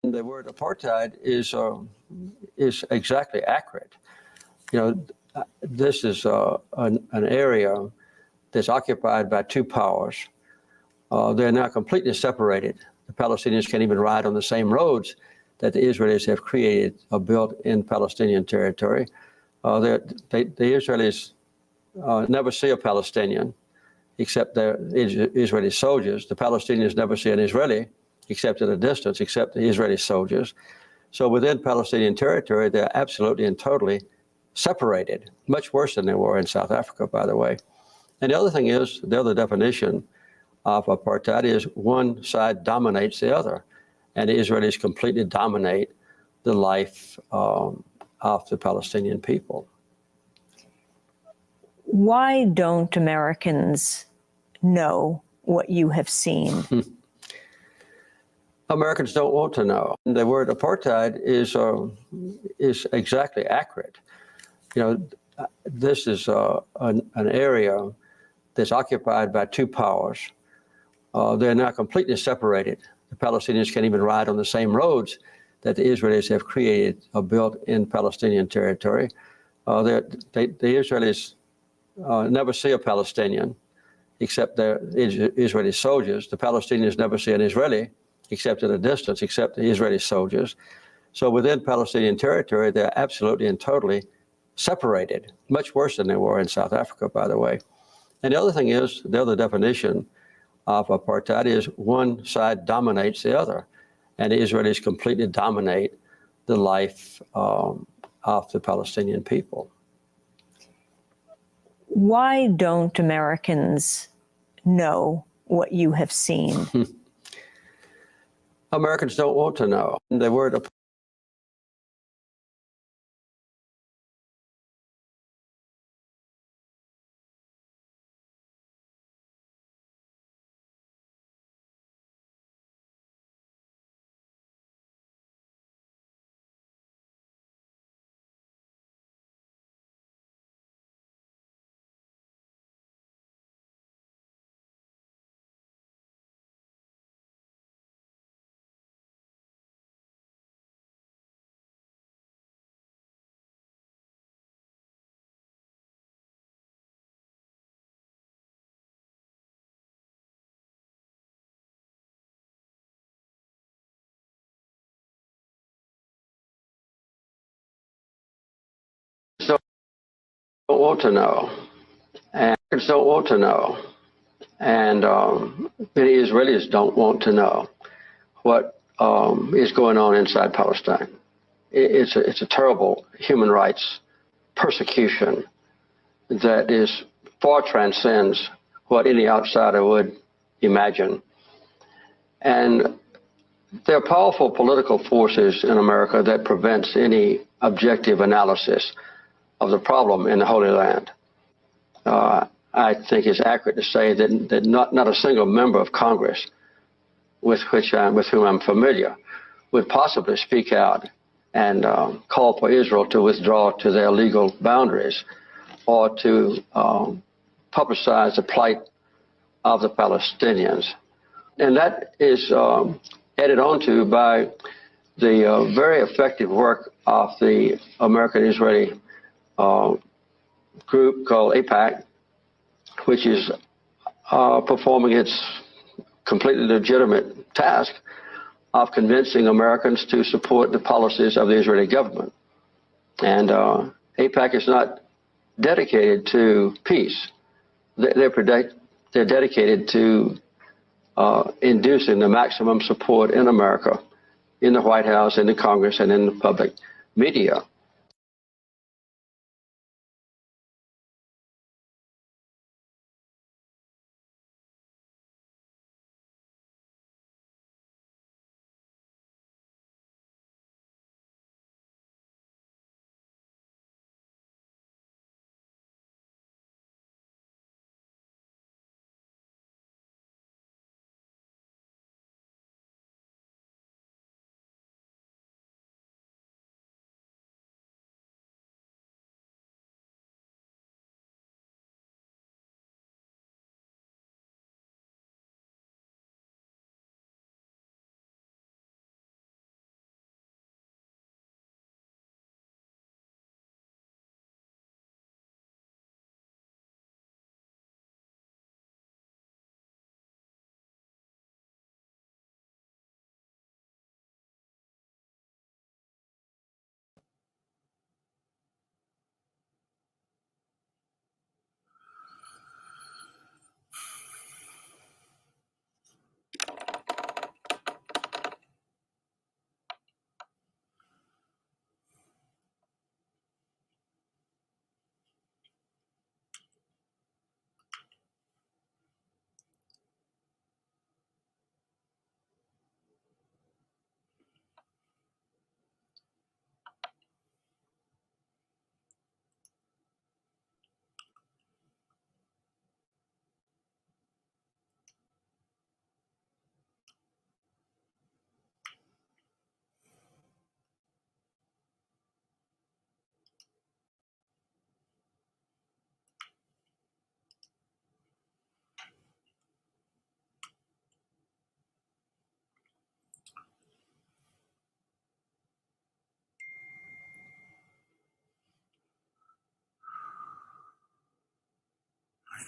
The word apartheid is exactly accurate. This is an area that's occupied by two powers. They're now completely separated. The Palestinians can't even ride on the same roads that the Israelis have created or built in Palestinian territory. The Israelis never see a Palestinian except they're Israeli soldiers. The Palestinians never see an Israeli except at a distance, except the Israeli soldiers. So within Palestinian territory, they're absolutely and totally separated, much worse than they were in South Africa, by the way. And the other thing is, the other definition of apartheid is one side dominates the other, and the Israelis completely dominate the life of the Palestinian people. Why don't Americans know what you have seen? Americans don't want to know. The word apartheid is exactly accurate. This is an area that's occupied by two powers. They're now completely separated. The Palestinians can't even ride on the same roads that the Israelis have created or built in Palestinian territory. The Israelis never see a Palestinian except they're Israeli soldiers. The Palestinians never see an Israeli except at a distance, except the Israeli soldiers. So within Palestinian territory, they're absolutely and totally separated, much worse than they were in South Africa, by the way. And the other thing is, the other definition of apartheid is one side dominates the other, and the Israelis completely dominate the life of the Palestinian people. Why don't Americans know what you have seen? Americans don't want to know. The word don't want to know, and Americans don't want to know, and many Israelis don't want to know what is going on inside Palestine. It's a terrible human rights persecution that is far transcends what any outsider would imagine. And there are powerful political forces in America that prevents any objective analysis of the problem in the Holy Land. I think it's accurate to say that not a single member of Congress with whom I'm familiar would possibly speak out and call for Israel to withdraw to their legal boundaries or to publicize the plight of the Palestinians. And that is added onto by the very effective work of the American-Israeli group called AIPAC, which is performing its completely legitimate task of convincing Americans to support the policies of the Israeli government. And AIPAC is not dedicated to peace. They're dedicated to inducing the maximum support in America, in the White House, in the Congress, and in the public media.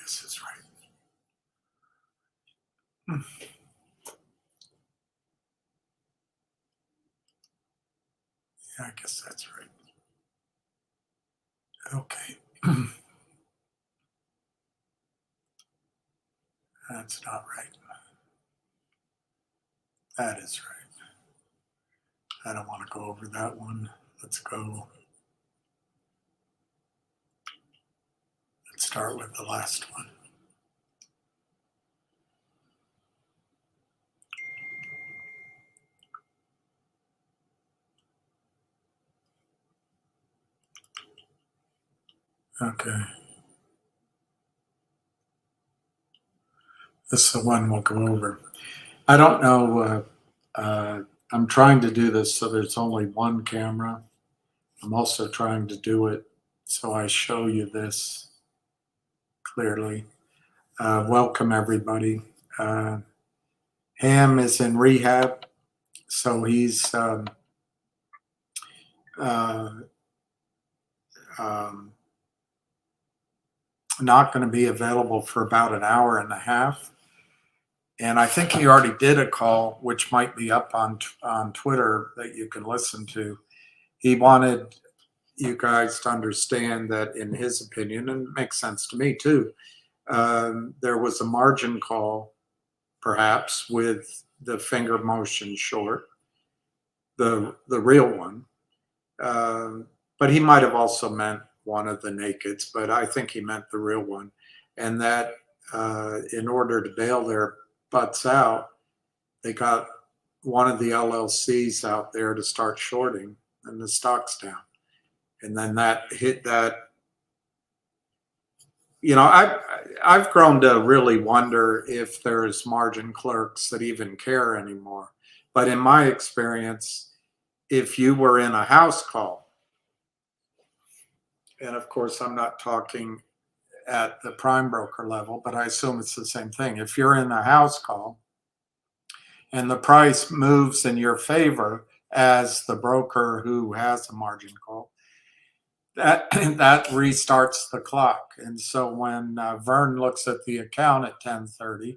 this is right. Yeah, I guess that's right. Okay. That's not right. That is right. I don't want to go over that one. Let's go. Let's start with the last one. Okay. This is the one we'll go over. I don't know. I'm trying to do this so there's only one camera. I'm also trying to do it so I show you this clearly. Welcome, everybody. Ham is in rehab, so he's not going to be available for about an hour and a half. And I think he already did a call, which might be up on Twitter that you can listen to. He wanted you guys to understand that, in his opinion, and it makes sense to me too, there was a margin call, perhaps, with the finger motion short, the real one. But he might have also meant one of the nakeds, but I think he meant the real one. And that in order to bail their butts out, they got one of the LLCs out there to start shorting, and the stock's down. And then that hit that. You know, I've grown to really wonder if there's margin clerks that even care anymore. But in my experience, if you were in a house call, and of course I'm not talking at the prime broker level, but I assume it's the same thing. If you're in a house call and the price moves in your favor as the broker who has a margin call, that restarts the clock. And so when Vern looks at the account at 10:30,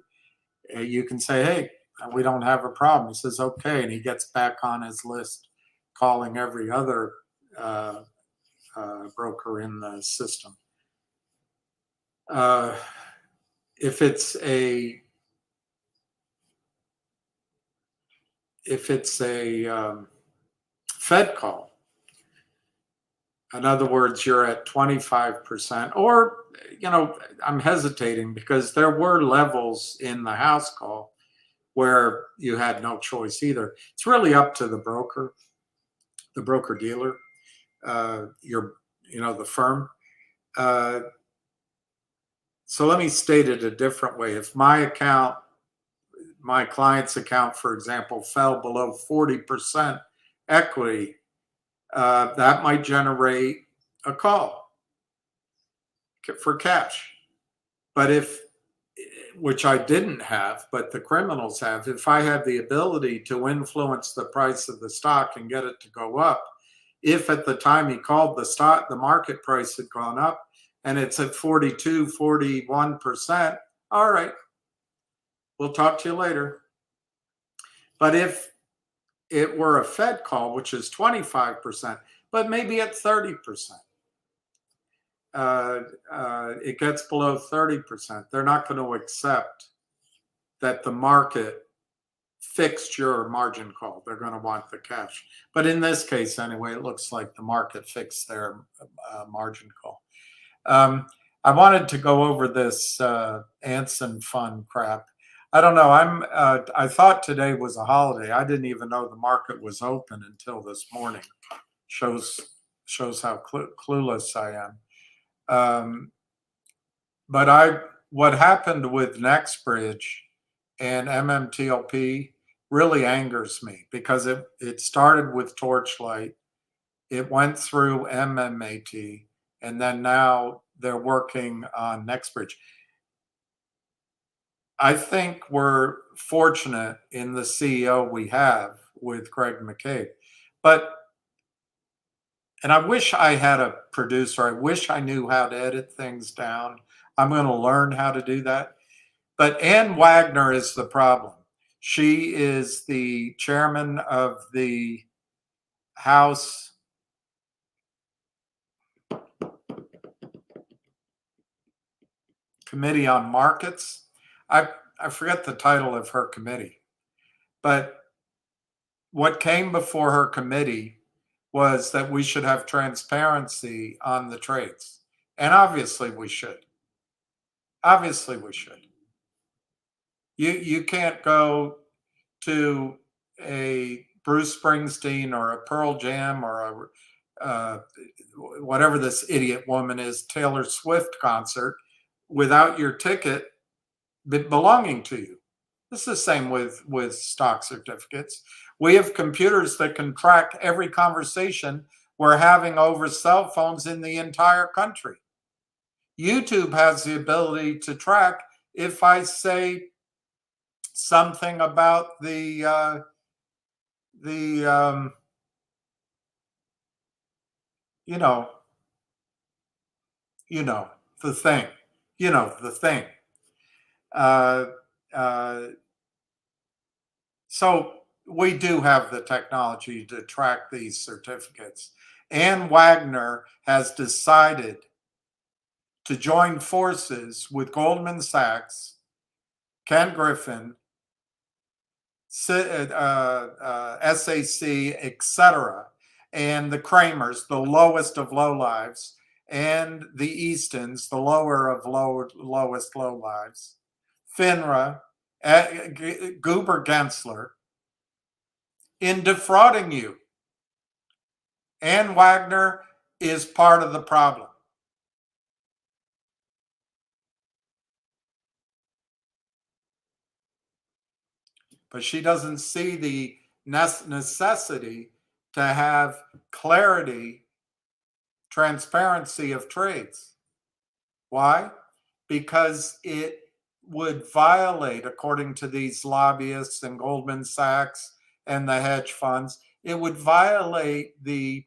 you can say, hey, we don't have a problem. He says, okay. And he gets back on his list, calling every other broker in the system. If it's a Fed call, in other words, you're at 25%, or, you know, I'm hesitating because there were levels in the house call where you had no choice either. It's really up to the broker dealer, the firm. So let me state it a different way. If my client's account, for example, fell below 40% equity, that might generate a call for cash. But which I didn't have, but the criminals have, if I had the ability to influence the price of the stock and get it to go up, if at the time he called the market price had gone up and it's at 42, 41%, all right, we'll talk to you later. But if it were a Fed call, which is 25%, but maybe at 30%, it gets below 30%, they're not going to accept that the market fixed your margin call. They're going to want the cash. But in this case, anyway, it looks like the market fixed their margin call. I wanted to go over this Anson Fund crap. I don't know. I thought today was a holiday. I didn't even know the market was open until this morning. Shows how clueless I am. But what happened with NextBridge and MMTLP really angers me because it started with Torchlight, it went through MMAT, and then now they're working on NextBridge. I think we're fortunate in the CEO we have with Craig McCabe. And I wish I had a producer. I wish I knew how to edit things down. I'm going to learn how to do that. But Ann Wagner is the problem. She is the chairman of the House Committee on Markets. I forget the title of her committee, but what came before her committee was that we should have transparency on the trades. And obviously we should. Obviously we should. You can't go to a Bruce Springsteen or a Pearl Jam or a whatever this idiot woman is, Taylor Swift concert without your ticket belonging to you. It's the same with stock certificates. We have computers that can track every conversation we're having over cell phones in the entire country. YouTube has the ability to track if I say something about the thing. So we do have the technology to track these certificates. Ann Wagner has decided to join forces with Goldman Sachs, Ken Griffin, SAC, etc., and the Kramers, the lowest of low lives, and the Eastons, the lower of lowest low lives, FINRA, Goober Gensler, in defrauding you. Ann Wagner is part of the problem. But she doesn't see the necessity to have clarity, transparency of trades. Why? Because it would violate, according to these lobbyists and Goldman Sachs and the hedge funds, it would violate the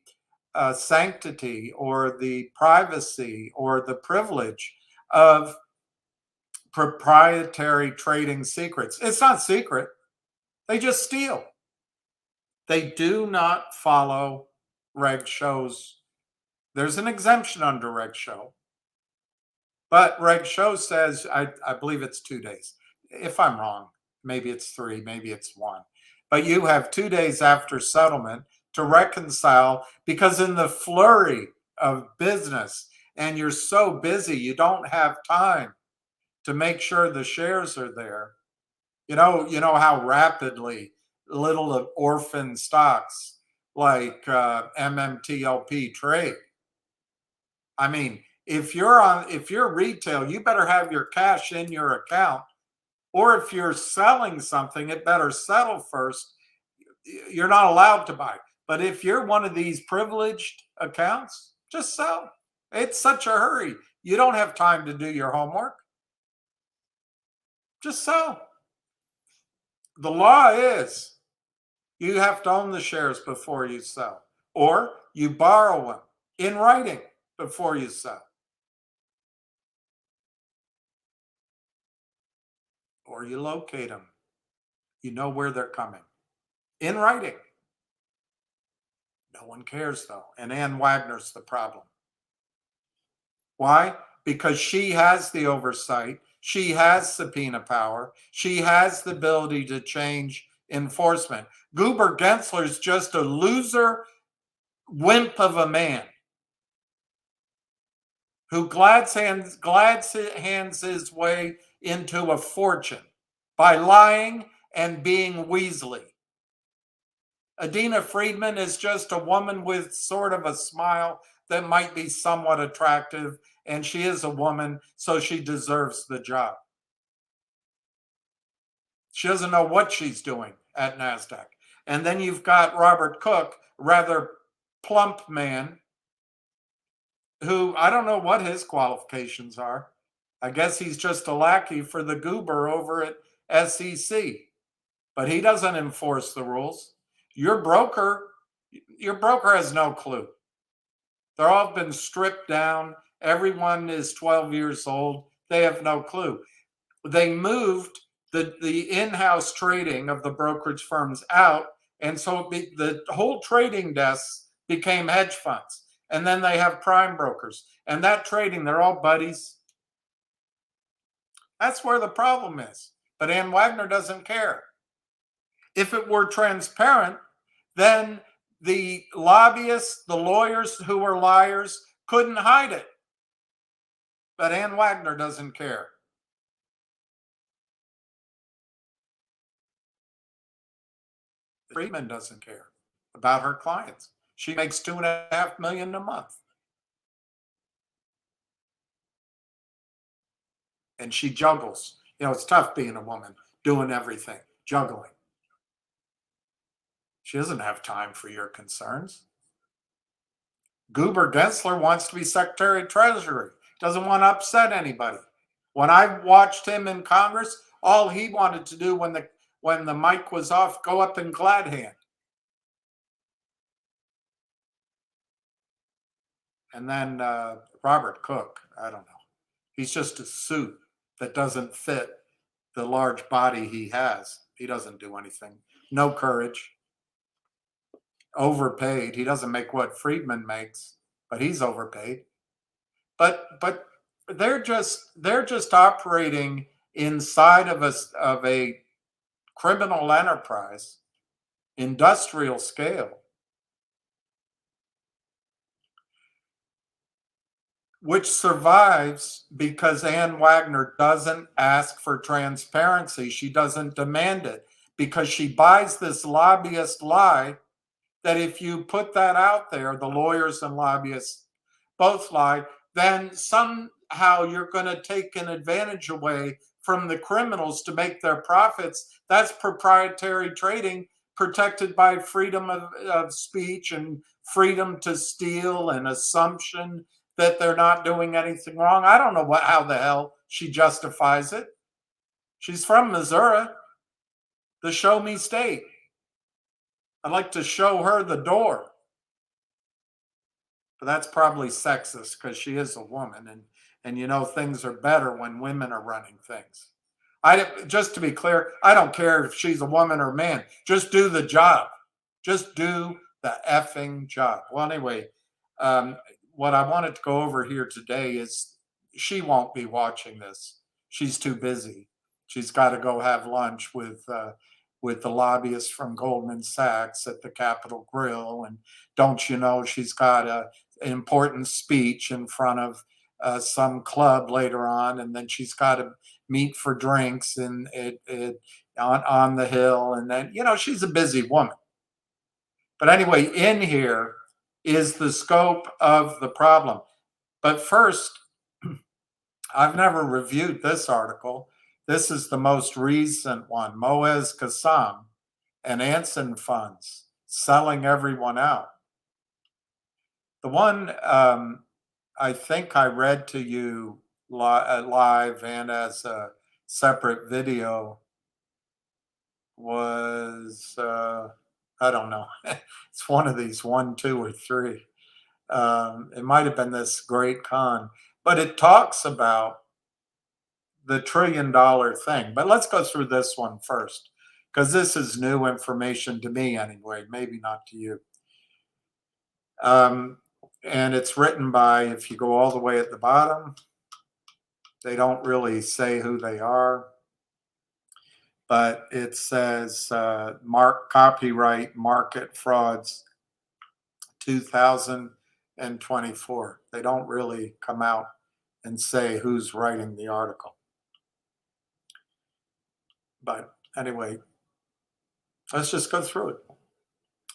sanctity or the privacy or the privilege of proprietary trading secrets. It's not secret. They just steal. They do not follow Reg Show's. There's an exemption under Reg Show. But Reg Show says, I believe it's 2 days. If I'm wrong, maybe it's 3, maybe it's 1. But you have 2 days after settlement to reconcile, because in the flurry of business, and you're so busy, you don't have time to make sure the shares are there. You know how rapidly little orphan stocks like MMTLP trade. I mean, if you're retail, you better have your cash in your account, or if you're selling something, it better settle first. You're not allowed to buy. But if you're one of these privileged accounts, just sell. It's such a hurry. You don't have time to do your homework. Just sell. The law is you have to own the shares before you sell, or you borrow them in writing before you sell, or you locate them. You know where they're coming in writing. No one cares, though. And Ann Wagner's the problem. Why? Because she has the oversight. She has subpoena power. She has the ability to change enforcement. Goober Gensler's just a loser wimp of a man who glads hands his way into a fortune by lying and being Weasley. Adina Friedman is just a woman with sort of a smile that might be somewhat attractive, and she is a woman, so she deserves the job. She doesn't know what she's doing at NASDAQ. And then you've got Robert Cook, rather plump man, who I don't know what his qualifications are. I guess he's just a lackey for the goober over at SEC. But he doesn't enforce the rules. Your broker has no clue. They're all been stripped down. Everyone is 12 years old. They have no clue. They moved the in-house trading of the brokerage firms out, and so the whole trading desk became hedge funds. And then they have prime brokers. And that trading, they're all buddies. That's where the problem is. But Ann Wagner doesn't care. If it were transparent, then the lobbyists, the lawyers who were liars, couldn't hide it. But Ann Wagner doesn't care. Friedman doesn't care about her clients. She makes $2.5 million a month. And she juggles. You know, it's tough being a woman, doing everything, juggling. She doesn't have time for your concerns. Goober Gensler wants to be Secretary of Treasury, doesn't want to upset anybody. When I watched him in Congress, all he wanted to do when the mic was off, go up and glad hand. And then Robert Cook, I don't know. He's just a suit that doesn't fit the large body he has. He doesn't do anything. No courage. Overpaid. He doesn't make what Friedman makes, but he's overpaid. But they're just operating inside of a criminal enterprise, industrial scale, which survives because Ann Wagner doesn't ask for transparency. She doesn't demand it because she buys this lobbyist lie that if you put that out there, the lawyers and lobbyists both lie, then somehow you're going to take an advantage away from the criminals to make their profits. That's proprietary trading protected by freedom of speech and freedom to steal and assumption that they're not doing anything wrong. I don't know how the hell she justifies it. She's from Missouri, the show me state. I'd like to show her the door. But that's probably sexist because she is a woman, and you know things are better when women are running things. Just to be clear, I don't care if she's a woman or man. Just do the job. Just do the effing job. Well, anyway, what I wanted to go over here today is she won't be watching this. She's too busy. She's got to go have lunch with the lobbyists from Goldman Sachs at the Capitol Grill. And don't you know she's got an important speech in front of some club later on, and then she's got to meet for drinks on the Hill. And then, you know, she's a busy woman. But anyway, in here is the scope of the problem. But first, I've never reviewed this article. This is the most recent one. Moez Kassam and Anson Funds selling everyone out. The one I think I read to you live and as a separate video was, I don't know. It's one of these 1, 2, or 3. It might have been this great con, but it talks about the $1 trillion thing. But let's go through this one first, because this is new information to me anyway, maybe not to you. And it's written by, if you go all the way at the bottom, they don't really say who they are, but it says copyright market frauds 2024. They don't really come out and say who's writing the article. But anyway, let's just go through it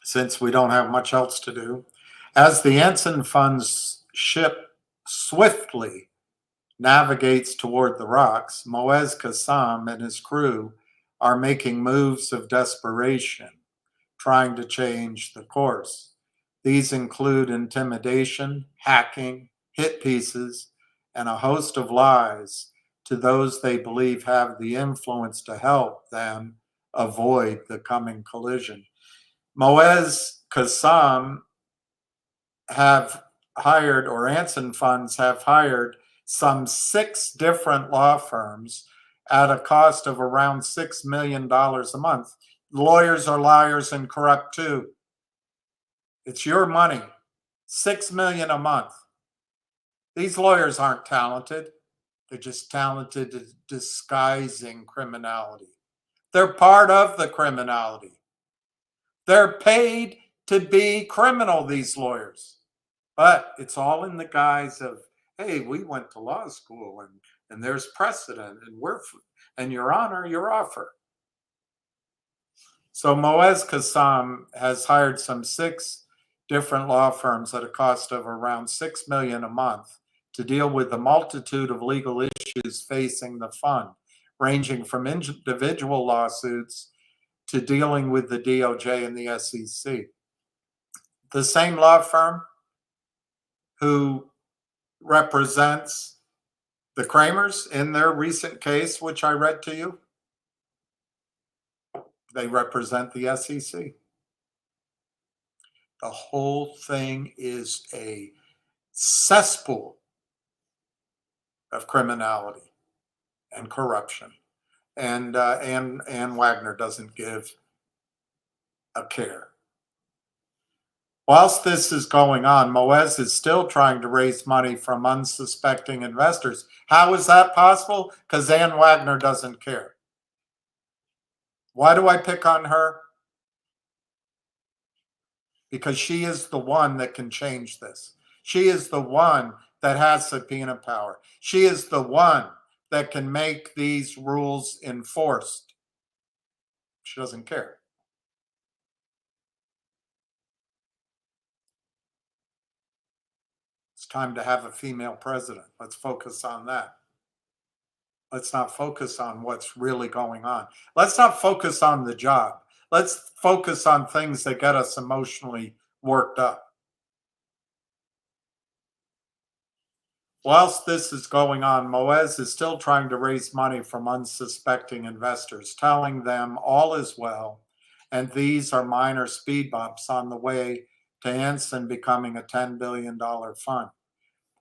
since we don't have much else to do. As the Anson Funds ship swiftly navigates toward the rocks, Moez Kassam and his crew are making moves of desperation, trying to change the course. These include intimidation, hacking, hit pieces, and a host of lies to those they believe have the influence to help them avoid the coming collision. Moez Kassam have hired, or Anson Funds have hired, some 6 different law firms at a cost of around $6 million a month. Lawyers are liars and corrupt too. It's your money. $6 million a month. These lawyers aren't talented. They're just talented at disguising criminality. They're part of the criminality. They're paid to be criminal, these lawyers. But it's all in the guise of, hey, we went to law school and there's precedent and Your Honor, your offer. So Moez Kassam has hired some 6 different law firms at a cost of around $6 million a month to deal with the multitude of legal issues facing the fund, ranging from individual lawsuits to dealing with the DOJ and the SEC. The same law firm who represents the Kramers in their recent case, which I read to you, they represent the SEC. The whole thing is a cesspool of criminality and corruption. And Wagner doesn't give a care. Whilst this is going on, Moez is still trying to raise money from unsuspecting investors. How is that possible? Because Ann Wagner doesn't care. Why do I pick on her? Because she is the one that can change this. She is the one that has subpoena power. She is the one that can make these rules enforced. She doesn't care. It's time to have a female president. Let's focus on that. Let's not focus on what's really going on. Let's not focus on the job. Let's focus on things that get us emotionally worked up. Whilst this is going on, Moez is still trying to raise money from unsuspecting investors, telling them all is well, and these are minor speed bumps on the way to Anson becoming a $10 billion fund.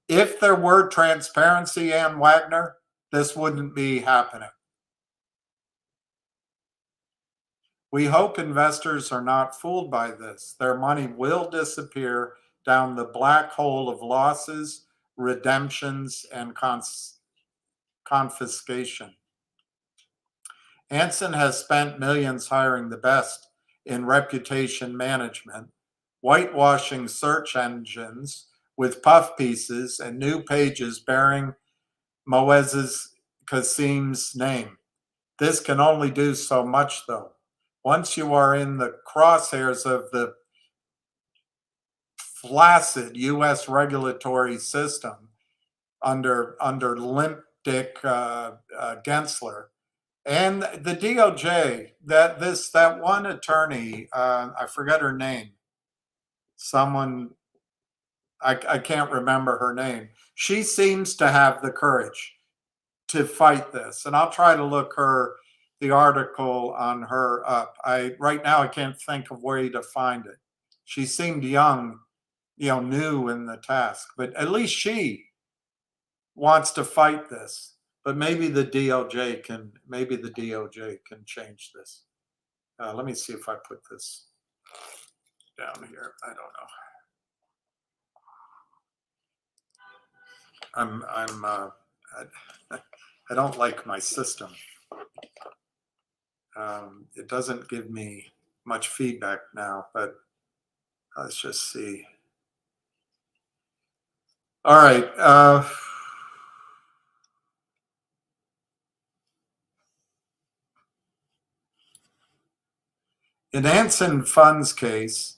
If there were transparency, Ann Wagner, this wouldn't be happening. We hope investors are not fooled by this. Their money will disappear down the black hole of losses, redemptions, and confiscation. Anson has spent millions hiring the best in reputation management, whitewashing search engines with puff pieces and new pages bearing Moez Kassim's name. This can only do so much, though. Once you are in the crosshairs of the flaccid U.S. regulatory system under limp Dick Gensler and the DOJ, that one attorney, I forget her name, I can't remember her name. She seems to have the courage to fight this, and I'll try to look the article on her up. Right now I can't think of where to find it. She seemed young, new in the task, but at least she wants to fight this. But maybe the DOJ can change this. Let me see if I put this down here. I don't know. I don't like my system. It doesn't give me much feedback now, but let's just see. All right. In Anson Funds case,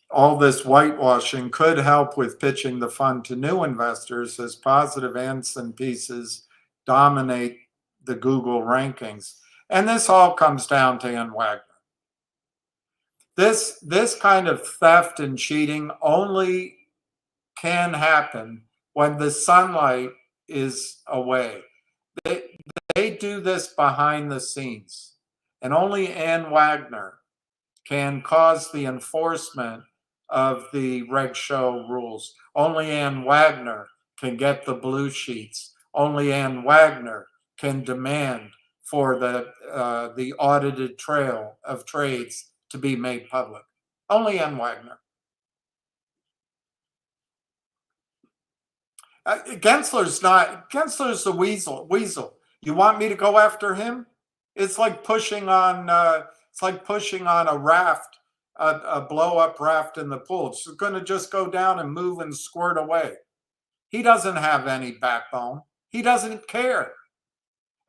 all this whitewashing could help with pitching the fund to new investors as positive Anson pieces dominate the Google rankings. And this all comes down to Ann Wagner. This kind of theft and cheating only can happen when the sunlight is away. They do this behind the scenes, and only Ann Wagner can cause the enforcement of the reg show rules. Only Ann Wagner can get the blue sheets. Only Ann Wagner can demand for the audited trail of trades to be made public. Only Ann Wagner. Gensler's the weasel. You want me to go after him? It's like pushing on a raft, a blow up raft in the pool. It's going to just go down and move and squirt away. He doesn't have any backbone. He doesn't care.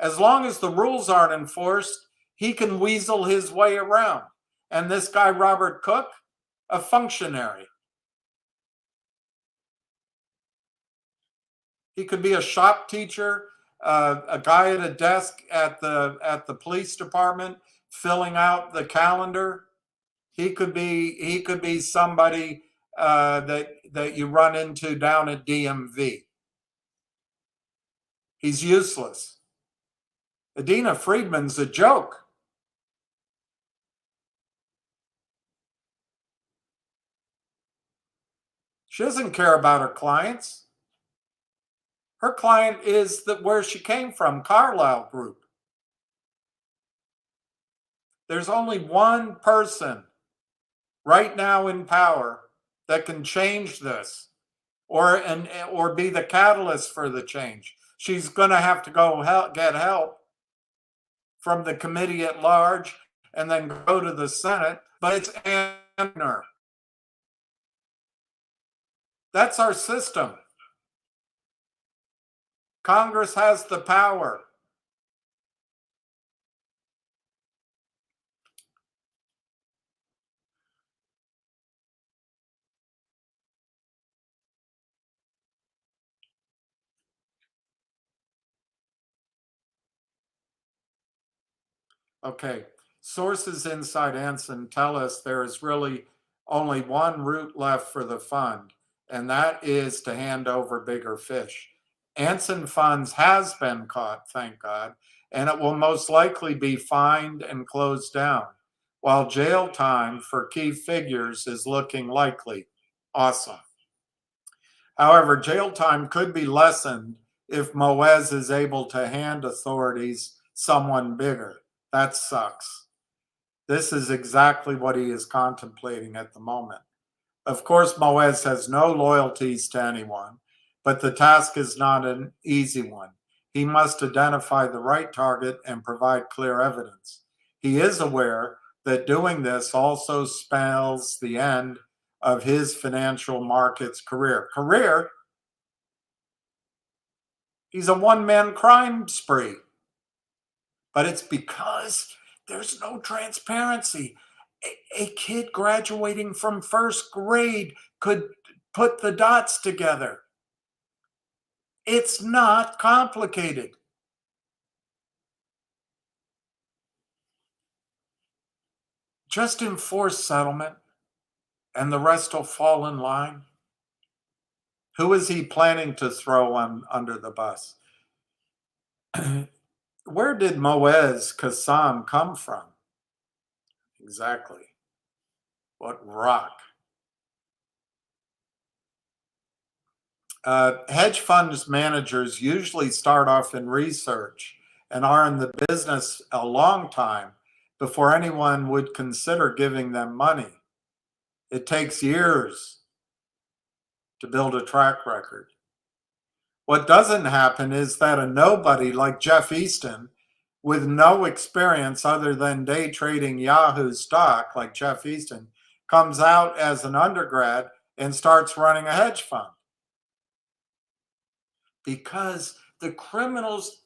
As long as the rules aren't enforced, he can weasel his way around. And this guy, Robert Cook, a functionary. He could be a shop teacher, a guy at a desk at the police department filling out the calendar. He could be somebody that you run into down at DMV. He's useless. Adina Friedman's a joke. She doesn't care about her clients. Her client is where she came from, Carlyle Group. There's only one person right now in power that can change this or be the catalyst for the change. She's going to have to go get help from the committee at large and then go to the Senate, but it's Anner. That's our system. Congress has the power. Okay, sources inside Anson tell us there is really only one route left for the fund, and that is to hand over bigger fish. Anson Funds has been caught, thank God, and it will most likely be fined and closed down, while jail time for key figures is looking likely. Awesome. However, jail time could be lessened if Moez is able to hand authorities someone bigger. That sucks. This is exactly what he is contemplating at the moment. Of course, Moez has no loyalties to anyone, but the task is not an easy one. He must identify the right target and provide clear evidence. He is aware that doing this also spells the end of his financial markets career. He's a one-man crime spree. But it's because there's no transparency. A kid graduating from first grade could put the dots together. It's not complicated. Just enforce settlement and the rest will fall in line. Who is he planning to throw under the bus? Where did Moez Kassam come from? Exactly. What rock? Hedge funds managers usually start off in research and are in the business a long time before anyone would consider giving them money. It takes years to build a track record. What doesn't happen is that a nobody like Jeff Easton, with no experience other than day trading Yahoo stock like Jeff Easton, comes out as an undergrad and starts running a hedge fund. Because the criminals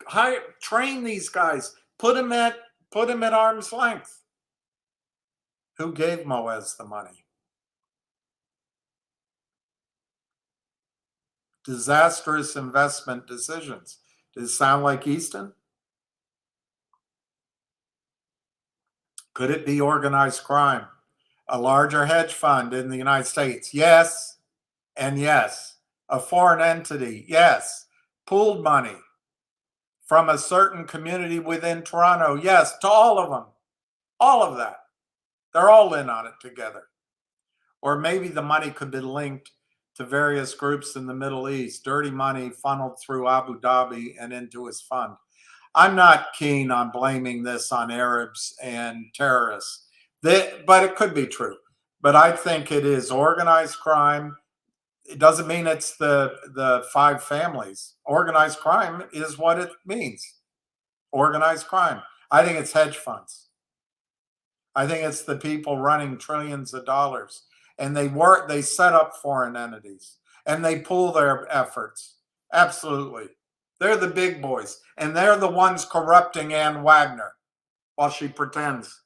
train these guys, put them at arm's length. Who gave Moez the money? Disastrous investment decisions. Does it sound like Easton? Could it be organized crime? A larger hedge fund in the United States? Yes, and yes. A foreign entity? Yes. Pooled money from a certain community within Toronto? Yes, to all of them. All of that. They're all in on it together. Or maybe the money could be linked to various groups in the Middle East, dirty money funneled through Abu Dhabi and into his fund. I'm not keen on blaming this on Arabs and terrorists, but it could be true. But I think it is organized crime. It doesn't mean it's the five families. Organized crime is what it means. Organized crime. I think it's hedge funds. I think it's the people running trillions of dollars, and they set up foreign entities and they pool their efforts. Absolutely. They're the big boys, and they're the ones corrupting Ann Wagner while she pretends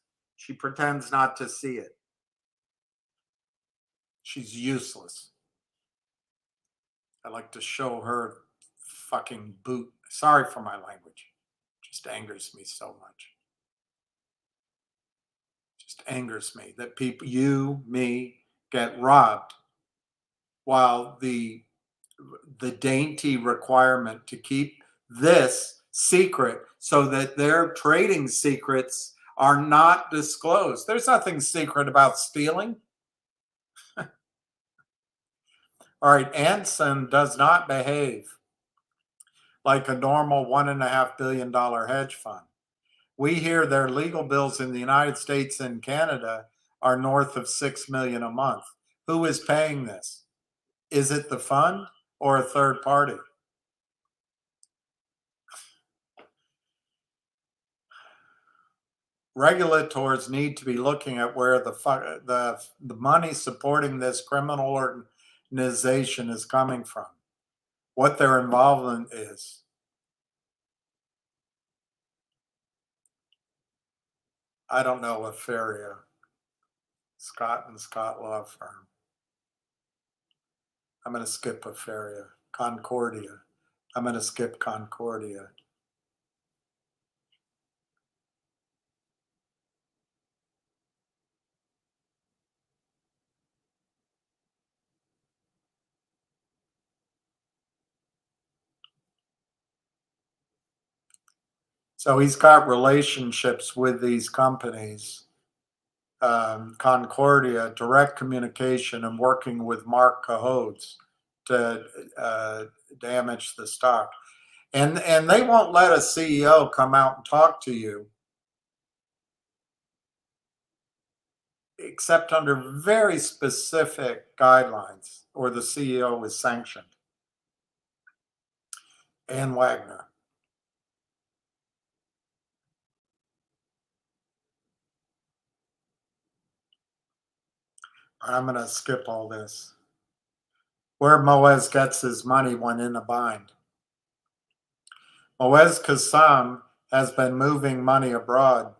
not to see it. She's useless. I like to show her fucking boot. Sorry for my language. It just angers me so much. It just angers me that people, you, me, get robbed while the dainty requirement to keep this secret so that their trading secrets are not disclosed. There's nothing secret about stealing. All right, Anson does not behave like a normal $1.5 billion hedge fund. We hear their legal bills in the United States and Canada are north of $6 million a month. Who is paying this? Is it the fund or a third party? Regulators need to be looking at where the money supporting this criminal organization is coming from, what their involvement is. I don't know Afaria, Scott and Scott law firm. I'm going to skip Afaria. Concordia. I'm going to skip Concordia. So he's got relationships with these companies, Concordia, direct communication, and working with Mark Cahodes to damage the stock. And they won't let a CEO come out and talk to you except under very specific guidelines, or the CEO is sanctioned. Ann Wagner. I'm going to skip all this. Where Moez gets his money when in a bind. Moez Qassam has been moving money abroad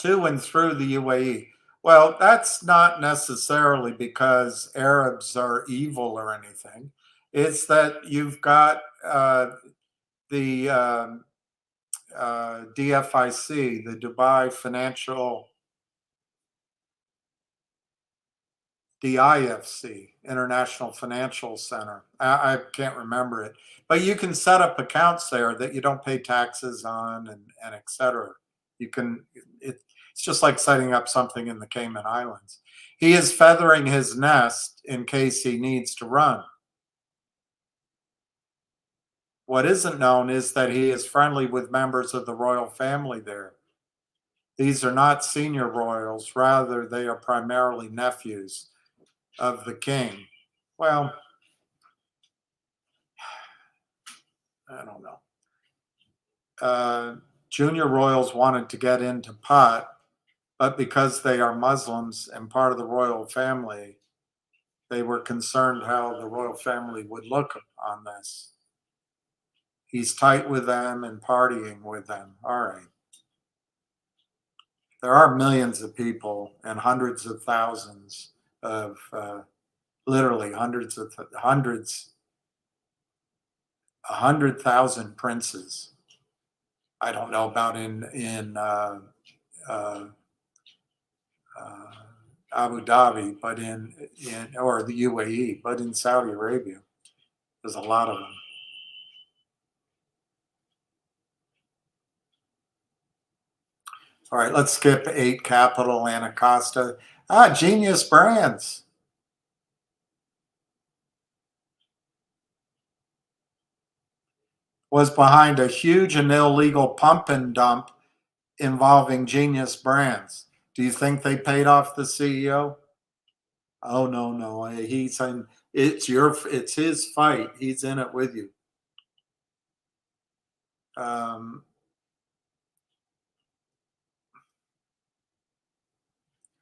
to and through the UAE. Well, that's not necessarily because Arabs are evil or anything. It's that you've got the DFIC, the Dubai Financial, DIFC, International Financial Center. I can't remember it, but you can set up accounts there that you don't pay taxes on, and et cetera. You can, it's just like setting up something in the Cayman Islands. He is feathering his nest in case he needs to run. What isn't known is that he is friendly with members of the royal family there. These are not senior royals, rather they are primarily nephews of the king. Well, I don't know. Junior royals wanted to get into pot, but because they are Muslims and part of the royal family, they were concerned how the royal family would look on this. He's tight with them and partying with them. All right. There are millions of people and hundreds of thousands of, literally hundreds, 100,000 princes. I don't know about in Abu Dhabi, but or the UAE, but in Saudi Arabia, there's a lot of them. All right, let's skip 8 Capital, Anacostia. Genius Brands. was behind a huge and illegal pump and dump involving Genius Brands. Do you think they paid off the CEO? Oh, no. He's saying it's his fight. He's in it with you. All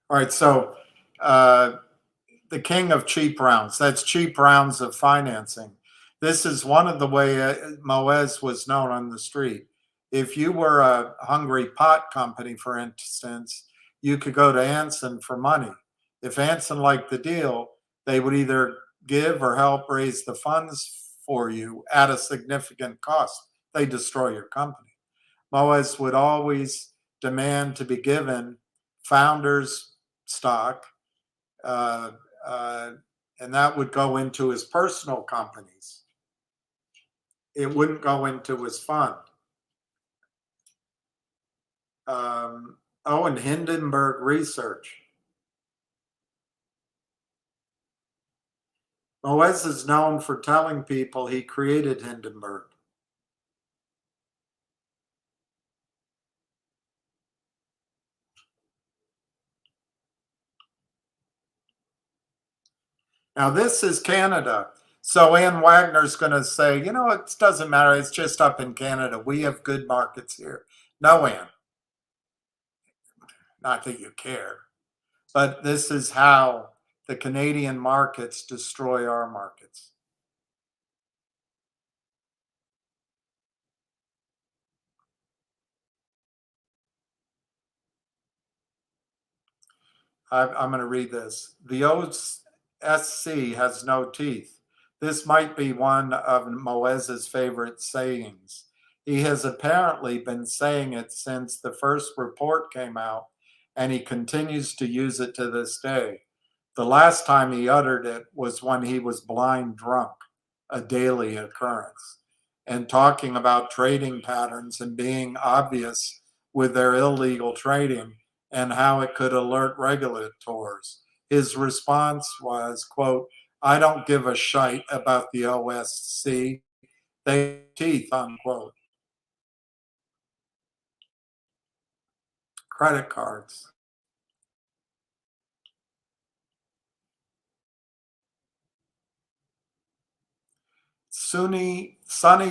right, so the king of cheap rounds. That's cheap rounds of financing. This is one of the way Moez was known on the street. If you were a hungry pot company, for instance, you could go to Anson for money. If Anson liked the deal, they would either give or help raise the funds for you at a significant cost. They destroy your company. Moez would always demand to be given founders' stock, and that would go into his personal companies. It wouldn't go into his fund. And Hindenburg Research. Moez is known for telling people he created Hindenburg. Now, this is Canada. So Ann Wagner's going to say, it doesn't matter. It's just up in Canada. We have good markets here. No, Ann. Not that you care. But this is how the Canadian markets destroy our markets. I'm going to read this. The OSC has no teeth. This might be one of Moez's favorite sayings. He has apparently been saying it since the first report came out, and he continues to use it to this day. The last time he uttered it was when he was blind drunk, a daily occurrence, and talking about trading patterns and being obvious with their illegal trading and how it could alert regulators. His response was, quote, "I don't give a shite about the OSC. They have teeth," unquote. Credit cards. Sonny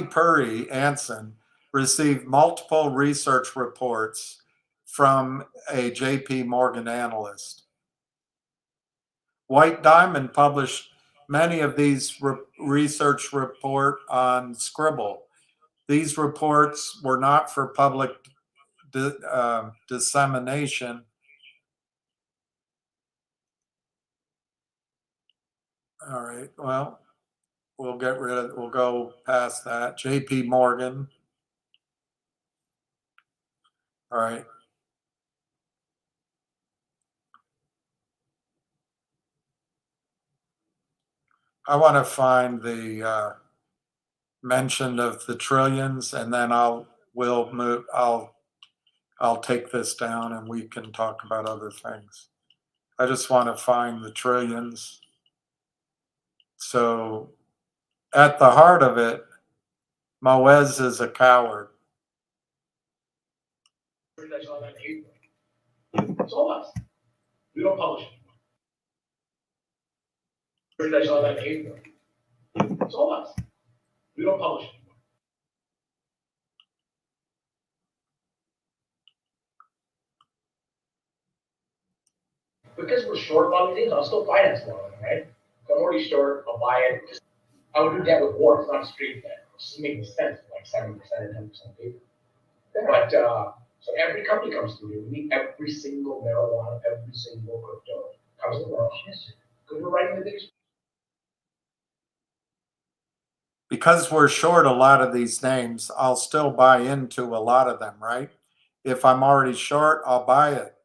Puri Anson received multiple research reports from a JP Morgan analyst. White Diamond published many of these research reports on Scribble. These reports were not for public dissemination. All right, well, we'll go past that. JP Morgan. All right. I want to find the mention of the trillions, and then I'll take this down and we can talk about other things. I just want to find the trillions. So at the heart of it, Moez is a coward. It's all us. We don't publish anymore. It's all us. We don't publish anymore. Because we're short on things, I'll still finance one of them, right? If I'm already short, I'll buy it. I would do that with warrants, not straight debt. It just makes sense, like 7% and 10% paper. But so every company comes to me. We meet every single marijuana, every single crypto comes to us. Because we're writing the biggest. Because we're short a lot of these names, I'll still buy into a lot of them, right? If I'm already short, I'll buy it,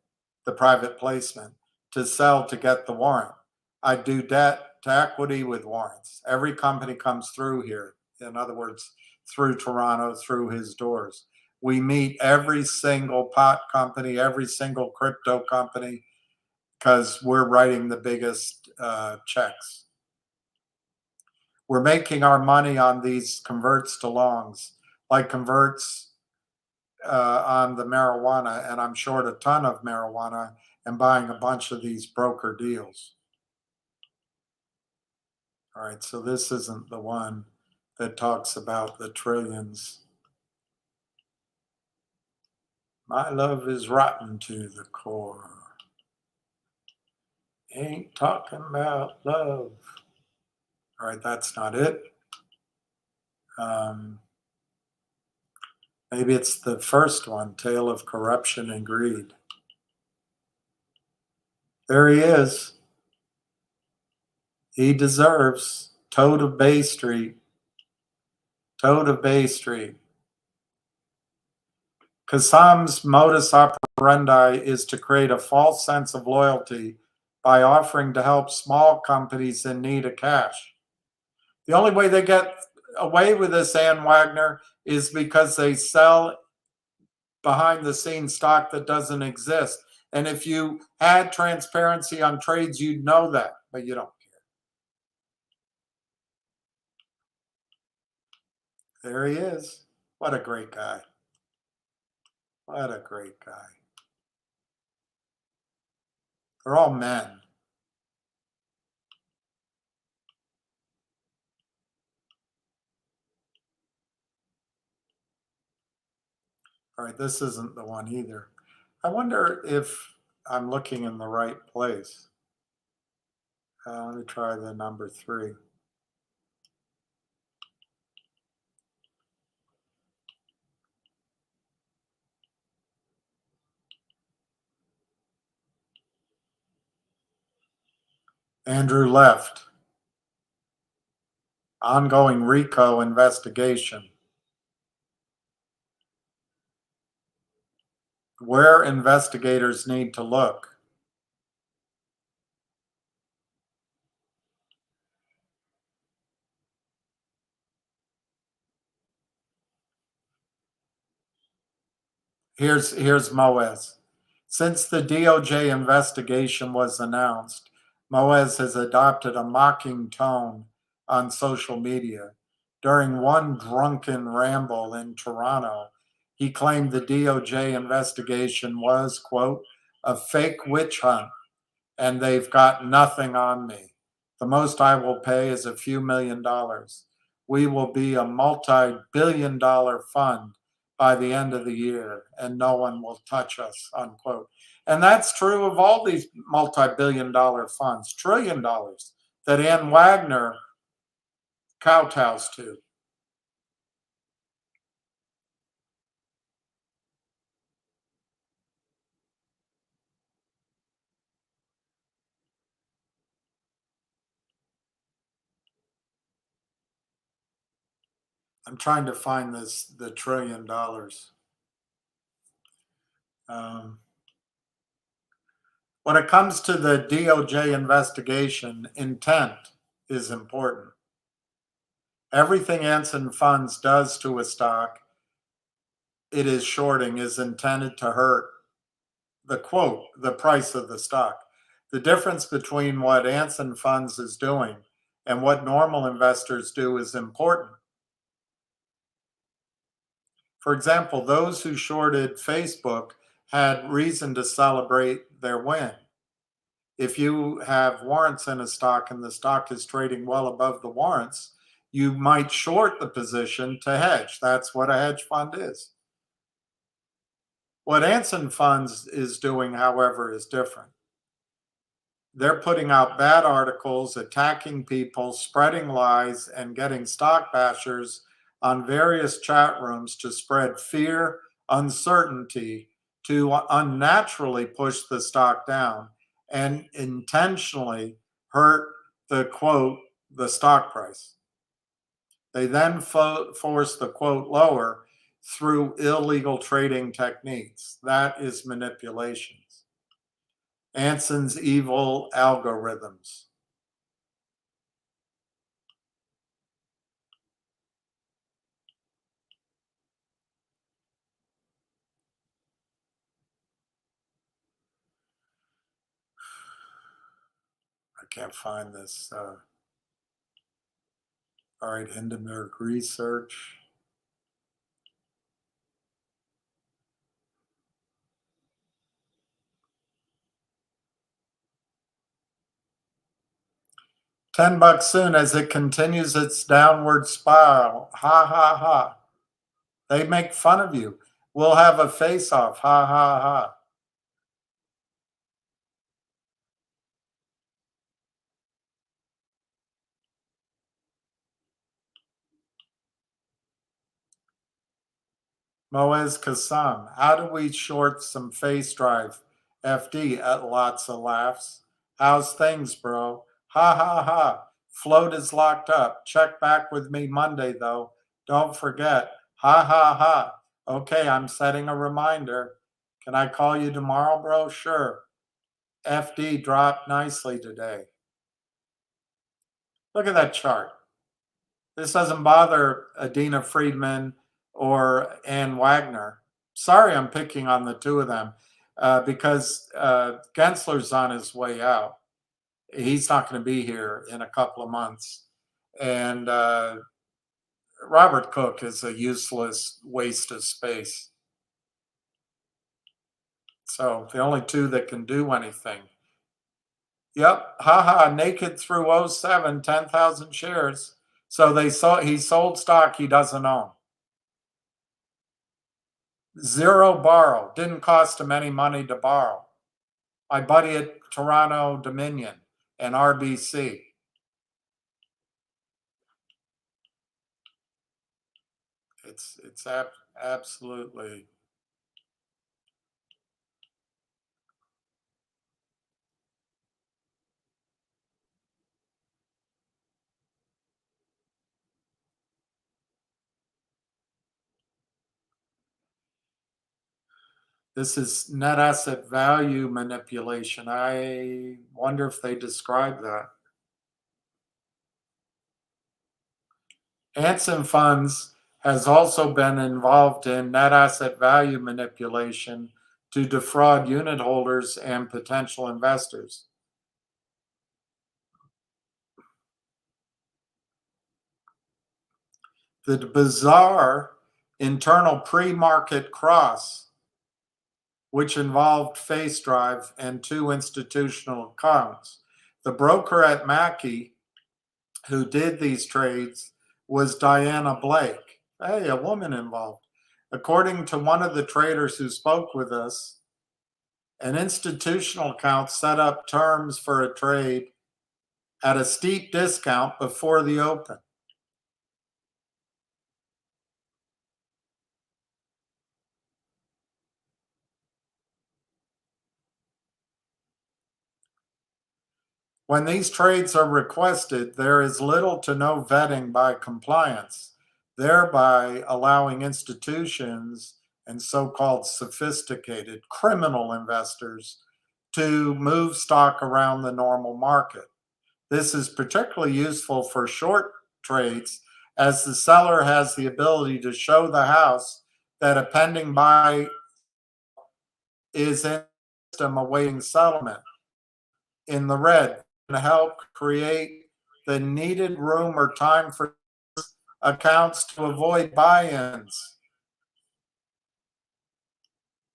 the private placement, to sell to get the warrant. I do debt to equity with warrants. Every company comes through here. In other words, through Toronto, through his doors. We meet every single pot company, every single crypto company, because we're writing the biggest checks. We're making our money on these converts to longs. like converts on the marijuana, and I'm short a ton of marijuana and buying a bunch of these broker deals. All right, so this isn't the one that talks about the trillions. My love is rotten to the core. Ain't talking about love. All right, that's not it. Maybe it's the first one, Tale of Corruption and Greed. There he is. He deserves Toad of Bay Street. Toad of Bay Street. Kassam's modus operandi is to create a false sense of loyalty by offering to help small companies in need of cash. The only way they get away with this, Ann Wagner, is because they sell behind the scenes stock that doesn't exist. And if you had transparency on trades, you'd know that, but you don't care. There he is. What a great guy. What a great guy. They're all men. All right, this isn't the one either. I wonder if I'm looking in the right place. Let me try the number 3. Andrew left. Ongoing RICO investigation. Where investigators need to look. Here's Moez. Since the DOJ investigation was announced, Moez has adopted a mocking tone on social media. During one drunken ramble in Toronto, he claimed the DOJ investigation was, quote, a fake witch hunt, and they've got nothing on me. The most I will pay is a few $1,000,000. We will be a multi-billion-dollar fund by the end of the year, and no one will touch us, unquote. And that's true of all these multi-billion-dollar funds, $1 trillion that Ann Wagner kowtows to. I'm trying to find the $1 trillion. When it comes to the DOJ investigation, intent is important. Everything Anson Funds does to a stock it is shorting is intended to hurt the quote, the price of the stock. The difference between what Anson Funds is doing and what normal investors do is important. For example, those who shorted Facebook had reason to celebrate their win. If you have warrants in a stock and the stock is trading well above the warrants, you might short the position to hedge. That's what a hedge fund is. What Anson Funds is doing, however, is different. They're putting out bad articles, attacking people, spreading lies, and getting stock bashers on various chat rooms to spread fear, uncertainty, to unnaturally push the stock down and intentionally hurt the quote, the stock price. They then force the quote lower through illegal trading techniques. That is manipulations. Anson's evil algorithms. I can't find this. All right, Hindenburg Research. $10 soon as it continues its downward spiral. Ha ha ha. They make fun of you. We'll have a face-off. Ha ha ha. Moez Kassam, how do we short some face drive? FD at lots of laughs. How's things, bro? Ha ha ha. Float is locked up. Check back with me Monday, though. Don't forget. Ha ha ha. Okay, I'm setting a reminder. Can I call you tomorrow, bro? Sure. FD dropped nicely today. Look at that chart. This doesn't bother Adina Friedman or Ann Wagner. Sorry, I'm picking on the two of them because Gensler's on his way out. He's not going to be here in a couple of months. And Robert Cook is a useless waste of space. So the only two that can do anything. Yep, haha, naked through 07, 10,000 shares. So he sold stock he doesn't own. Zero borrow. Didn't cost him any money to borrow. My buddy at Toronto Dominion and RBC. It's absolutely. This is net asset value manipulation. I wonder if they describe that. Anson Funds has also been involved in net asset value manipulation to defraud unit holders and potential investors. The bizarre internal pre-market cross, which involved face drive and 2 institutional accounts. The broker at Mackey who did these trades was Diana Blake. Hey, a woman involved. According to one of the traders who spoke with us, an institutional account set up terms for a trade at a steep discount before the open. When these trades are requested, there is little to no vetting by compliance, thereby allowing institutions and so-called sophisticated criminal investors to move stock around the normal market. This is particularly useful for short trades, as the seller has the ability to show the house that a pending buy is in the system awaiting settlement in the red, to help create the needed room or time for accounts to avoid buy-ins.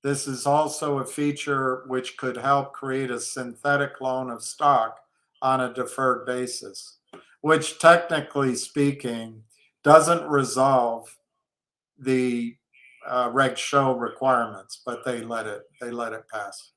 This is also a feature which could help create a synthetic loan of stock on a deferred basis, which technically speaking doesn't resolve the reg show requirements, but they let it pass.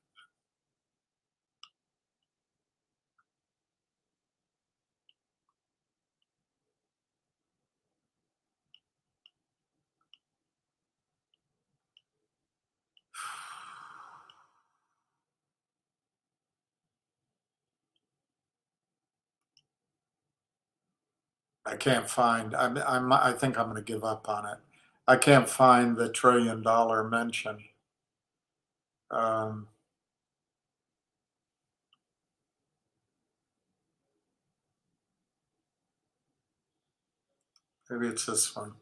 I can't find. I think I'm going to give up on it. I can't find the $1 trillion mention. Maybe it's this one.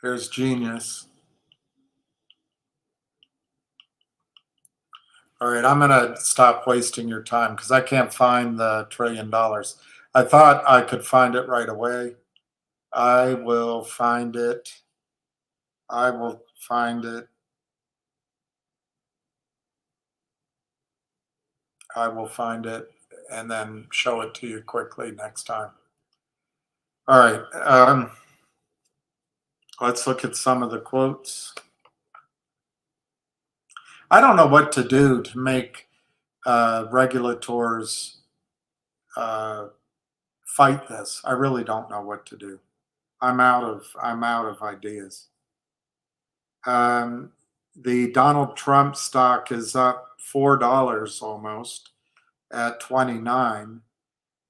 Here's Genius. All right, I'm going to stop wasting your time because I can't find the $1 trillion. I thought I could find it right away. I will find it. I will find it. I will find it and then show it to you quickly next time. All right. Let's look at some of the quotes. I don't know what to do to make regulators fight this. I really don't know what to do. I'm out of ideas. The Donald Trump stock is up $4 almost at 29,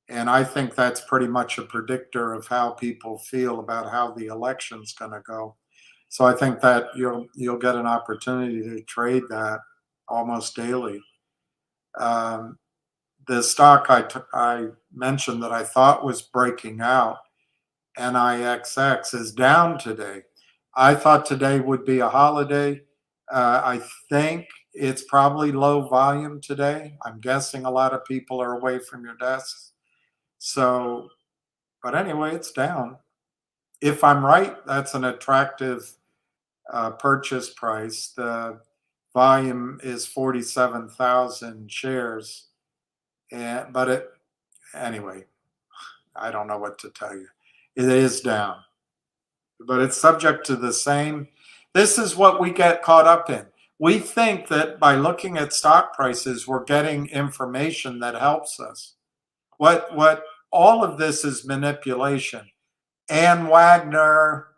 and I think that's pretty much a predictor of how people feel about how the election's going to go. So I think that you'll get an opportunity to trade that almost daily. The stock I mentioned that I thought was breaking out, NIXX, is down today. I thought today would be a holiday. I think it's probably low volume today. I'm guessing a lot of people are away from your desks. So, but anyway, it's down. If I'm right, that's an attractive purchase price. The volume is 47,000 shares. But anyway, I don't know what to tell you. It is down, but it's subject to the same. This is what we get caught up in. We think that by looking at stock prices, we're getting information that helps us. What all of this is manipulation. Ann Wagner,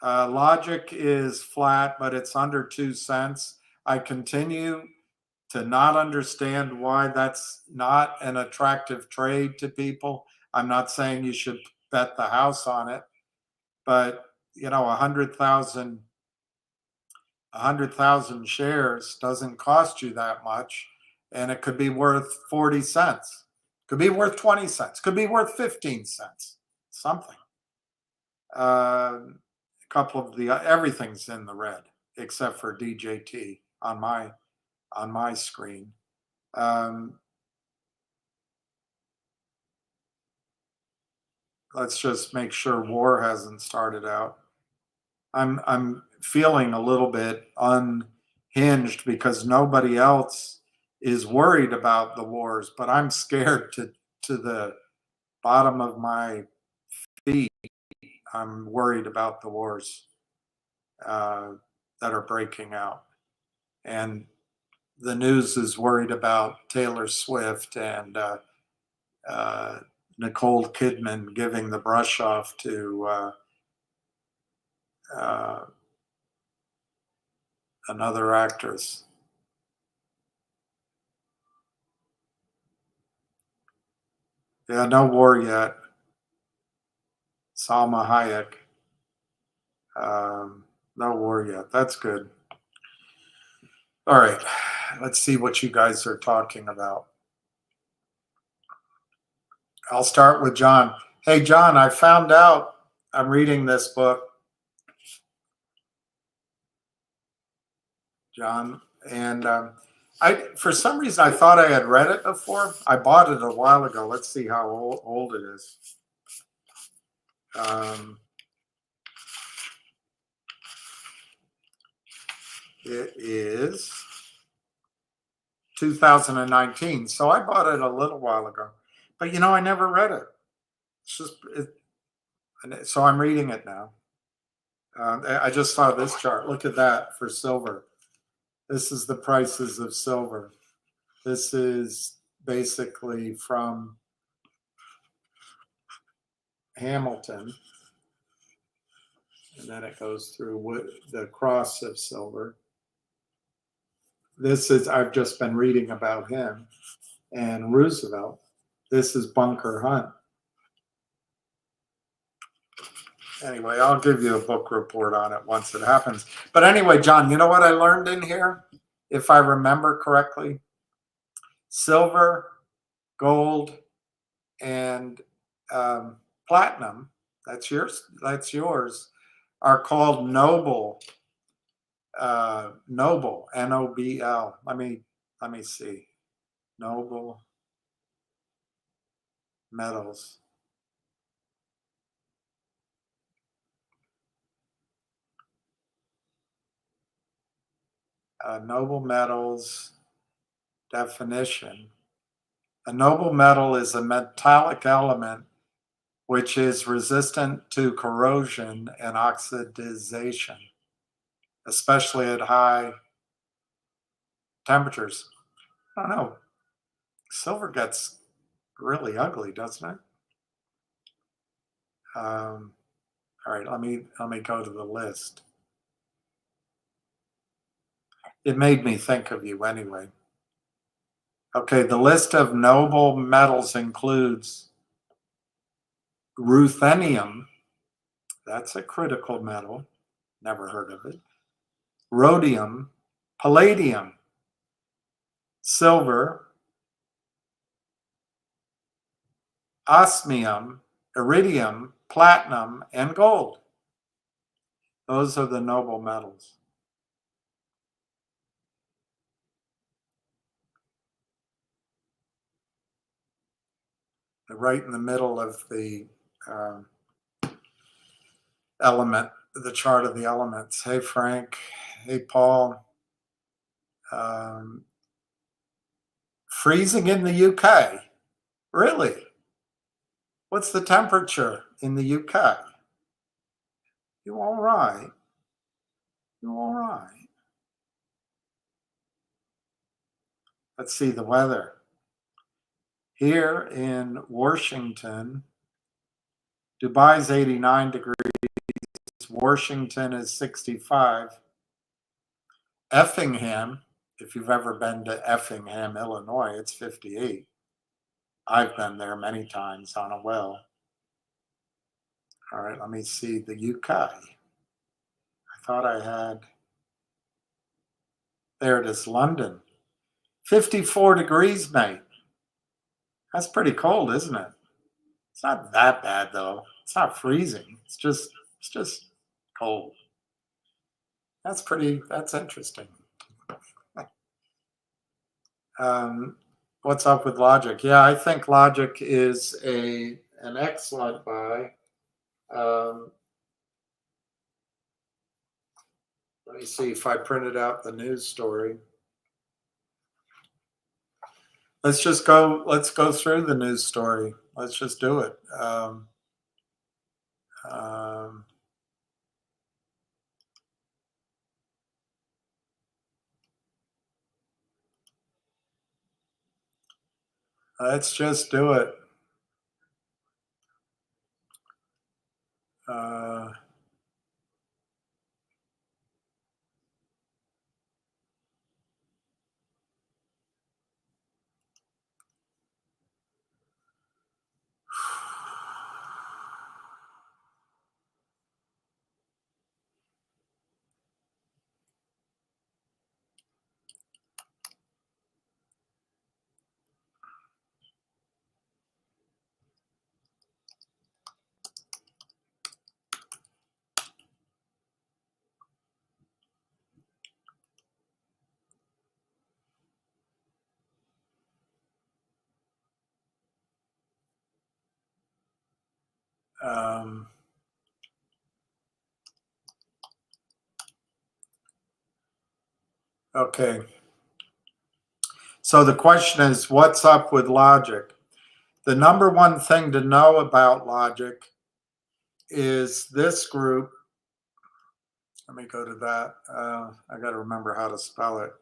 logic is flat, but it's under 2 cents. I continue to not understand why that's not an attractive trade to people. I'm not saying you should bet the house on it, but 100,000 shares doesn't cost you that much, and it could be worth 40 cents, could be worth 20 cents, could be worth 15 cents, something. A couple of everything's in the red except for DJT on my screen. Let's just make sure war hasn't started out. I'm feeling a little bit unhinged because nobody else is worried about the wars, but I'm scared to the bottom of my feet. I'm worried about the wars that are breaking out, and the news is worried about Taylor Swift and Nicole Kidman giving the brush off to another actress. Yeah, no war yet. Salma Hayek. No war yet. That's good. All right. Let's see what you guys are talking about. I'll start with John. Hey, John, I found out I'm reading this book, John, and for some reason I thought I had read it before. I bought it a while ago. Let's see how old it is. It is 2019, so I bought it a little while ago. But I never read it. It's just so I'm reading it now. I just saw this chart. Look at that for silver. This is the prices of silver. This is basically from Hamilton, and then it goes through the cross of silver. This is, I've just been reading about him and Roosevelt. This is Bunker Hunt. Anyway, I'll give you a book report on it once it happens. But anyway, John, you know what I learned in here? If I remember correctly, silver, gold, and platinum, that's yours, are called noble, Nobl. Let me see, noble metals. Noble metals definition. A noble metal is a metallic element which is resistant to corrosion and oxidization, especially at high temperatures. I don't know. Silver gets really ugly, doesn't it? All right, let me go to the list. It made me think of you anyway. Okay, the list of noble metals includes ruthenium. That's a critical metal. Never heard of it. Rhodium, palladium, silver, osmium, iridium, platinum, and gold. Those are the noble metals. They're right in the middle of the element, the chart of the elements. Hey, Frank. Hey, Paul. Freezing in the UK. Really? What's the temperature in the UK? You all right? You all right? Let's see the weather. Here in Washington, Dubai's 89 degrees. Washington is 65. Effingham, if you've ever been to Effingham, Illinois, it's 58. I've been there many times on a well. All right, let me see the UK. I thought I had, there it is, London. 54 degrees, mate. That's pretty cold, isn't it? It's not that bad though. It's not freezing. It's just cold. That's interesting. What's up with Logic? Yeah, I think Logic is an excellent buy. Let me see if I printed out the news story. Let's go through the news story. Let's just do it. Let's just do it. Okay. So the question is, what's up with Logic? The number one thing to know about Logic is this group. Let me go to that. I got to remember how to spell it.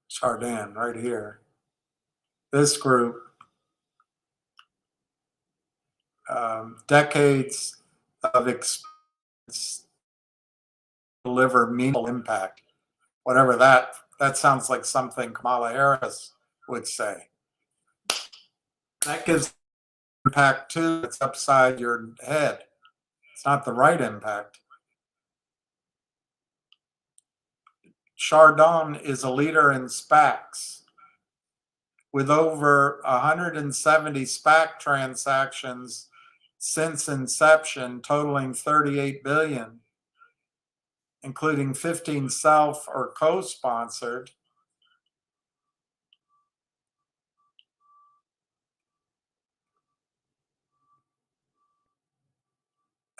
Chardin, right here. This group, decades of experience deliver meaningful impact. Whatever that sounds like something Kamala Harris would say. That gives impact too. It's upside your head. It's not the right impact. Chardin is a leader in SPACs with over 170 SPAC transactions since inception, totaling 38 billion, including 15 self or co-sponsored.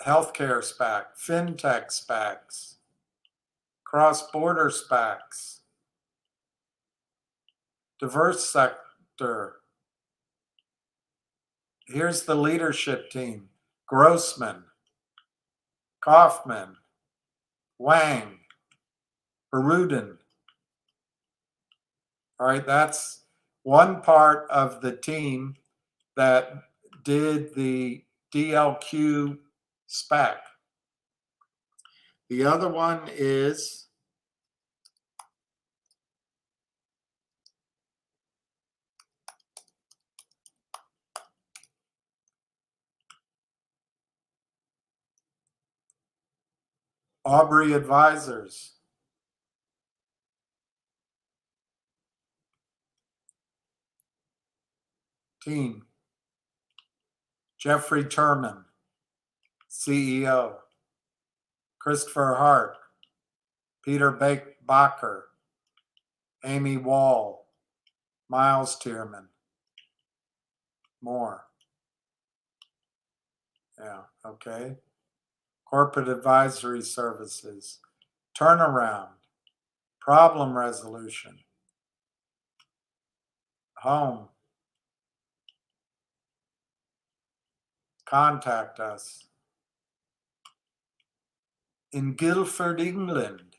healthcare SPAC, fintech SPACs, cross-border SPACs, diverse sector. Here's the leadership team: Grossman, Kaufman, Wang, Barudin. All right, that's one part of the team that did the DLQ SPAC. The other one is Aubrey Advisors. Team: Jeffrey Turman, CEO, Christopher Hart, Peter Bacher, Amy Wall, Miles Tierman, more. Yeah, okay. Corporate advisory services, turnaround, problem resolution, home, contact us. In Guildford, England,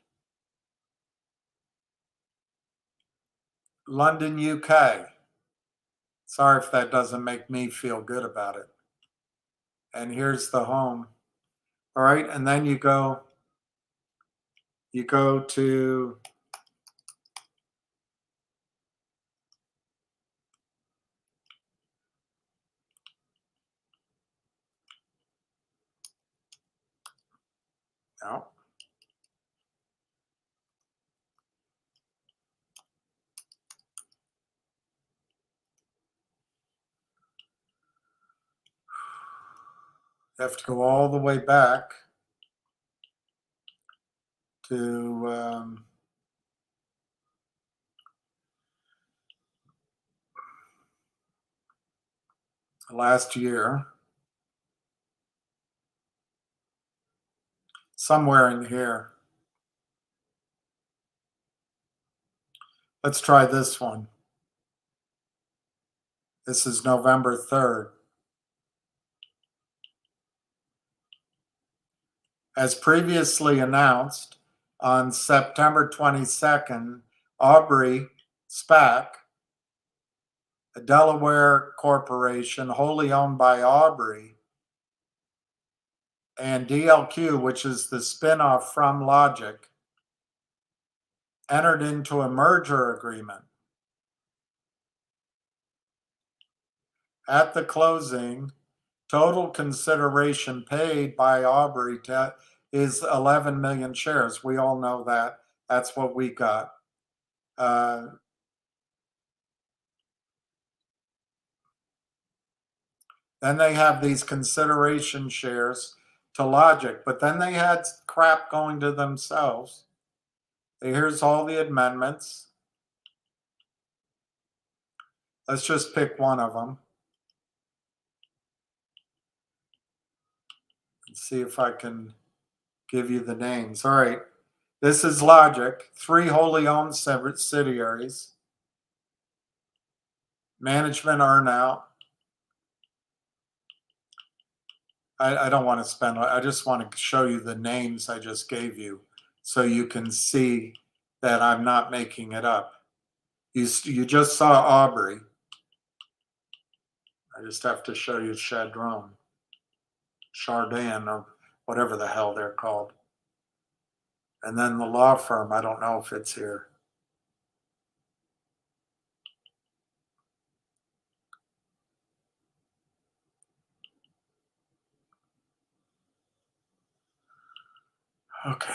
London, UK. Sorry if that doesn't make me feel good about it. And here's the home. All right, and then you go to no. You have to go all the way back to last year, somewhere in here. Let's try this one. This is November 3rd. As previously announced, on September 22nd, Aubrey SPAC, a Delaware corporation wholly owned by Aubrey, and DLQ, which is the spinoff from Logic, entered into a merger agreement. At the closing, total consideration paid by Aubrey is 11 million shares. We all know that. That's what we got. Then they have these consideration shares to Logic, but then they had crap going to themselves. Here's all the amendments. Let's just pick one of them. Let's see if I can give you the names. All right. This is Logic, 3 wholly owned subsidiaries, management earnout. I don't want to spend, I just want to show you the names I just gave you so you can see that I'm not making it up. You just saw Aubrey. I just have to show you Chardin, or whatever the hell they're called. And then the law firm, I don't know if it's here. Okay.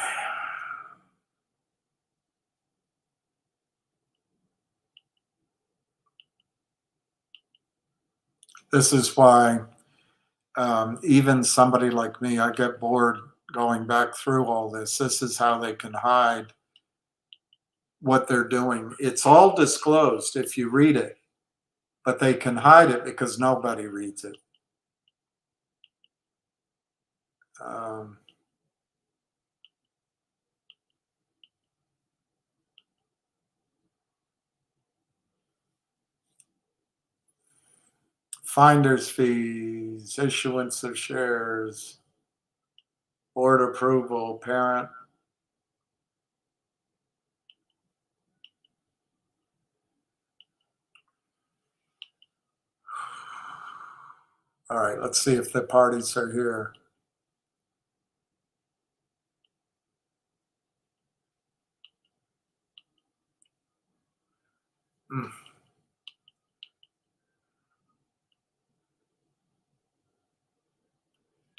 This is why even somebody like me, I get bored going back through all this. This is how they can hide what they're doing. It's all disclosed if you read it, but they can hide it because nobody reads it. Finder's fees, issuance of shares, board approval, parent. All right, let's see if the parties are here.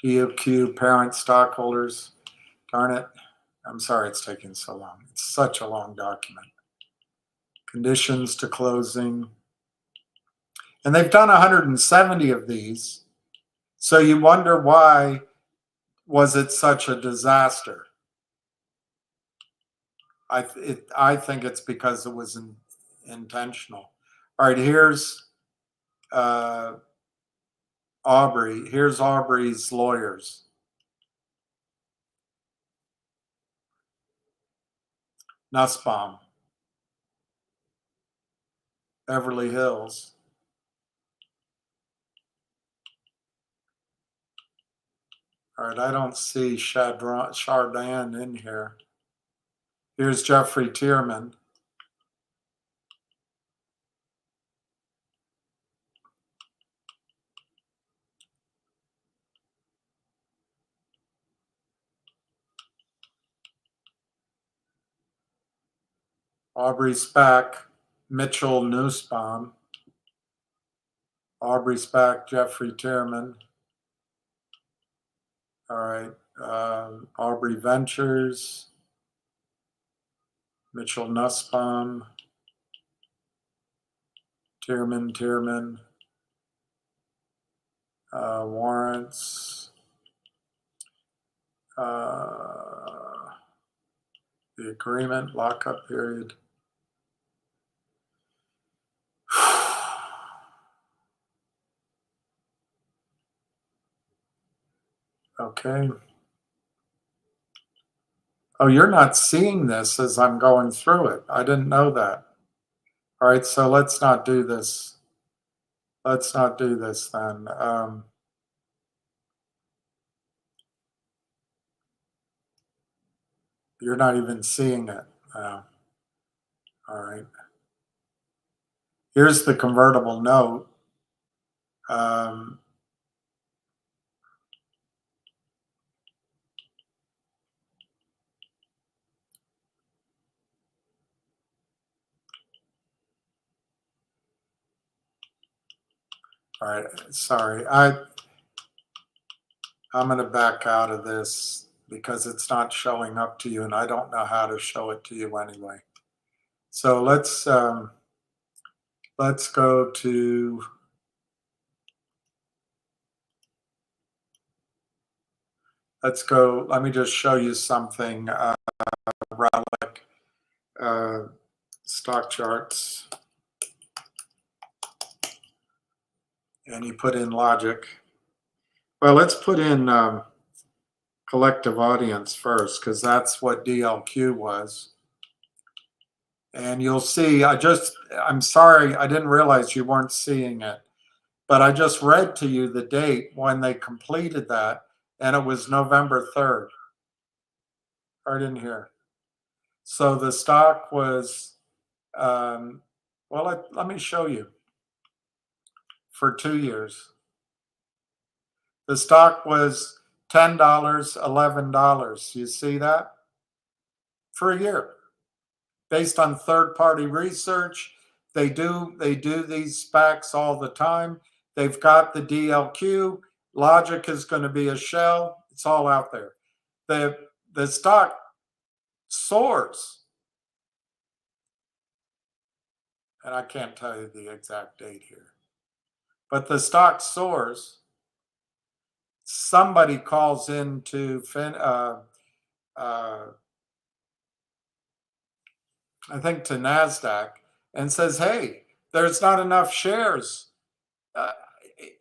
DOQ, parent stockholders. Darn it. I'm sorry it's taking so long. It's such a long document. Conditions to closing. And they've done 170 of these. So you wonder why was it such a disaster? I think it's because it was intentional. All right, here's Aubrey. Here's Aubrey's lawyers. Nussbaum. Beverly Hills. All right, I don't see Chardin in here. Here's Jeffrey Tierman. Aubrey Spack, Mitchell Nussbaum. Aubrey Spack, Jeffrey Tierman. All right, Aubrey Ventures, Mitchell Nussbaum, Tierman, warrants, the agreement, lockup period. Okay. Oh, you're not seeing this as I'm going through it. I didn't know that. All right, so let's not do this. Let's not do this then. You're not even seeing it. All right. Here's the convertible note. All right, sorry. I'm going to back out of this because it's not showing up to you, and I don't know how to show it to you anyway. So let's go to let me just show you something. Relic stock charts, and you put in logic. Well, let's put in collective audience first, because that's what DLQ was. And you'll see, I'm sorry, I didn't realize you weren't seeing it, but I just read to you the date when they completed that, and it was November 3rd. Right in here. So the stock was, well, let me show you. For 2 years. The stock was $10, $11. You see that? For a year. Based on third-party research, they do these SPACs all the time. They've got the DLQ. Logic is going to be a shell. It's all out there. The stock soars. And I can't tell you the exact date here. But the stock soars. Somebody calls into I think to NASDAQ and says, hey, there's not enough shares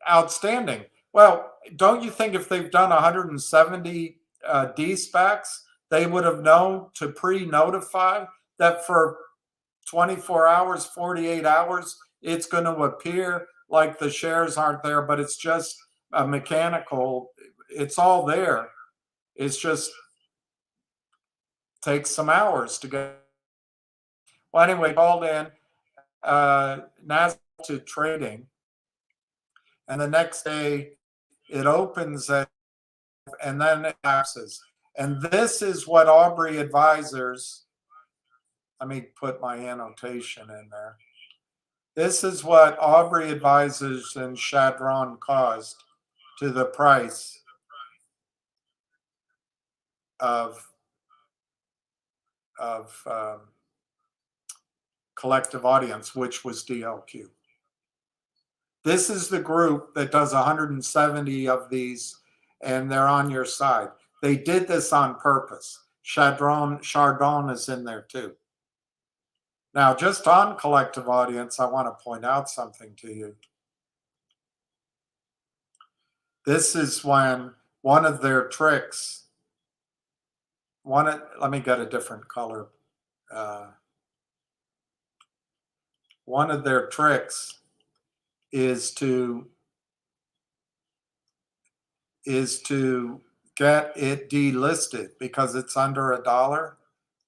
outstanding. Well, don't you think if they've done 170 de-SPACs, they would have known to pre-notify that for 24 hours, 48 hours, it's going to appear like the shares aren't there, but it's just a mechanical, it's all there. It's just takes some hours to get. Well, anyway, called in NASDAQ to trading, and the next day it opens at, and then it collapses. And this is what Aubrey Advisors, let me put my annotation in there. This is what Aubrey Advisors and Chadron caused to the price of collective audience, which was DLQ. This is the group that does 170 of these, and they're on your side. They did this on purpose. Chardon is in there too. Now, just on collective audience, I want to point out something to you. This is when one of their tricks, let me get a different color. One of their tricks is to get it delisted because it's under $1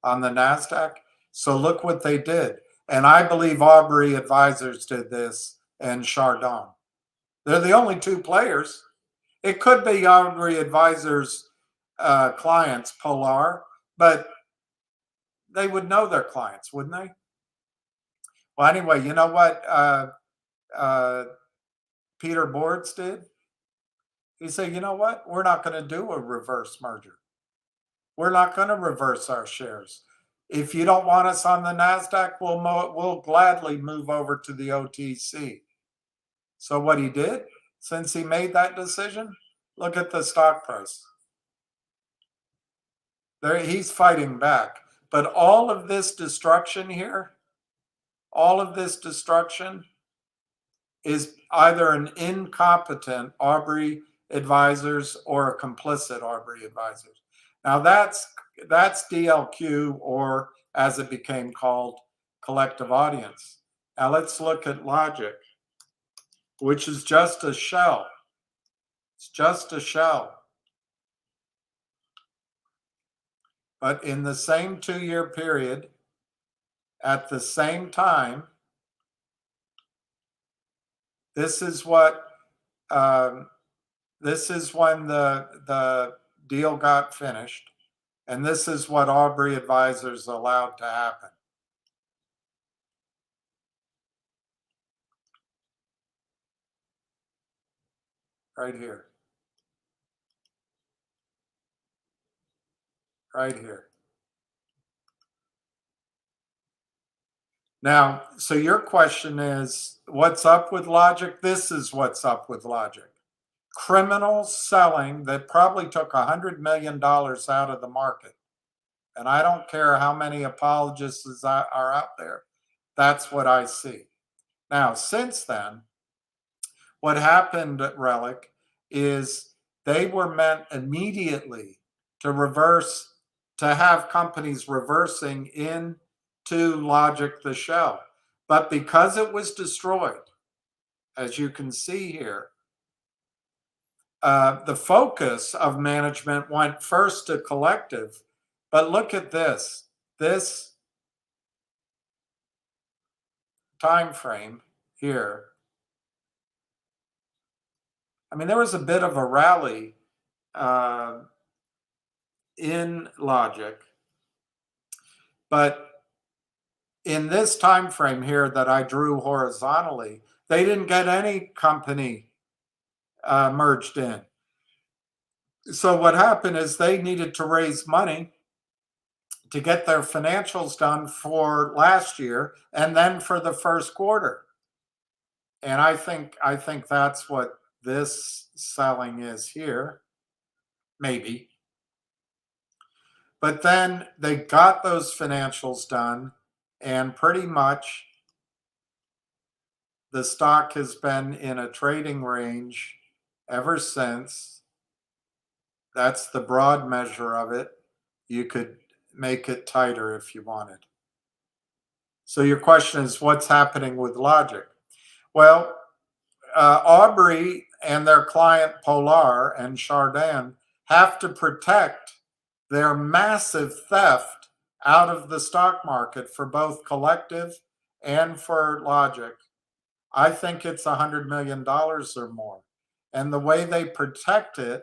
on the NASDAQ. So look what they did. And I believe Aubrey Advisors did this and Chardon. They're the only two players. It could be Aubrey Advisors' clients, Polar, but they would know their clients, wouldn't they? Well, anyway, you know what Peter Boards did? He said, you know what? We're not going to do a reverse merger. We're not going to reverse our shares. If you don't want us on the NASDAQ, we'll gladly move over to the OTC. So what he did, since he made that decision, look at the stock price. There, he's fighting back. But all of this destruction here, all of this destruction is either an incompetent Aubrey Advisors or a complicit Aubrey Advisors. Now that's DLQ, or as it became called, collective audience. Now let's look at Logic, which is just a shell. It's just a shell. But in the same 2-year period, at the same time, this is what this is when the deal got finished, and this is what Aubrey Advisors allowed to happen. Right here. Right here. Now, so your question is, what's up with Logic? This is what's up with Logic. Criminals selling that probably took $100 million out of the market. And I don't care how many apologists are out there. That's what I see. Now, since then, what happened at Relic is they were meant immediately to reverse, to have companies reversing into Logic the shell. But because it was destroyed, as you can see here, the focus of management went first to collective. But look at this time frame here. I mean, there was a bit of a rally in Logic, but in this time frame here that I drew horizontally, they didn't get any company merged in. So what happened is they needed to raise money to get their financials done for last year and then for the first quarter. And I think that's what this selling is here, maybe. But then they got those financials done, and pretty much the stock has been in a trading range ever since. That's the broad measure of it. You could make it tighter if you wanted. So your question is, what's happening with Logic? Well, Aubrey and their client Polar and Chardin have to protect their massive theft out of the stock market for both Collective and for Logic. I think it's $100 million or more. And the way they protect it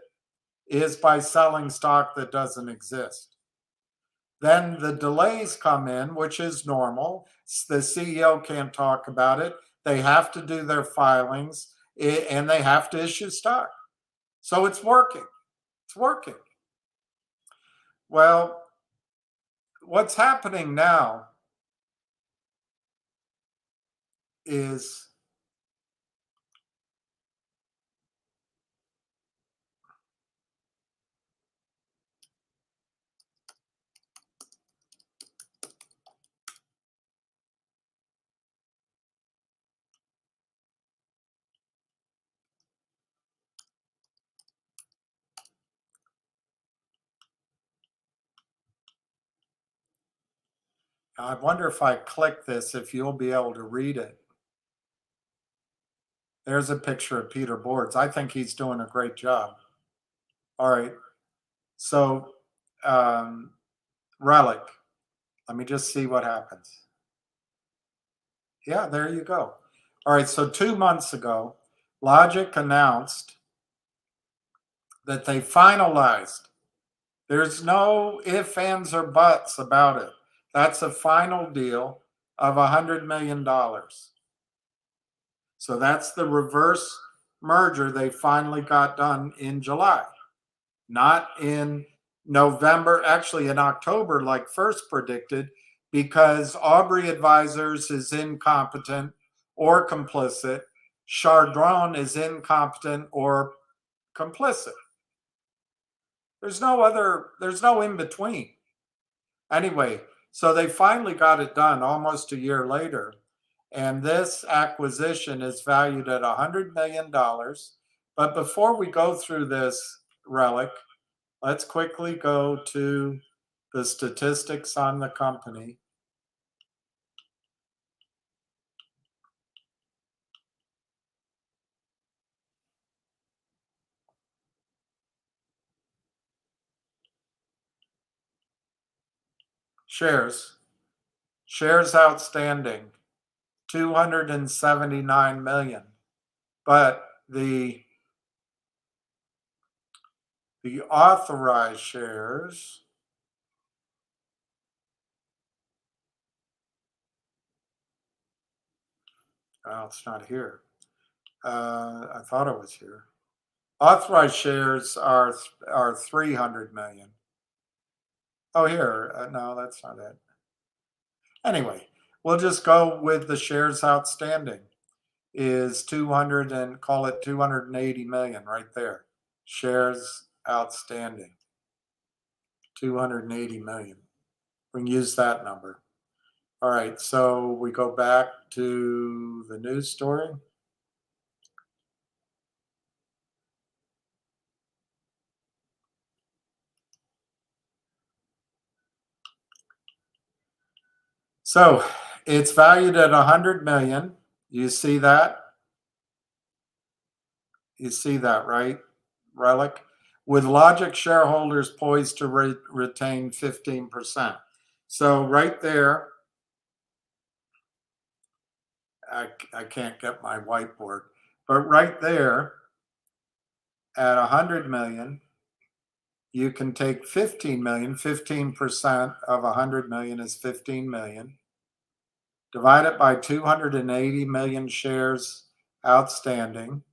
is by selling stock that doesn't exist. Then the delays come in, which is normal. The CEO can't talk about it. They have to do their filings and they have to issue stock. So it's working. It's working. Well, what's happening now is I wonder if I click this, if you'll be able to read it. There's a picture of Peter Boards. I think he's doing a great job. All right. So, Relic. Let me just see what happens. Yeah, there you go. All right. So 2 months ago, Logic announced that they finalized. There's no ifs, ands, or buts about it. That's a final deal of $100 million. So that's the reverse merger they finally got done in July, not in November, actually in October, like first predicted, because Aubrey Advisors is incompetent or complicit. Chardon is incompetent or complicit. There's no in between. Anyway, so they finally got it done almost a year later. And this acquisition is valued at $100 million. But before we go through this, Relic, let's quickly go to the statistics on the company. Shares outstanding, 279 million. But the authorized shares, well, it's not here. I thought it was here. Authorized shares are 300 million. Oh, here. No, that's not it. Anyway, we'll just go with the shares outstanding is 200 and call it 280 million right there. Shares outstanding, 280 million. We can use that number. All right, so we go back to the news story. So it's valued at 100 million. You see that? You see that, right, Relic? With Logic shareholders poised to retain 15%. So right there, I can't get my whiteboard, but right there at 100 million, you can take 15 million, 15% of 100 million is 15 million. Divide it by 280 million shares outstanding.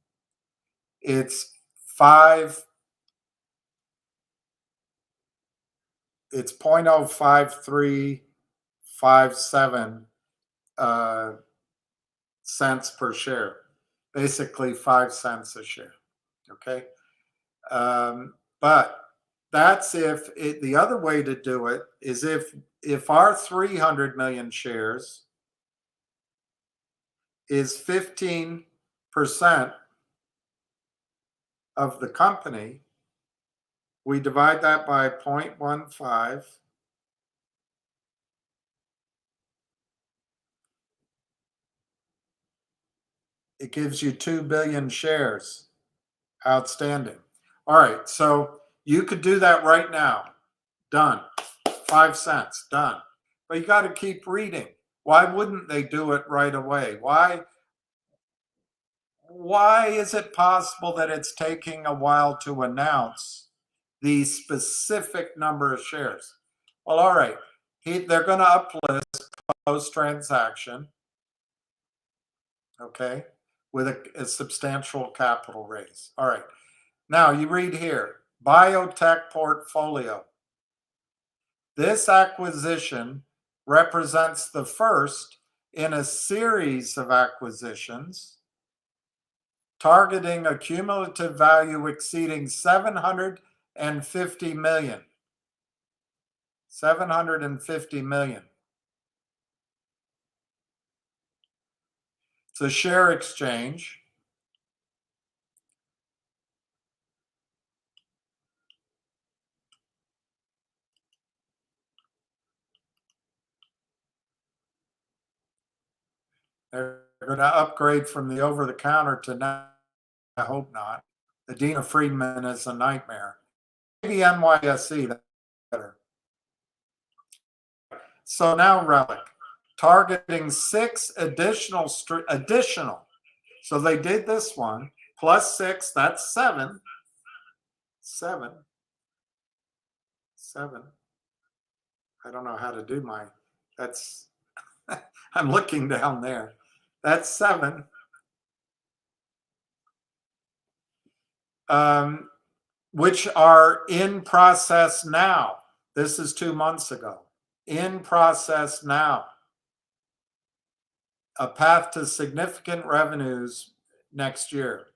It's 0.05357 cents per share, basically 5 cents a share. Okay. But that's if the other way to do it is if our 300 million shares is 15% of the company. We divide that by 0.15. It gives you 2 billion shares outstanding. All right, so you could do that right now. Done. 5 cents, done. But you got to keep reading. Why wouldn't they do it right away? Why is it possible that it's taking a while to announce the specific number of shares? Well, all right, they're going to uplist post-transaction, okay, with a substantial capital raise. All right, now you read here, biotech portfolio. This acquisition represents the first in a series of acquisitions targeting a cumulative value exceeding 750 million. 750 million. It's a share exchange. They're going to upgrade from the over-the-counter to now. I hope not. The Dina Friedman is a nightmare. Maybe NYSE, that's better. So now Relic, targeting 6 additional. So they did this one, plus 6, that's 7. 7. I don't know how to do that's, I'm looking down there. That's 7. Which are in process now. This is 2 months ago. In process now. A path to significant revenues next year.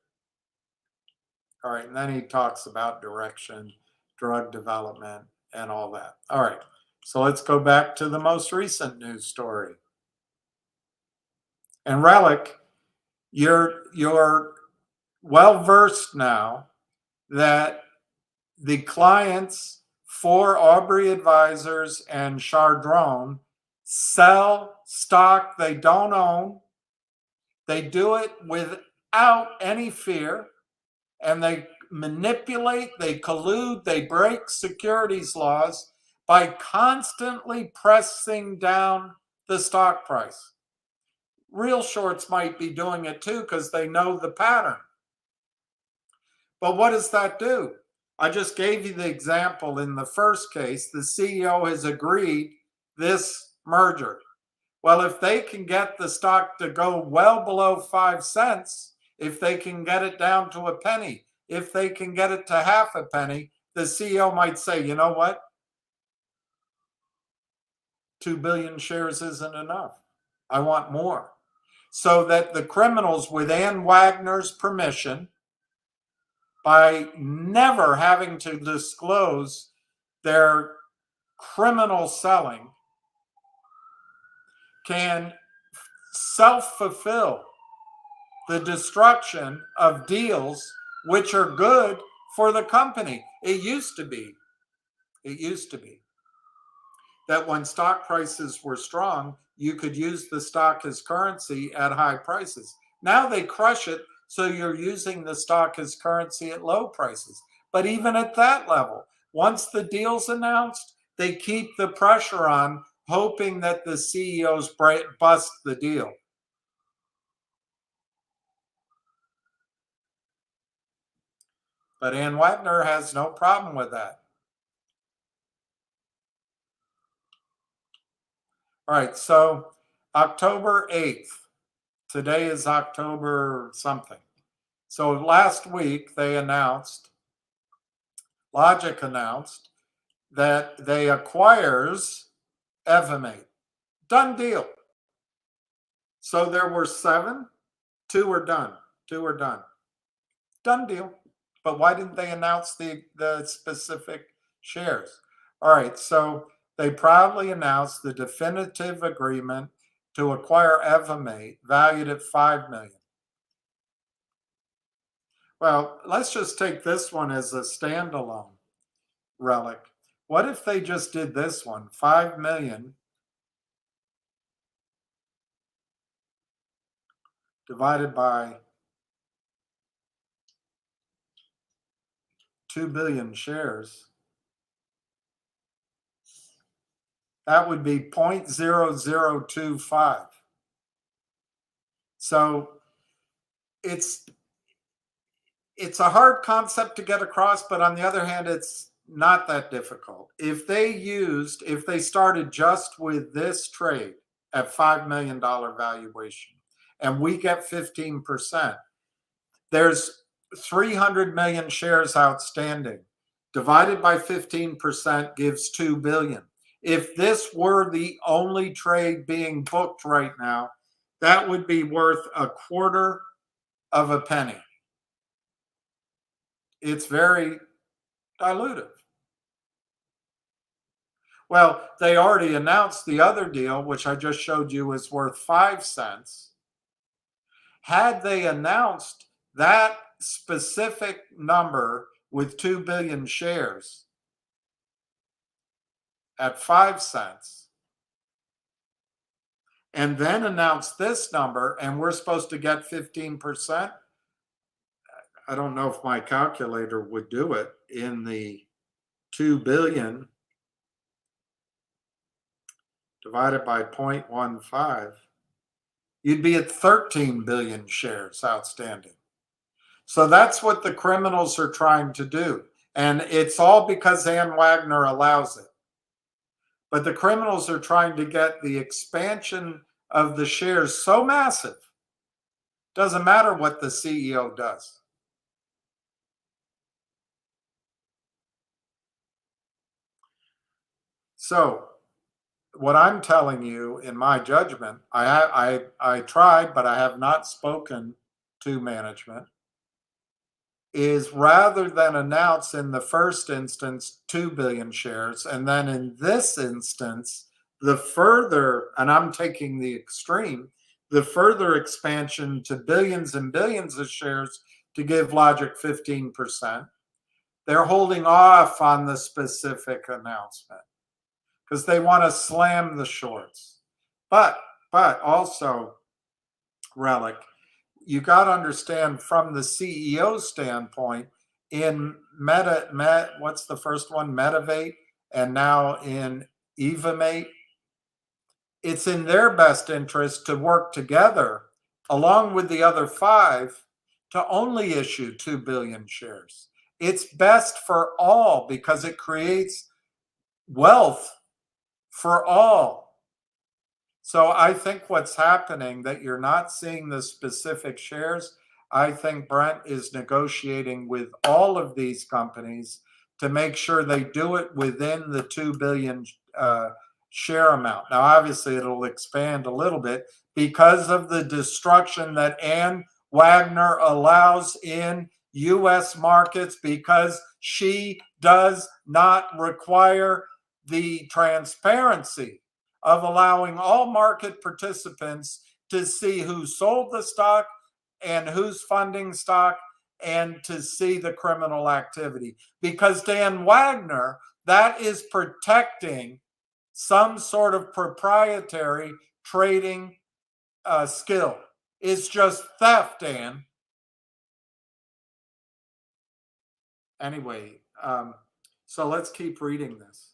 All right, and then he talks about direction, drug development, and all that. All right, so let's go back to the most recent news story. And Relic, you're well versed now that the clients for Aubrey Advisors and Chardron sell stock they don't own. They do it without any fear, and they manipulate, they collude, they break securities laws by constantly pressing down the stock price. Real shorts might be doing it too because they know the pattern. But what does that do? I just gave you the example in the first case. The CEO has agreed this merger. Well, if they can get the stock to go well below 5 cents, if they can get it down to a penny, if they can get it to half a penny, the CEO might say, you know what? 2 billion shares isn't enough. I want more. So that the criminals, with Ann Wagner's permission, by never having to disclose their criminal selling, can self-fulfill the destruction of deals which are good for the company. It used to be that when stock prices were strong, you could use the stock as currency at high prices. Now they crush it, so you're using the stock as currency at low prices. But even at that level, once the deal's announced, they keep the pressure on, hoping that the CEOs bust the deal. But Ann Wagner has no problem with that. All right, so October 8th. Today is October something. So last week they announced, Logic announced, that they acquires Evamate. Done deal. So there were 7. 2 were done. 2 were done. Done deal. But why didn't they announce the specific shares? All right, so they proudly announced the definitive agreement to acquire Evamate, valued at $5 million. Well, let's just take this one as a standalone relic. What if they just did this one, 5 million divided by 2 billion shares? That would be 0.0025. So it's a hard concept to get across, but on the other hand, it's not that difficult. If they started just with this trade at $5 million valuation, and we get 15%, there's 300 million shares outstanding. Divided by 15% gives 2 billion. If this were the only trade being booked right now, that would be worth a quarter of a penny. It's very dilutive. Well, they already announced the other deal, which I just showed you is worth 5 cents. Had they announced that specific number with 2 billion shares at 5 cents, and then announced this number, and we're supposed to get 15%, I don't know if my calculator would do it, in the 2 billion divided by 0.15, you'd be at 13 billion shares outstanding. So that's what the criminals are trying to do. And it's all because Ann Wagner allows it. But the criminals are trying to get the expansion of the shares so massive, doesn't matter what the CEO does. So what I'm telling you, in my judgment, I tried, but I have not spoken to management, is rather than announce in the first instance 2 billion shares, and then in this instance, the further, and I'm taking the extreme, the further expansion to billions and billions of shares to give Logic 15%, they're holding off on the specific announcement because they want to slam the shorts. But also, Relic, you got to understand from the CEO standpoint, in what's the first one? Metavate, and now in Evamate, it's in their best interest to work together along with the other 5 to only issue 2 billion shares. It's best for all because it creates wealth for all. So I think what's happening, that you're not seeing the specific shares, I think Brent is negotiating with all of these companies to make sure they do it within the 2 billion share amount. Now, obviously, it'll expand a little bit because of the destruction that Ann Wagner allows in U.S. markets, because she does not require the transparency of allowing all market participants to see who sold the stock and who's funding stock, and to see the criminal activity. Because Dan Wagner, that is protecting some sort of proprietary trading skill. It's just theft, Dan. Anyway, so let's keep reading this.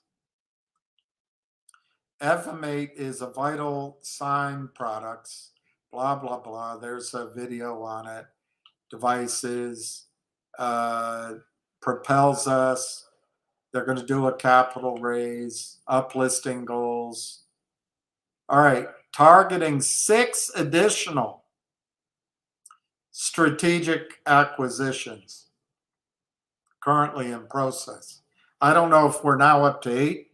Evamate is a vital sign products, blah, blah, blah. There's a video on it. Devices, propels us. They're going to do a capital raise, uplisting goals. All right, targeting 6 additional strategic acquisitions currently in process. I don't know if we're now up to 8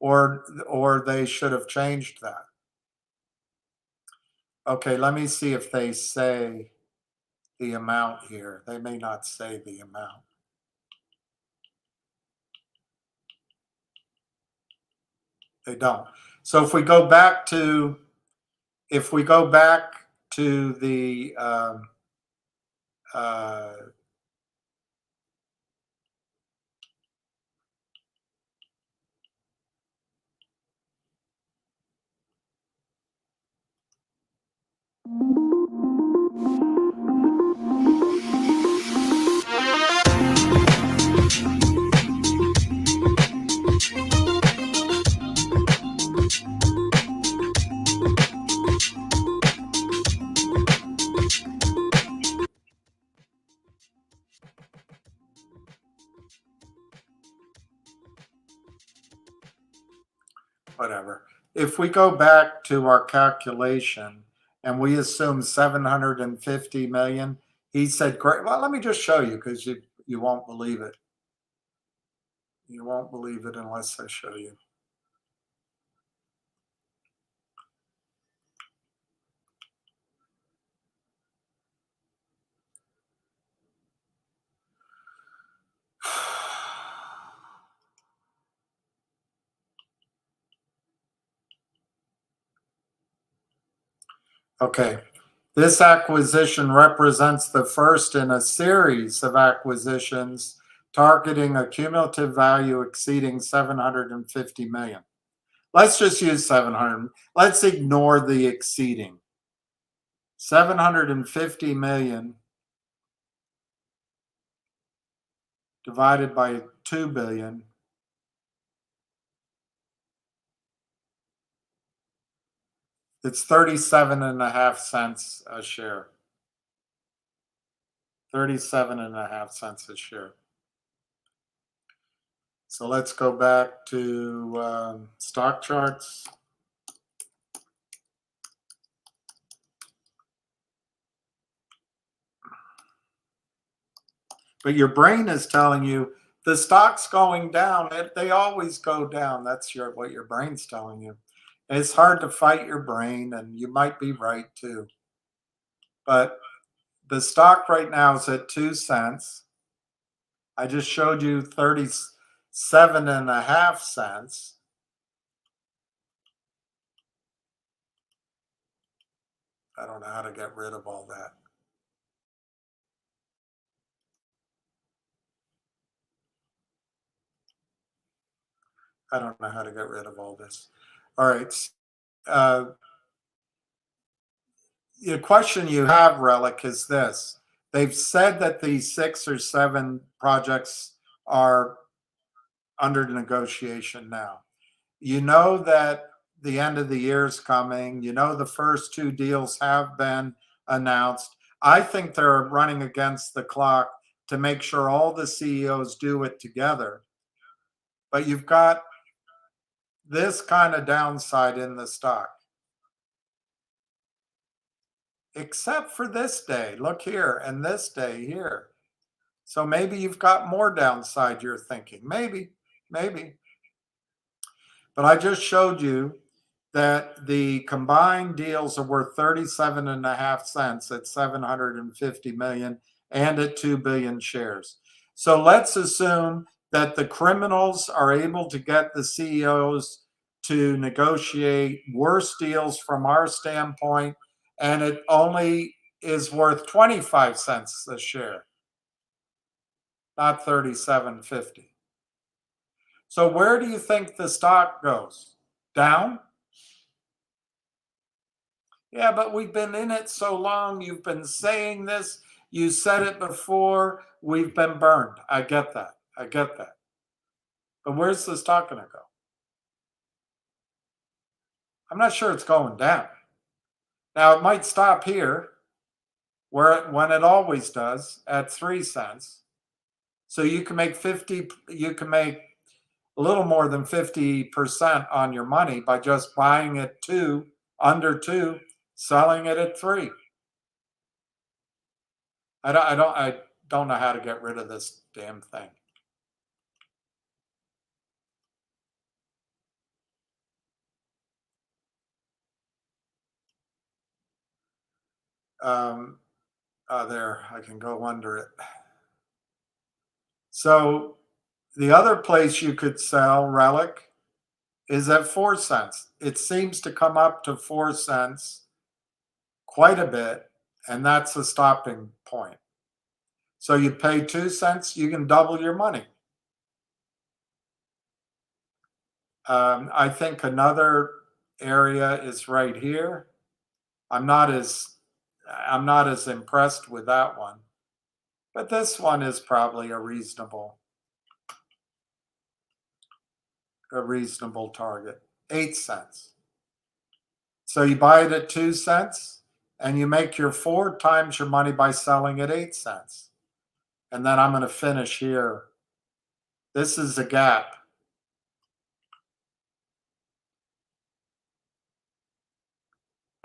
or they should have changed that. Okay, let me see if they say the amount here. They may not say the amount. They don't. So if we go back to the whatever. If we go back to our calculation and we assume 750 million, he said, great. Well, let me just show you because you won't believe it. You won't believe it unless I show you. Okay, this acquisition represents the first in a series of acquisitions targeting a cumulative value exceeding 750 million. Let's just use 700. Let's ignore the exceeding. 750 million divided by 2 billion. It's 37.5 cents a share. 37.5 cents a share. So let's go back to stock charts. But your brain is telling you the stock's going down. They always go down. That's what your brain's telling you. It's hard to fight your brain, and you might be right too. But the stock right now is at 2 cents. I just showed you 37.5 cents. I don't know how to get rid of all that. I don't know how to get rid of all this. All right. The question you have, Relic, is this. They've said that these 6 or 7 projects are under negotiation now. You know that the end of the year is coming. You know the first 2 deals have been announced. I think they're running against the clock to make sure all the CEOs do it together. But you've got this kind of downside in the stock. Except for this day. Look here, and this day here. So maybe you've got more downside, you're thinking. Maybe. But I just showed you that the combined deals are worth 37.5 cents at 750 million and at 2 billion shares. So let's assume that the criminals are able to get the CEOs to negotiate worse deals from our standpoint, and it only is worth 25 cents a share, not 37.50. So where do you think the stock goes? Down? Yeah, but we've been in it so long. You've been saying this. You said it before. We've been burned. I get that. But where's the stock going to go? I'm not sure it's going down. Now, it might stop here, when it always does, at 3 cents. So you can make a little more than 50% on your money by just buying it under 2, selling it at 3. I don't know how to get rid of this damn thing. There, I can go under it. So the other place you could sell Relic is at 4 cents. It seems to come up to 4 cents quite a bit, and that's the stopping point. So you pay 2 cents, you can double your money. I think another area is right here. I'm not as impressed with that one, but this one is probably a reasonable target. 8 cents. So you buy it at 2 cents and you make your 4 times your money by selling at 8 cents. And then I'm going to finish here. This is a gap.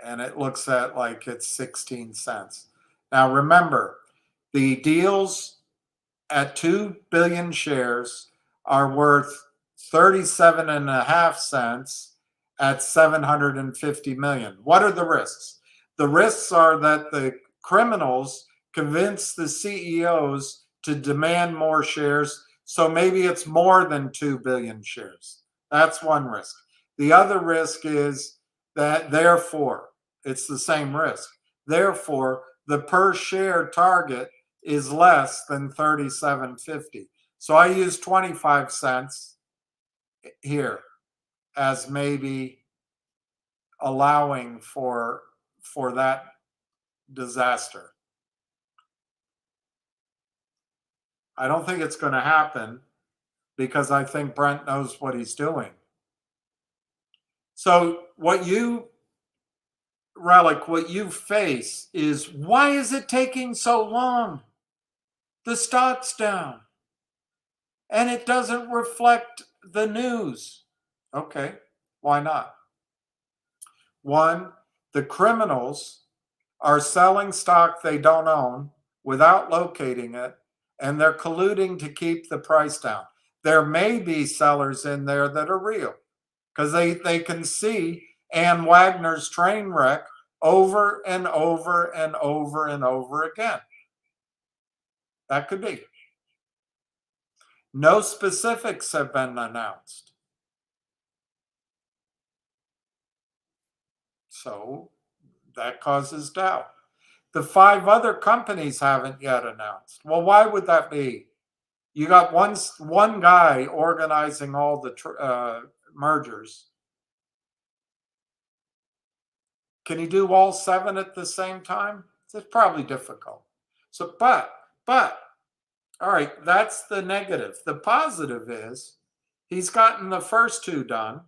And it looks at like it's 16 cents. Now remember, the deals at 2 billion shares are worth 37.5 cents at 750 million. What are the risks? The risks are that the criminals convince the CEOs to demand more shares, so maybe it's more than 2 billion shares. That's one risk. The other risk is that therefore, it's the same risk. Therefore, the per share target is less than 37.50. So I use 25 cents here as maybe allowing for that disaster. I don't think it's going to happen because I think Brent knows what he's doing. So what you face is, why is it taking so long? The stock's down and it doesn't reflect the news. Okay, why not? One, the criminals are selling stock they don't own without locating it, and they're colluding to keep the price down. There may be sellers in there that are real because they can see Ann Wagner's train wreck over and over and over and over again. That could be. No specifics have been announced. So that causes doubt. The 5 other companies haven't yet announced. Well, why would that be? You got one guy organizing all the mergers. Can you do all 7 at the same time? It's probably difficult. So, but, all right, that's the negative. The positive is he's gotten the first 2 done.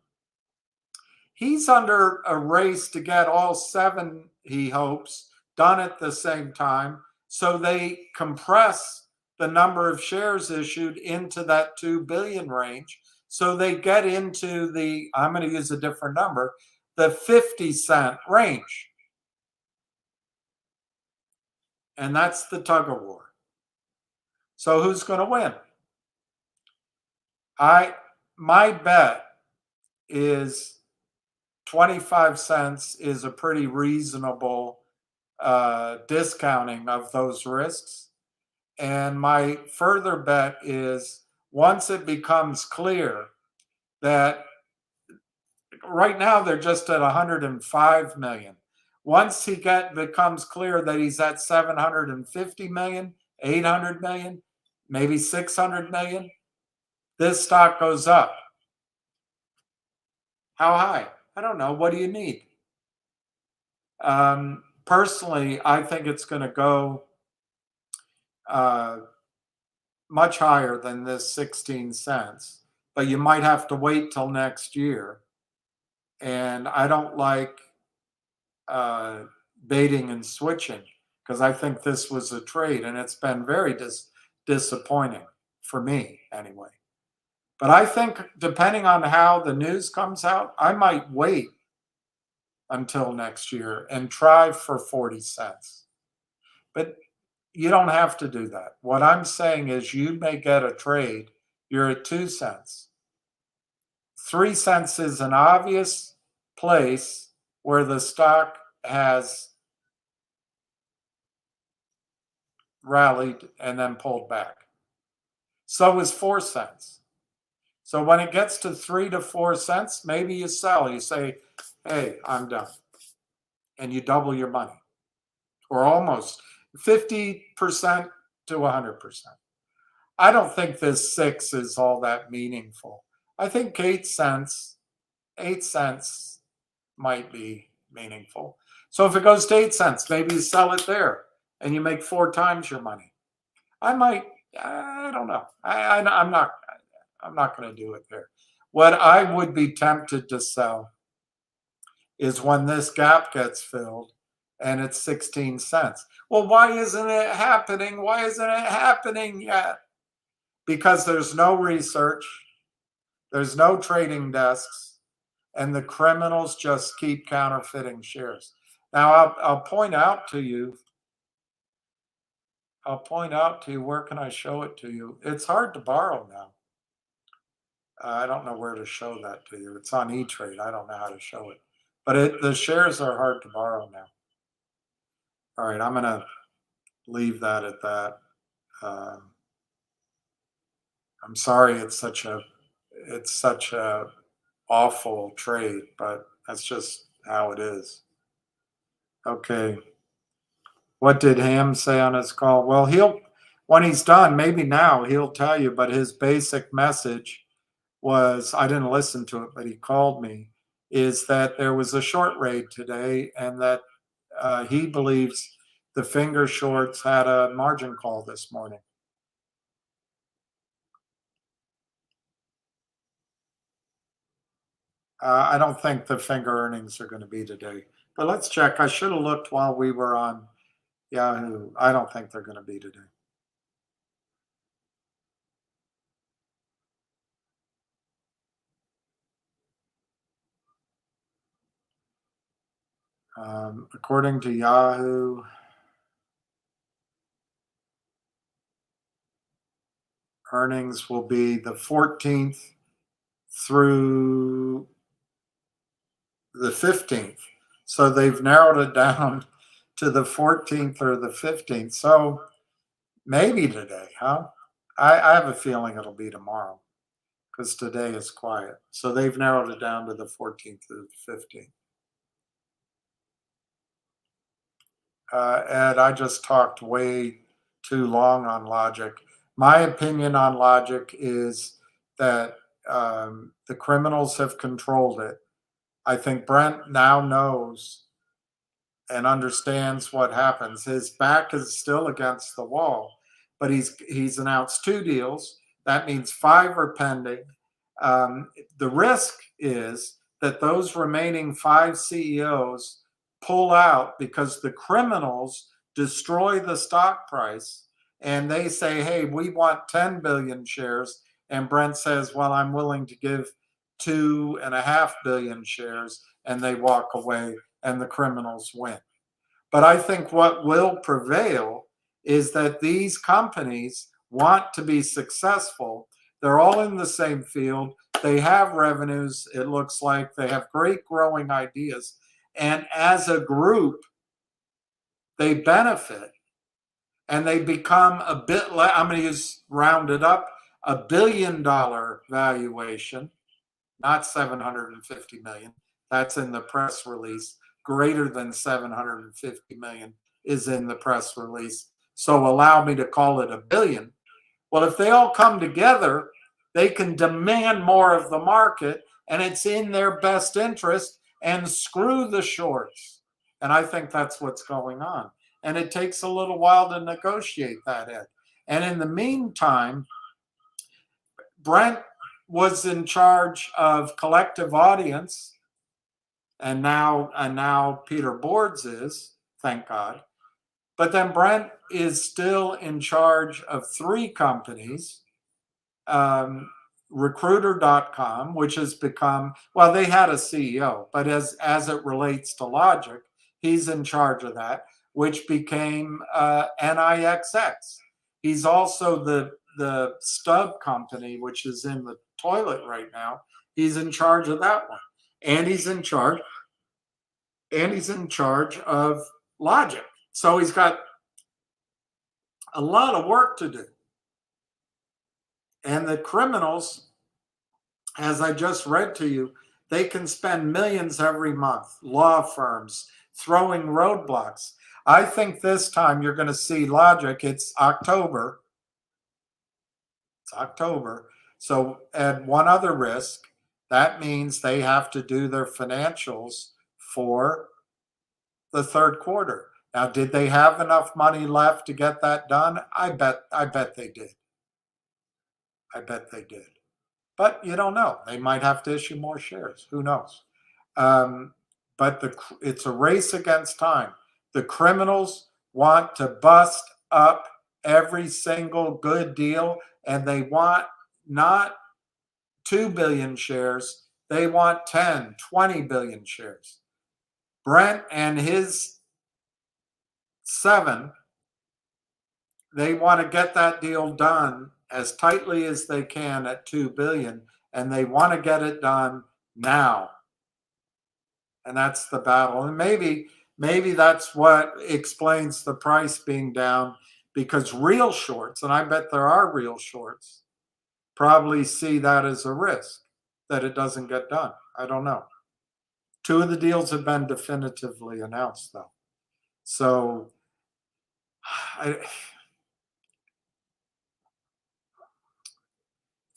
He's under a race to get all 7, he hopes, done at the same time. So they compress the number of shares issued into that 2 billion range. So they get into the, I'm going to use a different number, the 50 cent range. And that's the tug of war. So who's going to win? My bet is 25 cents is a pretty reasonable discounting of those risks. And my further bet is once it becomes clear that right now they're just at 105 million. Once he becomes clear that he's at 750 million, 800 million, maybe 600 million, this stock goes up. How high? I don't know. What do you need? Personally, I think it's going to go much higher than this 16 cents, but you might have to wait till next year. And I don't like baiting and switching because I think this was a trade and it's been very disappointing for me anyway. But I think depending on how the news comes out, I might wait until next year and try for 40 cents. But you don't have to do that. What I'm saying is you may get a trade, you're at 2 cents. 3 cents is an obvious place where the stock has rallied and then pulled back. So is 4 cents. So when it gets to 3 to 4 cents, maybe you sell. You say, hey, I'm done. And you double your money. Or almost 50% to 100%. I don't think this 6 is all that meaningful. I think 8 cents might be meaningful. So if it goes to 8 cents, maybe you sell it there and you make 4 times your money. I don't know. I'm not going to do it there. What I would be tempted to sell is when this gap gets filled and it's 16 cents. Well, why isn't it happening? Why isn't it happening yet? Because there's no research, there's no trading desks, and the criminals just keep counterfeiting shares. Now, I'll point out to you, where can I show it to you? It's hard to borrow now. I don't know where to show that to you. It's on E-Trade. I don't know how to show it. But the shares are hard to borrow now. All right, I'm going to leave that at that. I'm sorry it's such a awful trade, but that's just how it is. Okay. What did Ham say on his call? Well, when he's done, maybe now he'll tell you, but his basic message was, I didn't listen to it, but he called me, is that there was a short raid today and that he believes the finger shorts had a margin call this morning. I don't think the finger earnings are going to be today, but let's check. I should have looked while we were on Yahoo. I don't think they're going to be today. According to Yahoo, earnings will be the 14th through the 15th. So they've narrowed it down to the 14th or the 15th. So maybe today, huh? I have a feeling it'll be tomorrow because today is quiet. So they've narrowed it down to the 14th to the 15th. Ed, I just talked way too long on logic. My opinion on logic is that the criminals have controlled it. I think Brent now knows and understands what happens. His back is still against the wall, but he's announced 2 deals. That means 5 are pending. The risk is that those remaining 5 CEOs pull out because the criminals destroy the stock price and they say, hey, we want 10 billion shares. And Brent says, well, I'm willing to give 2.5 billion shares, and they walk away and the criminals win. But I think what will prevail is that these companies want to be successful. They're all in the same field. They have revenues, it looks like. They have great growing ideas. And as a group, they benefit and they become a bit, I'm going to use rounded up, $1 billion valuation, not 750 million. That's in the press release. Greater than 750 million is in the press release. So allow me to call it $1 billion. Well, if they all come together, they can demand more of the market, and it's in their best interest, and screw the shorts. And I think that's what's going on. And it takes a little while to negotiate that, Ed. And in the meantime, Brent was in charge of collective audience, and now Peter Boards is, thank God. But then Brent is still in charge of 3 companies, Recruiter.com, which has become, well, they had a CEO, but as it relates to logic, he's in charge of that, which became NIXX. He's also the Stub company, which is in the toilet right now. He's in charge of that one. And he's in charge of logic. So he's got a lot of work to do. And the criminals, as I just read to you, they can spend millions every month, law firms throwing roadblocks. I think this time you're going to see logic. It's October. It's October. So add one other risk. That means they have to do their financials for the third quarter. Now, did they have enough money left to get that done? I bet they did. I bet they did. But you don't know. They might have to issue more shares. Who knows? But it's a race against time. The criminals want to bust up every single good deal, and they want not 2 billion shares. They want 10, 20 billion shares. Brent and his 7, they want to get that deal done as tightly as they can at 2 billion, and they want to get it done now. And that's the battle. And maybe that's what explains the price being down, because real shorts, and I bet there are real shorts, probably see that as a risk that it doesn't get done. I don't know. 2 of the deals have been definitively announced, though. So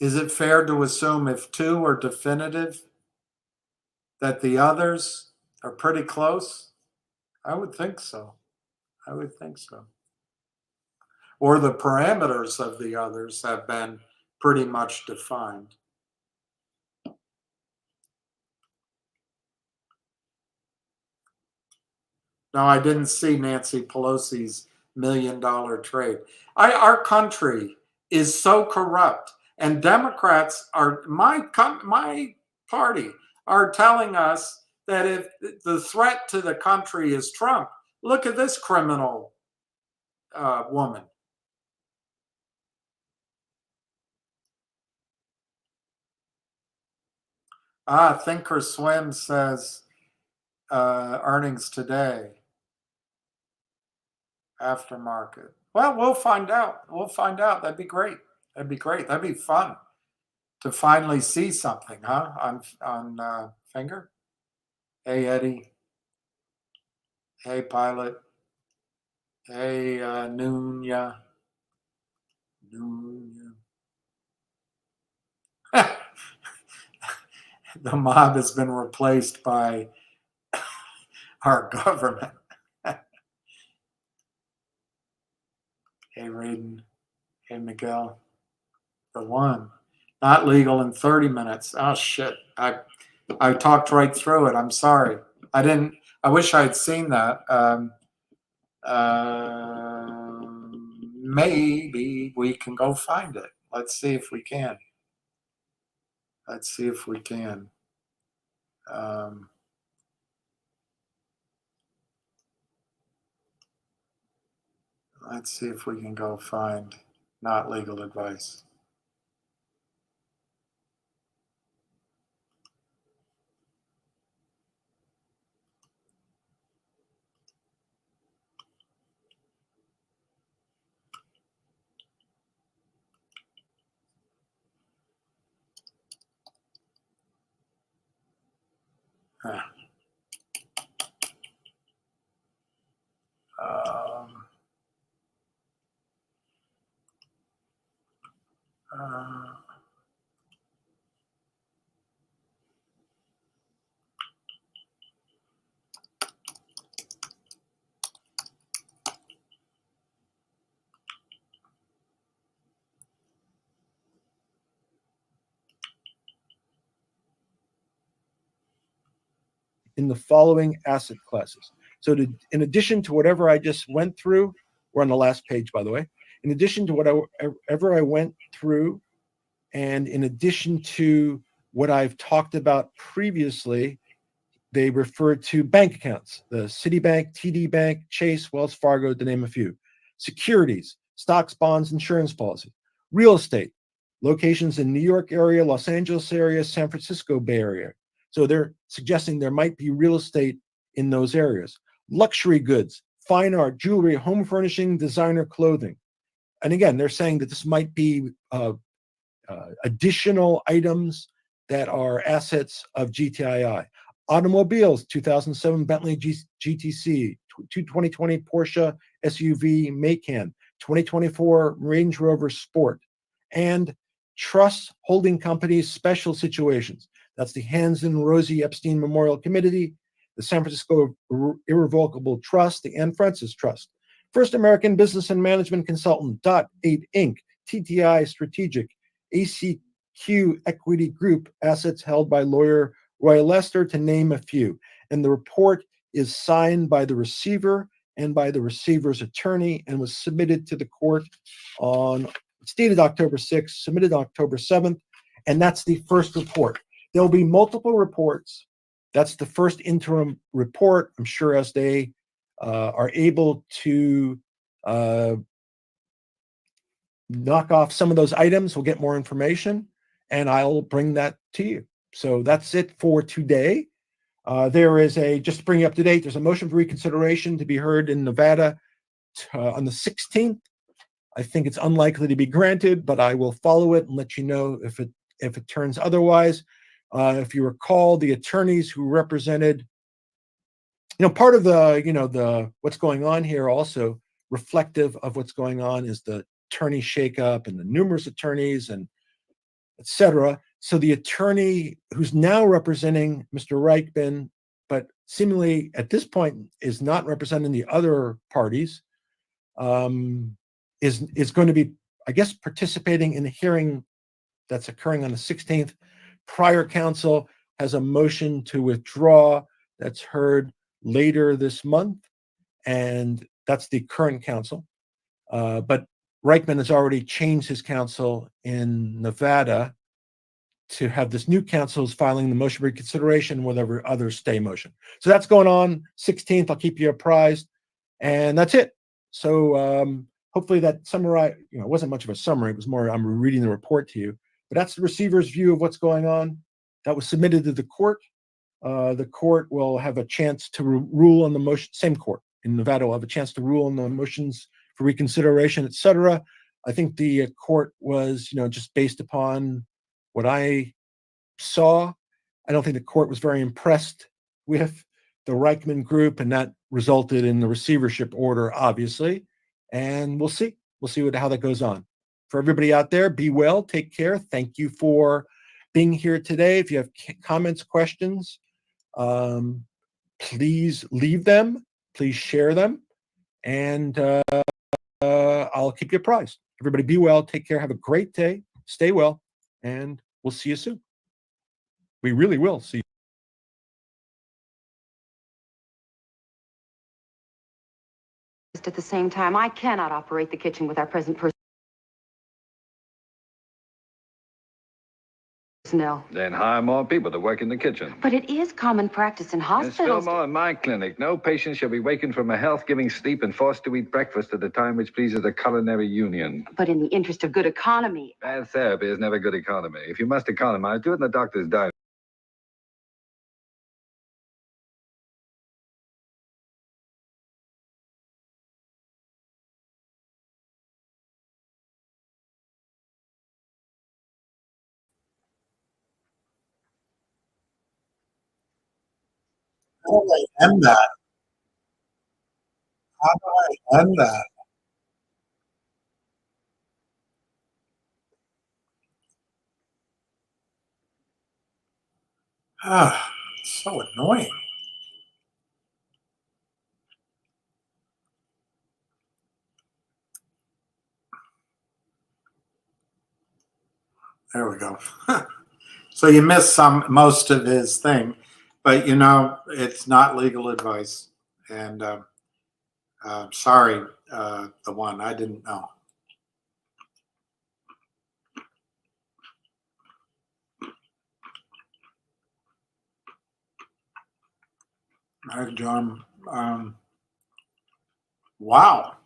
is it fair to assume if 2 are definitive that the others are pretty close? I would think so. I would think so. Or the parameters of the others have been pretty much defined. Now, I didn't see Nancy Pelosi's $1 million trade. Our country is so corrupt, and Democrats are, my party, are telling us that if the threat to the country is Trump, look at this criminal woman. Thinkorswim says earnings today, aftermarket. Well, we'll find out. We'll find out. That'd be great. That'd be great. That'd be fun to finally see something, huh? On Finger. Hey, Eddie. Hey, Pilot. Hey, Nunya. The mob has been replaced by our government. Hey, Raiden. Hey, Miguel. The one. Not legal in 30 minutes. Oh, shit. I talked right through it. I'm sorry. I wish I'd seen that. Maybe we can go find it. Let's see if we can. Let's see if we can. Let's see if we can go find not legal advice. in the following asset classes. So in addition to whatever I just went through, we're on the last page, by the way, in addition to whatever I went through, and in addition to what I've talked about previously, they refer to bank accounts, the Citibank, TD Bank, Chase, Wells Fargo, to name a few. Securities, stocks, bonds, insurance policy. Real estate, locations in New York area, Los Angeles area, San Francisco Bay Area. So they're suggesting there might be real estate in those areas. Luxury goods, fine art, jewelry, home furnishing, designer clothing. And again, they're saying that this might be additional items that are assets of GTII. Automobiles, 2007 Bentley GTC, 2020 Porsche SUV Macan, 2024 Range Rover Sport, and Trust Holding Companies Special Situations. That's the Hans and Rosie Epstein Memorial Committee, the San Francisco Irrevocable Trust, the Anne Francis Trust, First American Business and Management Consultant, Dot 8 Inc., TTI Strategic, ACQ Equity Group, assets held by lawyer Roy Lester, to name a few. And the report is signed by the receiver and by the receiver's attorney and was submitted to the court on, it's dated October 6th, submitted October 7th, and that's the first report. There'll be multiple reports. That's the first interim report. I'm sure as they are able to knock off some of those items, we'll get more information, and I'll bring that to you. So that's it for today. There is just to bring you up to date, there's a motion for reconsideration to be heard in Nevada on the 16th. I think it's unlikely to be granted, but I will follow it and let you know if it turns otherwise. If you recall, the attorneys who represented, part of the what's going on here, also reflective of what's going on, is the attorney shakeup and the numerous attorneys and et cetera. So the attorney who's now representing Mr. Reichman, but seemingly at this point is not representing the other parties, is going to be, I guess, participating in the hearing that's occurring on the 16th. Prior counsel has a motion to withdraw that's heard later this month, and that's the current counsel. But Reichman has already changed his counsel in Nevada to have this new counsel is filing the motion for reconsideration with every other stay motion. So that's going on 16th. I'll keep you apprised, and that's it. So hopefully that summary, it wasn't much of a summary. It was more I'm reading the report to you. But that's the receiver's view of what's going on. That was submitted to the court. The court will have a chance to rule on the motion. Same court in Nevada will have a chance to rule on the motions for reconsideration, et cetera. I think the court was, just based upon what I saw, I don't think the court was very impressed with the Reichman group, and that resulted in the receivership order, obviously. And we'll see. We'll see how that goes on. For everybody out there, be well, take care. Thank you for being here today. If you have comments, questions, please leave them. Please share them. And I'll keep you apprised. Everybody be well, take care, have a great day, stay well, and we'll see you soon. We really will see you. At the same time, I cannot operate the kitchen with our present personnel. Then hire more people to work in the kitchen. But it is common practice in There's hospitals. still more in my clinic. No patient shall be wakened from a health-giving sleep and forced to eat breakfast at a time which pleases the culinary union. But in the interest of good economy. Bad therapy is never good economy. If you must economize, do it in the doctor's dining. How do I end that? How do I end that? So annoying. There we go. So you missed most of his thing, but it's not legal advice. And sorry, the one I didn't know. Hi, John. Wow,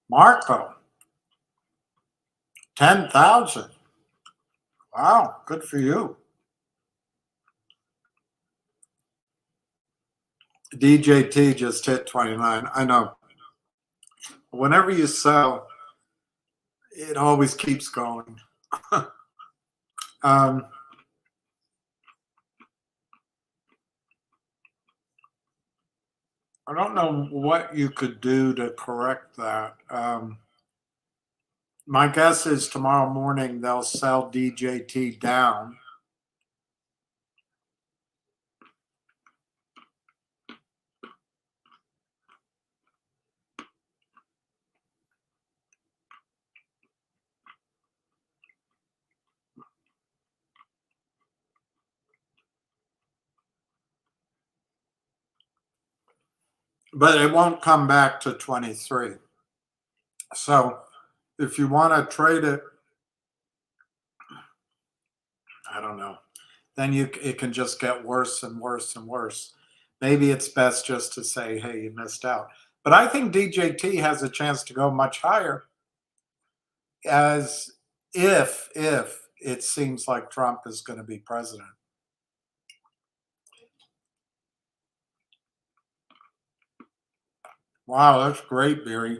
Marco, 10,000. Wow, good for you. DJT just hit 29. I know. Whenever you sell, it always keeps going. I don't know what you could do to correct that. My guess is tomorrow morning they'll sell DJT down. But it won't come back to 23. So if you want to trade it, I don't know, then it can just get worse and worse and worse. Maybe it's best just to say, hey, you missed out. But I think DJT has a chance to go much higher, as if it seems like Trump is going to be president. Wow, that's great, Barry.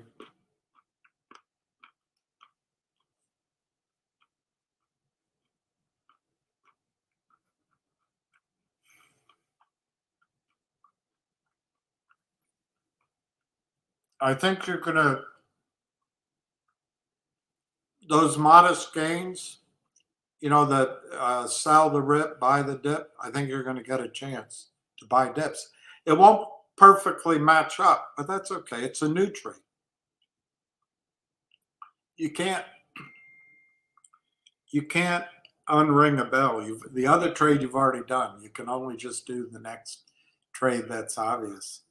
I think you're going to, those modest gains, that sell the rip, buy the dip, I think you're going to get a chance to buy dips. It won't perfectly match up, but that's okay. It's a new trade. You can't unring a bell. The other trade you've already done. You can only just do the next trade that's obvious.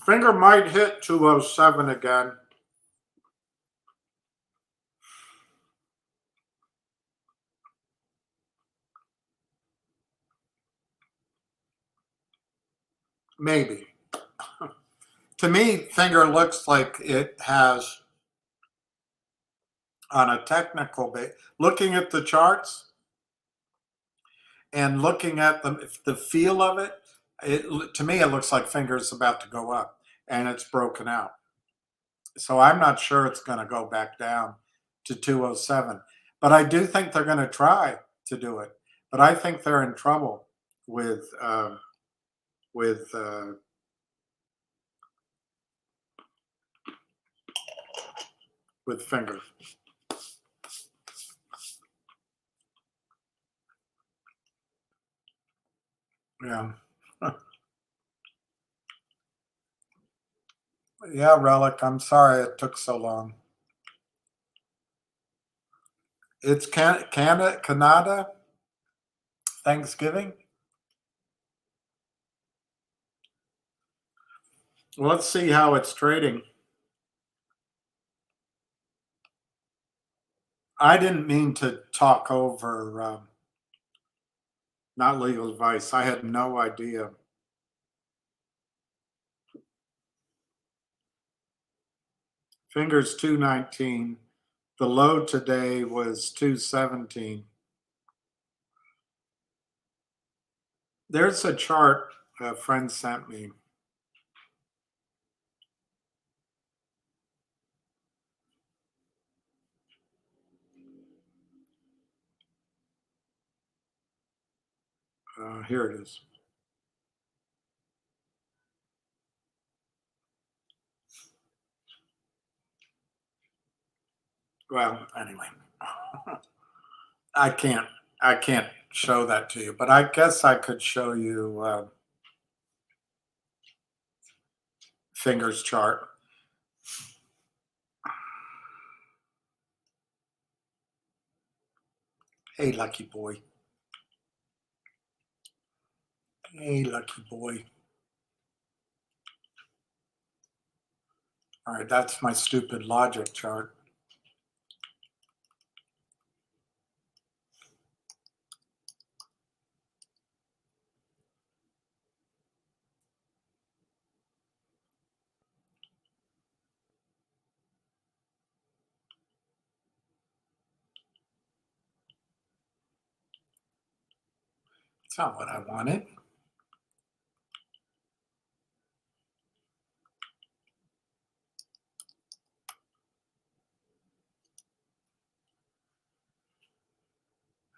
Finger might hit 207 again. Maybe. To me, finger looks like it has, on a technical base, looking at the charts and looking at the feel of it, to me, it looks like finger's about to go up and it's broken out. So I'm not sure it's going to go back down to 207. But I do think they're going to try to do it. But I think they're in trouble with finger. Yeah. Yeah, Relic, I'm sorry it took so long. It's Canada Thanksgiving. Well, let's see how it's trading. I didn't mean to talk over not legal advice. I had no idea. Fingers 219. The low today was 217. There's a chart a friend sent me. Here it is. Well, anyway, I can't show that to you, but I guess I could show you fingers chart. Hey, lucky boy. Hey, lucky boy. All right, that's my stupid logic chart. It's not what I wanted.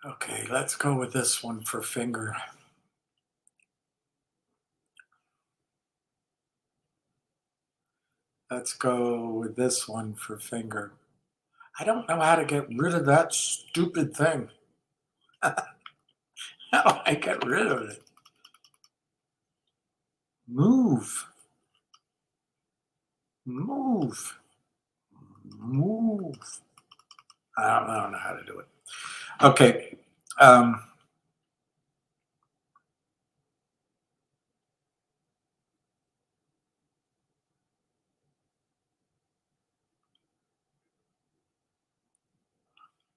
Okay, let's go with this one for finger. Let's go with this one for finger. I don't know how to get rid of that stupid thing. How do I get rid of it? Move. Move. Move. I don't know how to do it. Okay.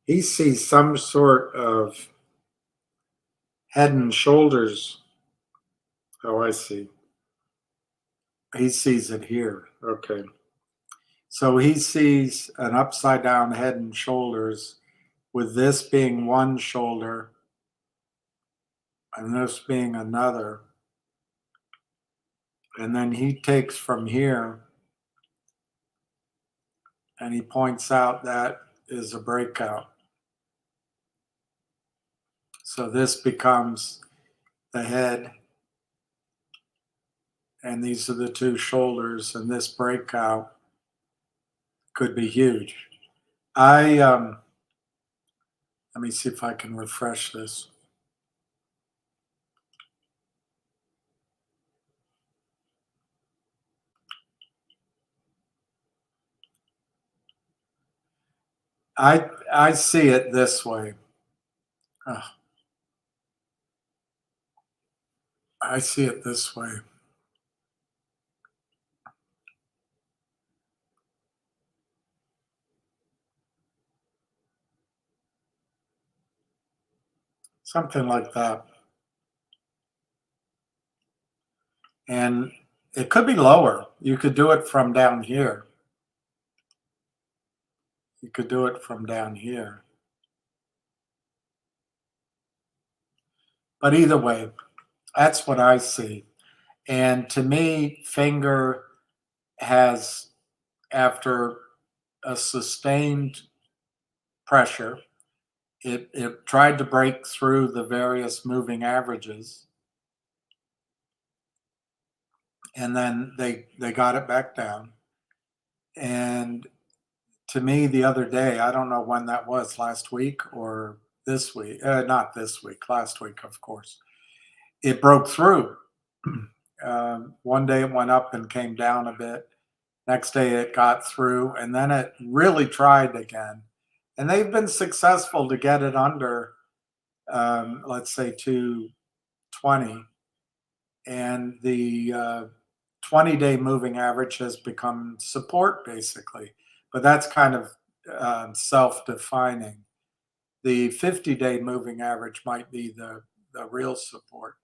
He sees some sort of head and shoulders. Oh, I see. He sees it here. Okay. So he sees an upside down head and shoulders, with this being one shoulder and this being another. And then he takes from here and he points out that is a breakout. So this becomes the head, and these are the two shoulders, and this breakout could be huge. Let me see if I can refresh this. I see it this way. I see it this way. Something like that. And it could be lower. You could do it from down here. You could do it from down here. But either way, that's what I see. And to me, finger has, after a sustained pressure, it tried to break through the various moving averages. And then they got it back down. And to me, the other day, I don't know when that was, last week or this week, not this week, last week, of course, it broke through. One day it went up and came down a bit. Next day it got through, and then it really tried again. And they've been successful to get it under, let's say, 220. And the 20-day moving average has become support, basically. But that's kind of self-defining. The 50-day moving average might be the real support.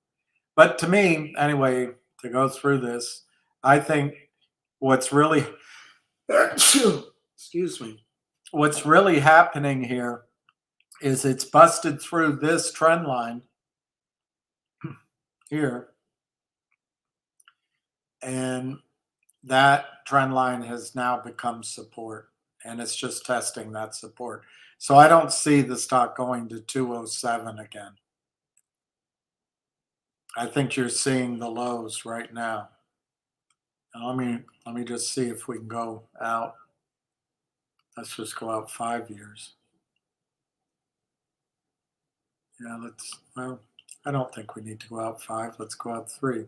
But to me, anyway, to go through this, I think what's really, excuse me, what's really happening here is it's busted through this trend line here. And that trend line has now become support, and it's just testing that support. So I don't see the stock going to 207 again. I think you're seeing the lows right now. Now let me just see if we can go out. Let's just go out 5 years. Yeah, well, I don't think we need to go out 5. Let's go out 3.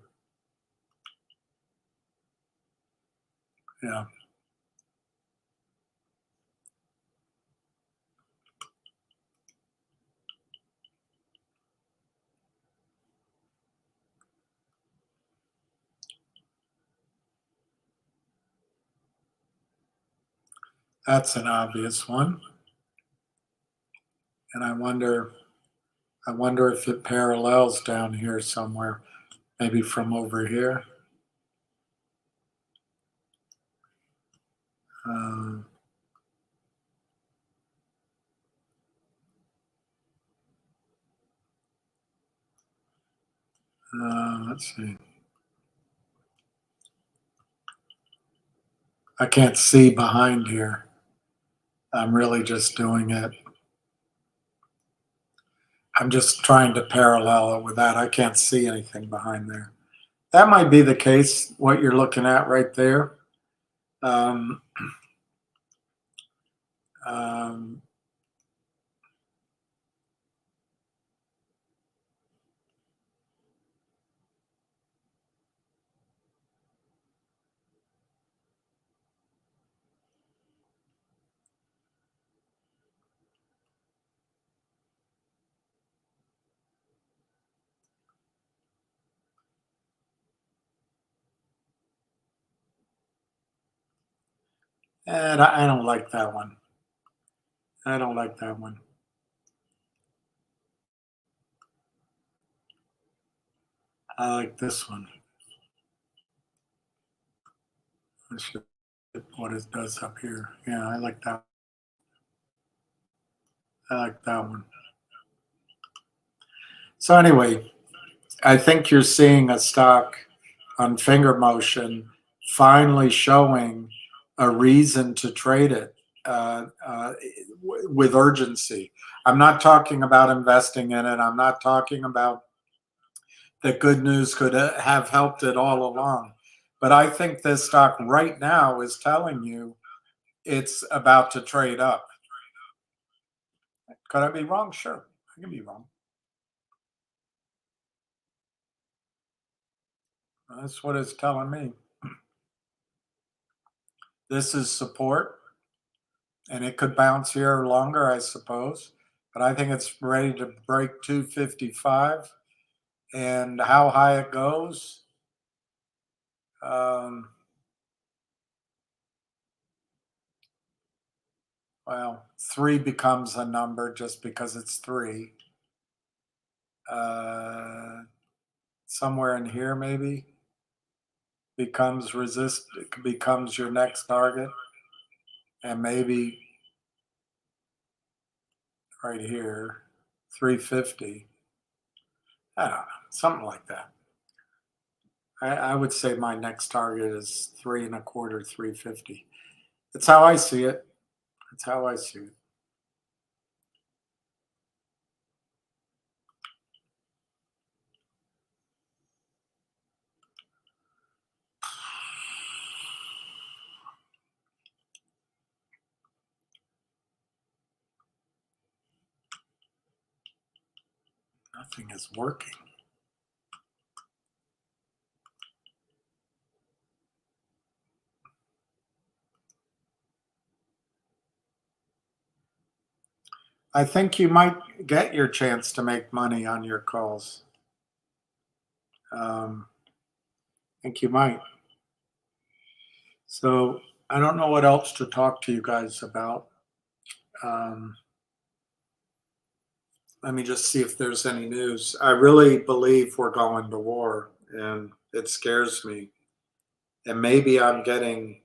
Yeah. That's an obvious one. And I wonder if it parallels down here somewhere, maybe from over here. Let's see. I can't see behind here. I'm really just doing it. I'm just trying to parallel it with that. I can't see anything behind there. That might be the case, what you're looking at right there. Um, um, and I don't like that one. I don't like that one. I like this one. Let's see what it does up here. Yeah, I like that. I like that one. So anyway, I think you're seeing a stock on finger motion finally showing a reason to trade it with urgency. I'm not talking about investing in it. I'm not talking about that good news could have helped it all along. But I think this stock right now is telling you it's about to trade up. Could I be wrong? Sure, I can be wrong. That's what it's telling me. This is support, and it could bounce here longer, I suppose. But I think it's ready to break 255. And how high it goes, well, 3 becomes a number just because it's 3. Somewhere in here, maybe becomes becomes your next target, and maybe right here, 350. I don't know, something like that. I would say my next target is 3.25, 350. That's how I see it. That's how I see it. Nothing is working. I think you might get your chance to make money on your calls. I think you might. So I don't know what else to talk to you guys about. Let me just see if there's any news. I really believe we're going to war, and it scares me. And maybe I'm getting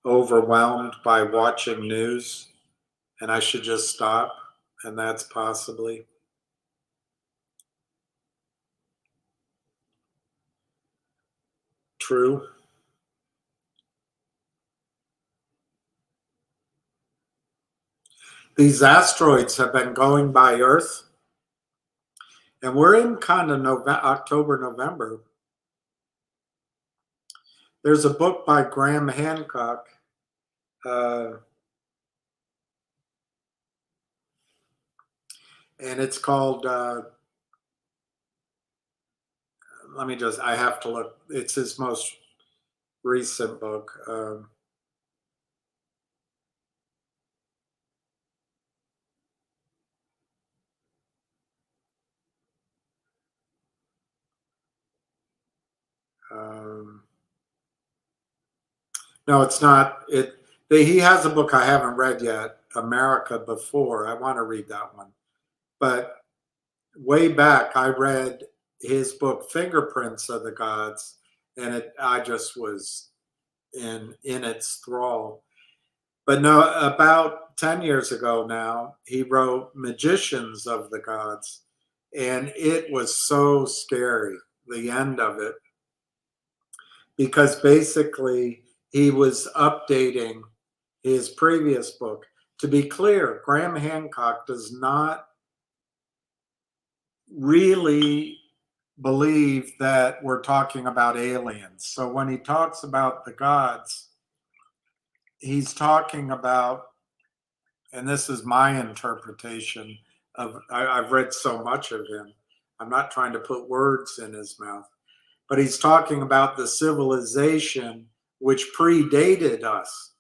overwhelmed by watching news, and I should just stop. And that's possibly true. These asteroids have been going by Earth, and we're in kind of October, November. There's a book by Graham Hancock. And it's called, I have to look. It's his most recent book. No, it's not. He has a book I haven't read yet, America Before. I want to read that one. But way back, I read his book, Fingerprints of the Gods, and I just was in its thrall. But no, about 10 years ago now, he wrote Magicians of the Gods, and it was so scary, the end of it, because basically he was updating his previous book. to be clear, Graham Hancock does not really believe that we're talking about aliens. So when he talks about the gods, he's talking about, and this is my interpretation of, I've read so much of him, I'm not trying to put words in his mouth, but he's talking about the civilization which predated us.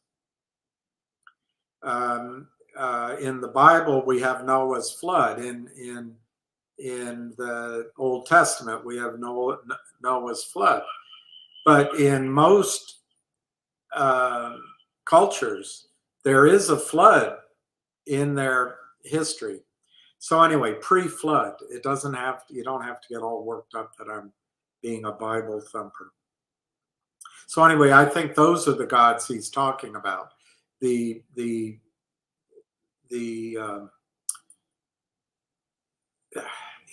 In the Bible, we have Noah's flood. In the Old Testament, we have Noah's flood. But in most cultures, there is a flood in their history. So anyway, pre-flood, you don't have to get all worked up that I'm being a Bible thumper. So anyway, I think those are the gods he's talking about. He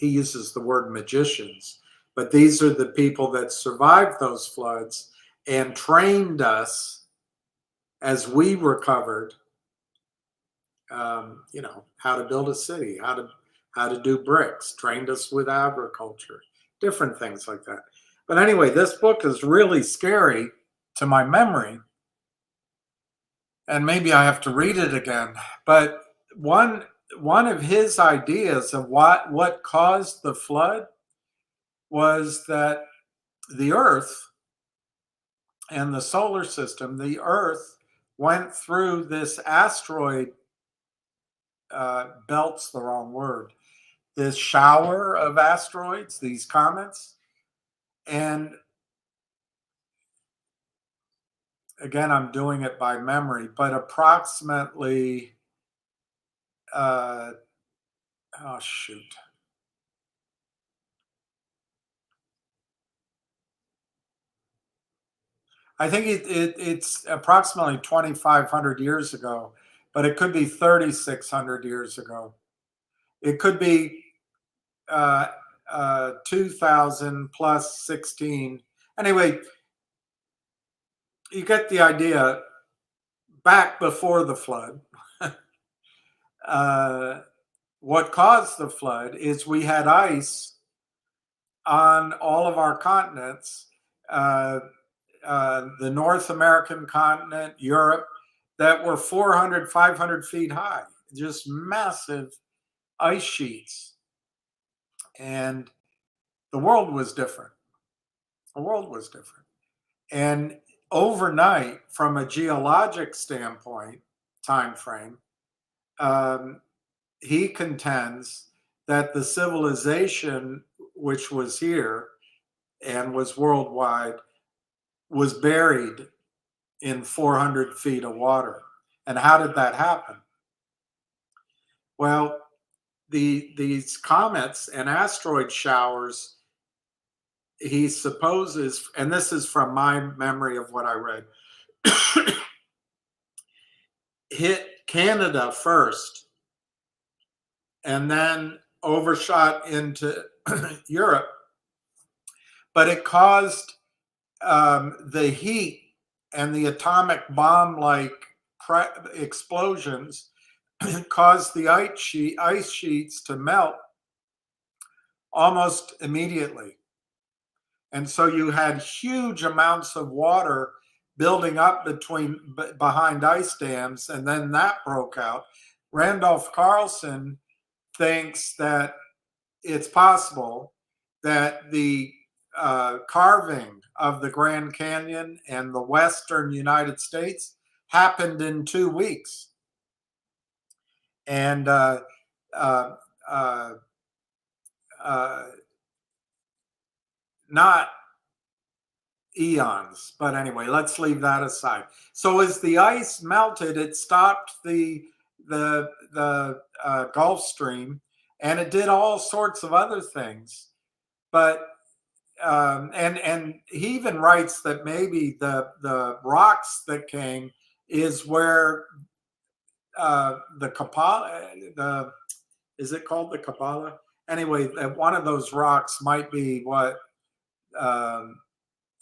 uses the word magicians, but these are the people that survived those floods and trained us as we recovered, how to build a city, how to do bricks, trained us with agriculture, different things like that. But anyway, this book is really scary to my memory, and maybe I have to read it again. But one of his ideas of what caused the flood was that the Earth and the solar system, the Earth went through this asteroid belt's the wrong word, this shower of asteroids, these comets. And again, I'm doing it by memory, but approximately, oh shoot. I think it's approximately 2,500 years ago, but it could be 3,600 years ago. It could be 2,000 plus 16. Anyway, you get the idea. Back before the flood, what caused the flood is we had ice on all of our continents, the North American continent, Europe, that were 400, 500 feet high, just massive ice sheets. And the world was different. The world was different. And overnight, from a geologic standpoint, time frame, he contends that the civilization which was here and was worldwide was buried in 400 feet of water. And how did that happen? Well, these comets and asteroid showers, he supposes, and this is from my memory of what I read, hit Canada first and then overshot into Europe. But it caused the heat and the atomic bomb-like explosions caused the ice sheets to melt almost immediately. And so you had huge amounts of water building up behind ice dams, and then that broke out. Randolph Carlson thinks that it's possible that the carving of the Grand Canyon and the Western United States happened in 2 weeks. And not eons, but anyway, let's leave that aside. So as the ice melted, it stopped the Gulf Stream, and it did all sorts of other things. But and he even writes that maybe the rocks that came is where the Kabbalah, is it called the Kabbalah? Anyway, one of those rocks might be what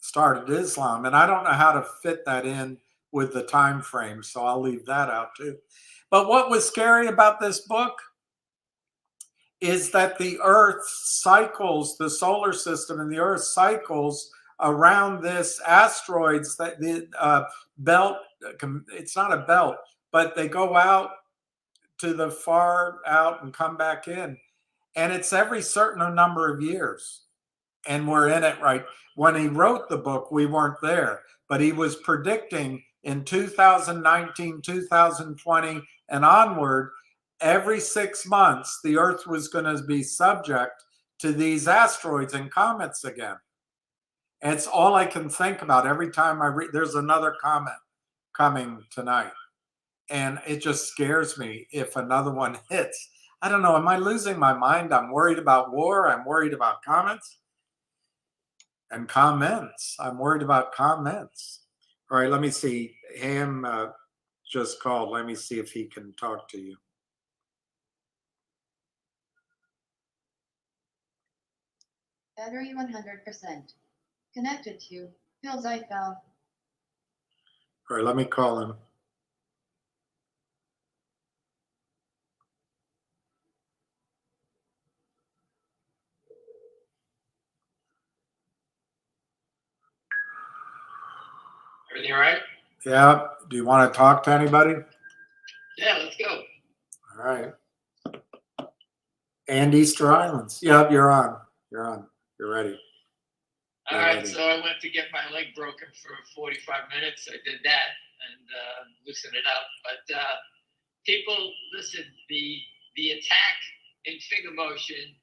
started Islam, and I don't know how to fit that in with the time frame, so I'll leave that out too. But what was scary about this book is that the Earth cycles, the solar system and the Earth cycles around this asteroids, that the belt, it's not a belt, but they go out to the far out and come back in. And it's every certain number of years. And we're in it right. When he wrote the book, we weren't there, but he was predicting in 2019, 2020, and onward, every 6 months, the Earth was going to be subject to these asteroids and comets again. And it's all I can think about every time I read. There's another comet coming tonight. And it just scares me if another one hits. I don't know. Am I losing my mind? I'm worried about war. I'm worried about comets and comments. I'm worried about comments. All right, let me see. Ham just called. Let me see if he can talk to you. Battery 100%. Connected to Phil's iPhone. All right, let me call him. Everything all right? Yeah. Do you want to talk to anybody? Yeah, let's go. All right. And Easter Islands. Yep, you're on. You're on. You're ready. All right, so I went to get my leg broken for 45 minutes. I did that and loosened it up. But people, listen, the attack in figure motion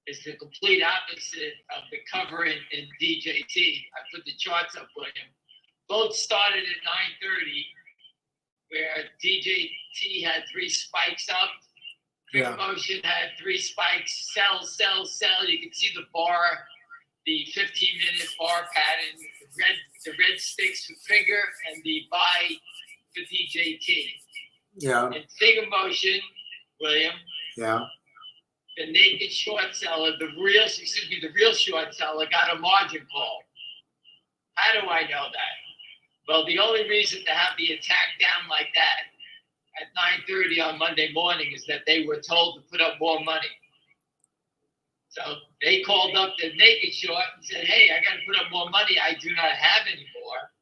is the complete opposite of the cover in DJT. I put the charts up with him. Both started at 9:30, where DJT had 3 spikes up. Figure motion had 3 spikes. Sell, sell, sell. You can see the bar, the 15-minute bar pattern. The red sticks for figure and the buy for DJT. Yeah. In figure motion, William. Yeah. The naked short seller, the real short seller got a margin call. How do I know that? Well, the only reason to have the attack down like that at 9:30 on Monday morning is that they were told to put up more money. So they called up the naked short and said, hey, I got to put up more money I do not have anymore.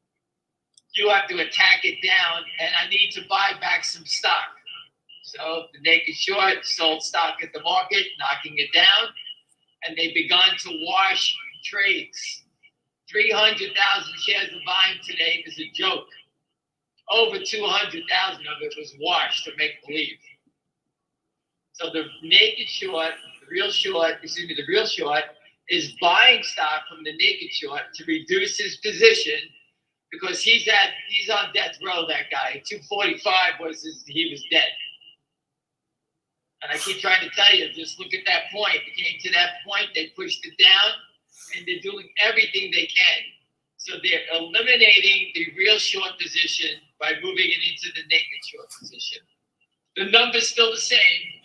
You have to attack it down, and I need to buy back some stock. So the naked short sold stock at the market, knocking it down, and they begun to wash trades. 300,000 shares of buying today is a joke. Over 200,000 of it was washed to make believe. So the naked short, the real short is buying stock from the naked short to reduce his position because he's on death row, that guy. 245 he was dead. And I keep trying to tell you, just look at that point. It came to that point, they pushed it down, and they're doing everything they can. So they're eliminating the real short position by moving it into the naked short position. The number's still the same,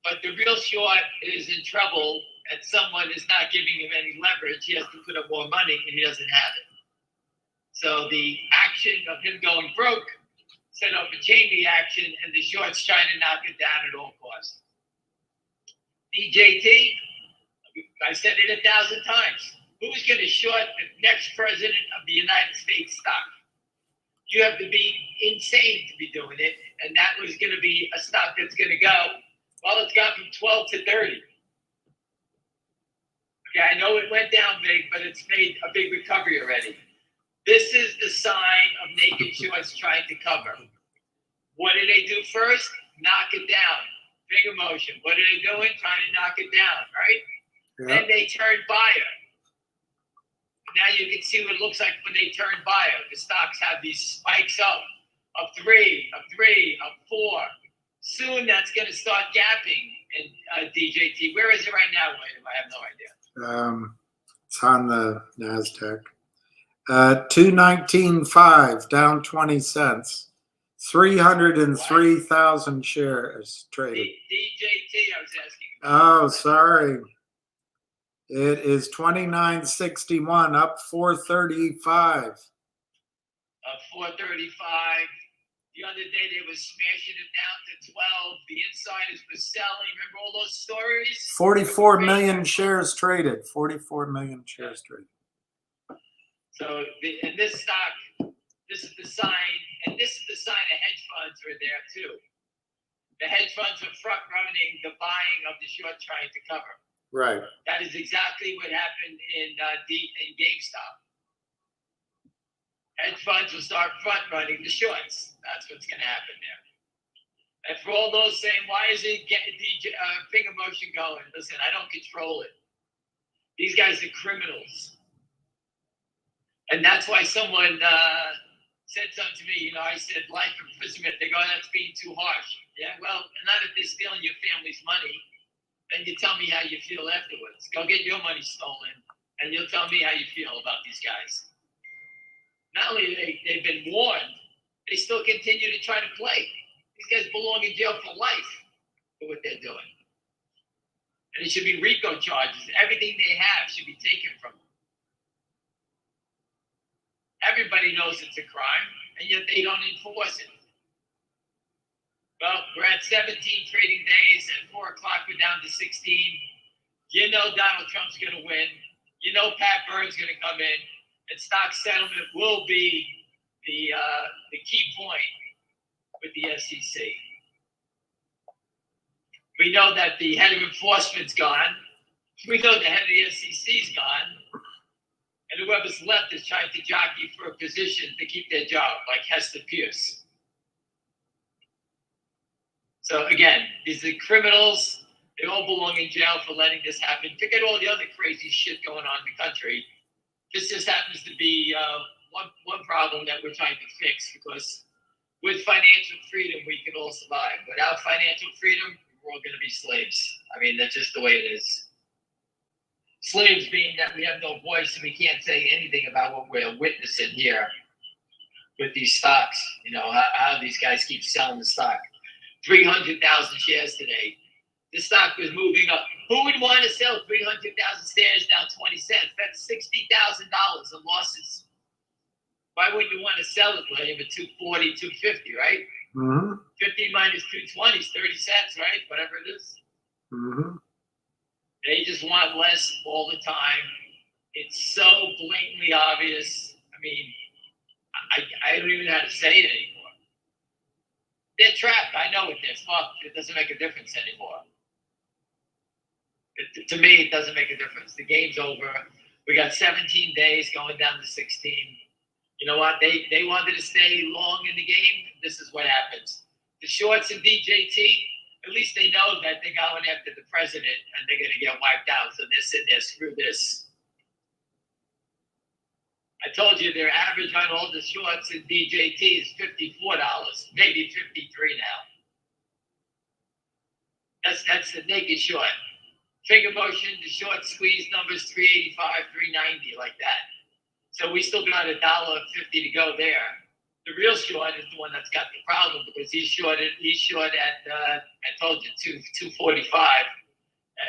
but the real short is in trouble and someone is not giving him any leverage. He has to put up more money and he doesn't have it. So the action of him going broke set up a chain reaction and the short's trying to knock it down at all costs. DJT, I said it 1,000 times. Who's going to short the next president of the United States stock? You have to be insane to be doing it. And that was going to be a stock that's going to go, well, it's gone from 12 to 30. Okay, I know it went down big, but it's made a big recovery already. This is the sign of naked shorts trying to cover. What did they do first? Knock it down. Finger motion. What are they doing? Trying to knock it down, right? Yep. Then they turn buyer. Now you can see what it looks like when they turn buyer. The stocks have these spikes up 3, up 3, up 4. Soon that's going to start gapping in DJT. Where is it right now, William? I have no idea. It's on the NASDAQ. 219.5, down 20 cents. 303,000 shares traded. DJT, I was asking about. Oh, sorry. It is 29.61, up 435. Up 435. The other day they were smashing it down to 12. The insiders were selling. Remember all those stories? 44 million shares traded. 44 million shares traded. So, and this stock, this is the sign, and this is the sign of hedge funds are there too. The hedge funds are front running the buying of the short trying to cover. Right. That is exactly what happened in GameStop. Hedge funds will start front running the shorts. That's what's going to happen there. And for all those saying, why is it finger motion going? Listen, I don't control it. These guys are criminals. And that's why someone said something to me, you know, I said life imprisonment. They go, that's being too harsh. Yeah, well, not if they're stealing your family's money. Then you tell me how you feel afterwards. Go get your money stolen, and you'll tell me how you feel about these guys. Not only they've been warned, they still continue to try to play. These guys belong in jail for life for what they're doing. And it should be RICO charges. Everything they have should be taken from them. Everybody knows it's a crime, and yet they don't enforce it. Well, we're at 17 trading days. At 4 o'clock, we're down to 16. You know Donald Trump's going to win. You know Pat Burns going to come in. And stock settlement will be the key point with the SEC. We know that the head of enforcement's gone. We know the head of the SEC's gone. And whoever's left is trying to jockey for a position to keep their job, like Hester Pierce. So again, these are criminals. They all belong in jail for letting this happen. Forget all the other crazy shit going on in the country. This just happens to be one problem that we're trying to fix, because with financial freedom, we can all survive. Without financial freedom, we're all going to be slaves. I mean, that's just the way it is. Slaves being that we have no voice and we can't say anything about what we're witnessing here with these stocks. You know, how these guys keep selling the stock. 300,000 shares today. The stock was moving up. Who would want to sell 300,000 shares down 20 cents? That's $60,000 in losses. Why wouldn't you want to sell it, William, at 240, 250, right? Mm-hmm. 50 minus 220 is 30 cents, right? Whatever it is. Mm-hmm. They just want less all the time. It's so blatantly obvious. I mean, I don't even know how to say it anymore. They're trapped. I know it. They're fucked. It doesn't make a difference anymore. To me, it doesn't make a difference. The game's over. We got 17 days going down to 16. You know what? They wanted to stay long in the game. This is what happens. The shorts and DJT, at least they know that they're going after the president and they're going to get wiped out. So they're sitting there, screw this. I told you their average on all the shorts and DJT is $54, maybe $53 now. That's the naked short. Finger motion, the short squeeze numbers 385, 390, like that. So we still got $1.50 to go there. The real short is the one that's got the problem, because he's short at I told you 245.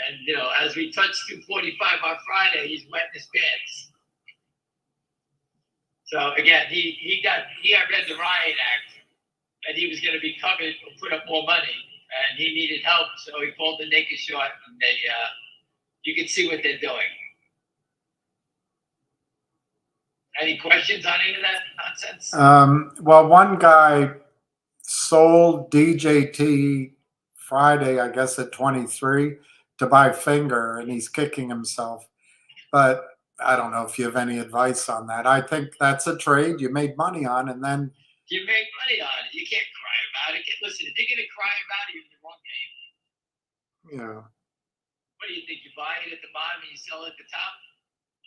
And you know, as we touch 245 on Friday, he's wetting his pants. So again, he got read the Riot Act, and he was going to be covered or put up more money, and he needed help, so he called the naked short, and they you can see what they're doing. Any questions on any of that nonsense? Well, one guy sold DJT Friday, I guess at 23, to buy Finger, and he's kicking himself. But I don't know if you have any advice on that. I think that's a trade you made money on, and then you made money on it. You can't cry about it. Listen, if you're going to cry about it, you're in the wrong game. yeah. What do you think? You buy it at the bottom and you sell it at the top?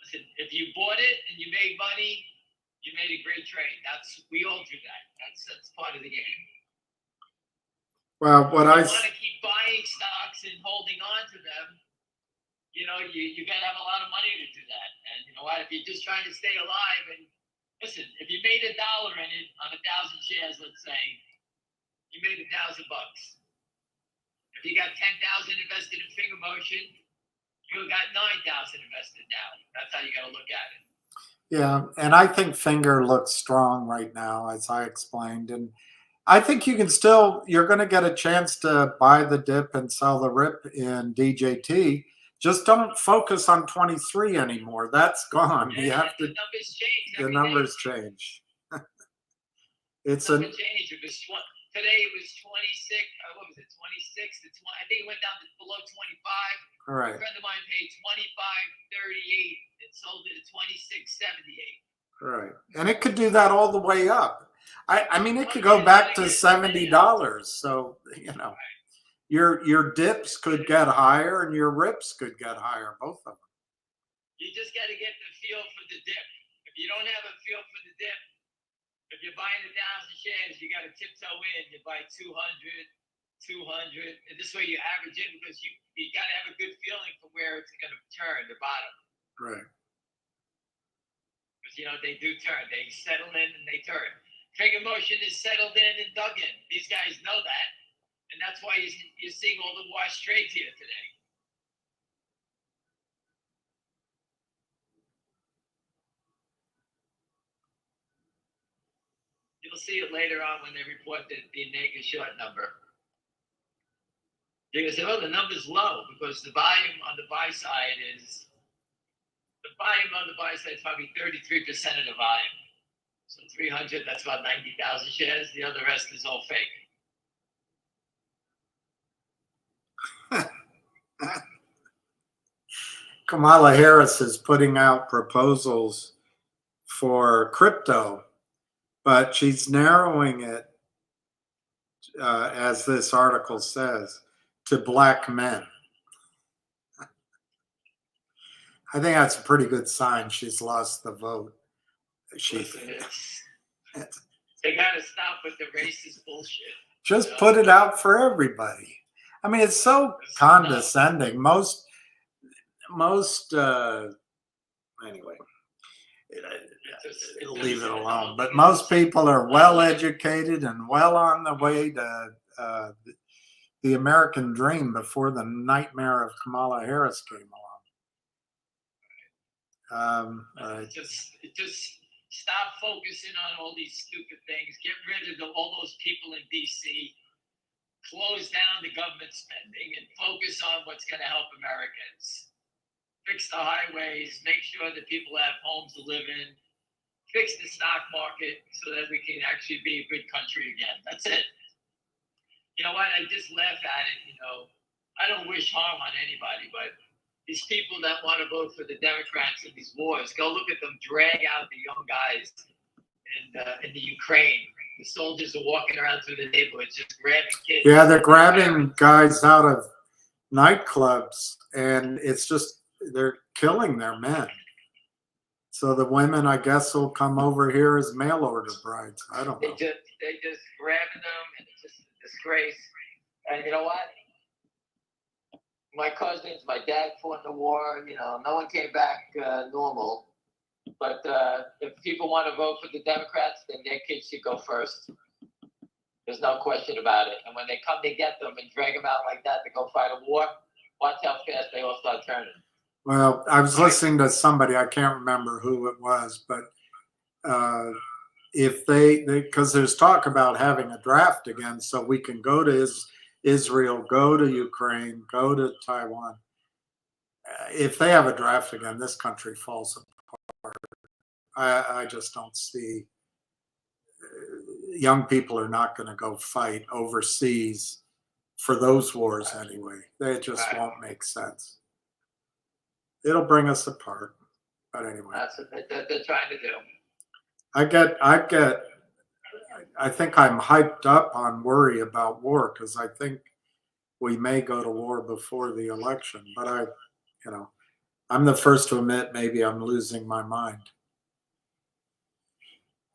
Listen, if you bought it and you made money, you made a great trade. We all do that. That's part of the game. Well, what I want to keep buying stocks and holding on to them, you know, you got to have a lot of money to do that. And you know what? If you're just trying to stay alive, and listen, if you made $1 in it on 1,000 shares, let's say, you made $1,000. If you got 10,000 invested in Finger Motion, you got 9,000 invested now. That's how you got to look at it. Yeah, and I think Finger looks strong right now, as I explained, and I think you can still, you're going to get a chance to buy the dip and sell the rip in DJT. Just don't focus on 23 anymore. That's gone. You have to, the numbers change. the every numbers day. change. It's The a, number change. It was today it was 26. What was it? 26 to 20. I think it went down to below 25. all right. A friend of mine paid 25.38 and sold it at 26.78. Right. And it could do that all the way up. I mean, it could go back to $70. So, you know, your dips could get higher and your rips could get higher, both of them. You just got to get the feel for the dip. If you don't have a feel for the dip, if you're buying 1,000 shares, you got to tiptoe in. You buy 200, 200. And this way you average in because you got to have a good feeling for where it's going to turn, the bottom. Right. Because, you know, they do turn. They settle in and they turn. Finger motion is settled in and dug in. These guys know that. And that's why you're seeing all the wash trades here today. You'll see it later on when they report the naked short number. You're going to say, oh, the number's low because the volume on the buy side is probably 33% of the volume. So 300, that's about 90,000 shares. The other rest is all fake. Kamala Harris is putting out proposals for crypto, but she's narrowing it, as this article says, to black men. I think that's a pretty good sign she's lost the vote. They got to stop with the racist bullshit. Just put it out for everybody. I mean, it's so condescending. Most anyway, leave it alone. But most people are well educated and well on the way to the American dream before the nightmare of Kamala Harris came along. Just stop focusing on all these stupid things. Get rid of all those people in DC. Close down the government spending and focus on what's going to help Americans. Fix the highways, make sure that people have homes to live in, fix the stock market so that we can actually be a good country again. That's it. You know what? I just laugh at it. You know, I don't wish harm on anybody, but these people that want to vote for the Democrats in these wars, go look at them drag out the young guys in the Ukraine. The soldiers are walking around through the neighborhoods just grabbing kids. Yeah, they're grabbing guys out of nightclubs, and it's just they're killing their men. So the women, I guess, will come over here as mail order brides. I don't know. They just grabbing them, and it's just a disgrace. And you know what? My cousins, my dad fought in the war. You know, no one came back normal. But if people want to vote for the Democrats, then their kids should go first. There's no question about it. And when they come to get them and drag them out like that to go fight a war, watch how fast they all start turning. Well, I was listening to somebody, I can't remember who it was, but if because there's talk about having a draft again, so we can go to Israel, go to Ukraine, go to Taiwan. If they have a draft again, this country falls apart. I just don't see. Young people are not going to go fight overseas for those wars anyway. They just won't make sense. It'll bring us apart. But anyway. That's what they're trying to do. I think I'm hyped up on worry about war because I think we may go to war before the election. But I'm the first to admit maybe I'm losing my mind.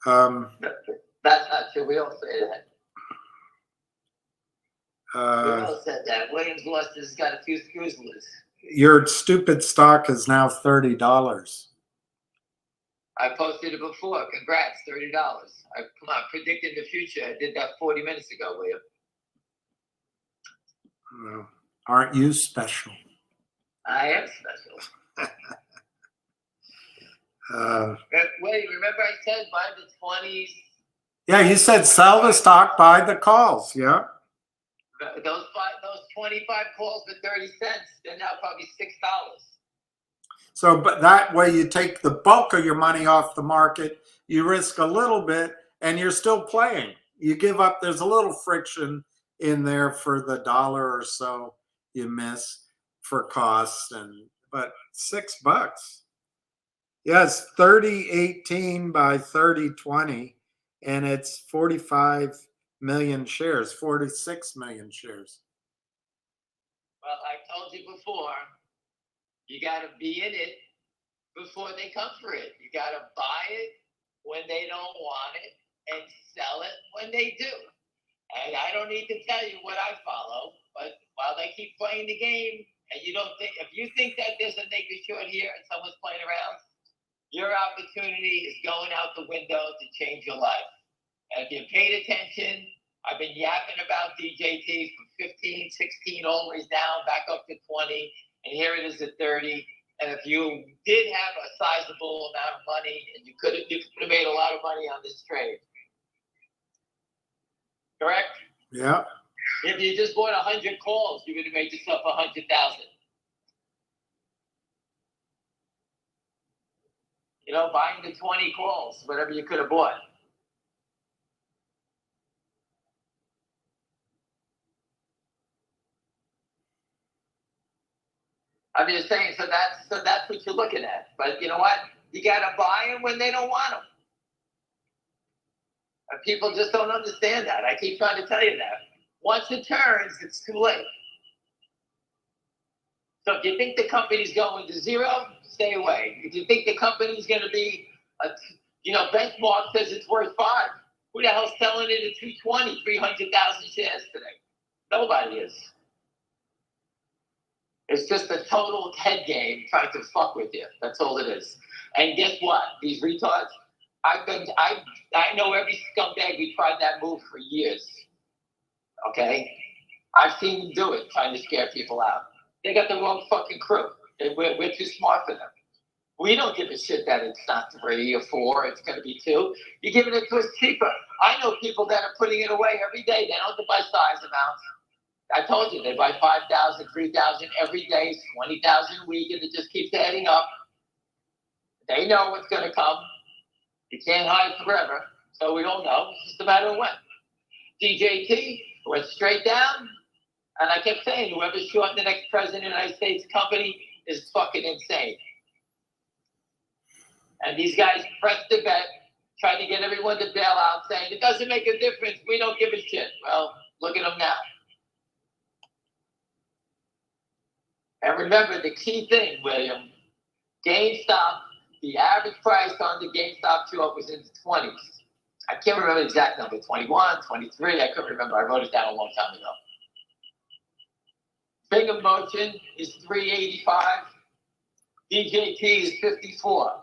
That's not true. We all say that. We all said that. Williams lost has got a few screws loose. Your stupid stock is now $30. I posted it before. Congrats, $30. Come on, predicting the future. I did that 40 minutes ago, William. Well, aren't you special? I am special. Wait, remember I said by the 20s, Yeah, you said sell the stock, buy the calls. Yeah. Those 25 calls for 30 cents, they're now probably $6. So, but that way you take the bulk of your money off the market, you risk a little bit, and you're still playing. You give up, there's a little friction in there for the dollar or so you miss for costs, but $6. Yes, 3018 by 3020, and it's 45 million shares, 46 million shares. Well, I told you before, you got to be in it before they come for it. You got to buy it when they don't want it and sell it when they do. And I don't need to tell you what I follow, but while they keep playing the game, and you don't think, if you think that there's a naked short here and someone's playing around, your opportunity is going out the window to change your life. And if you paid attention, I've been yapping about DJT from 15, 16, all the way down, back up to 20, and here it is at 30. And if you did have a sizable amount of money, and you could have made a lot of money on this trade. Correct? Yeah. If you just bought 100 calls, you would have made yourself 100,000. You know, buying the 20 calls, whatever you could have bought. I'm just saying, so that's what you're looking at. But you know what? You got to buy them when they don't want them. And people just don't understand that. I keep trying to tell you that. Once it turns, it's too late. So if you think the company's going to zero, stay away. If you think the company's going to be, benchmark says it's worth 5. Who the hell's selling it at 220, 300,000 shares today? Nobody is. It's just a total head game trying to fuck with you. That's all it is. And guess what? These retards, I know every scumbag who tried that move for years. Okay? I've seen them do it, trying to scare people out. They got the wrong fucking crew. We're too smart for them. We don't give a shit that it's not 3 or 4, it's going to be 2. You're giving it to us cheaper. I know people that are putting it away every day. They don't buy size amounts. I told you, they buy 5,000, 3,000 every day, 20,000 a week, and it just keeps adding up. They know what's going to come. You can't hide forever, so we don't know. It's just a matter of when. DJT went straight down, and I kept saying, whoever's shorting the next president of the United States company is fucking insane. And these guys pressed the bet, tried to get everyone to bail out, saying, it doesn't make a difference, we don't give a shit. Well, look at them now. And remember the key thing, William, GameStop, the average price on the GameStop short was in the 20s. I can't remember the exact number, 21, 23, I couldn't remember. I wrote it down a long time ago. Finger motion is 385. DJT is 54.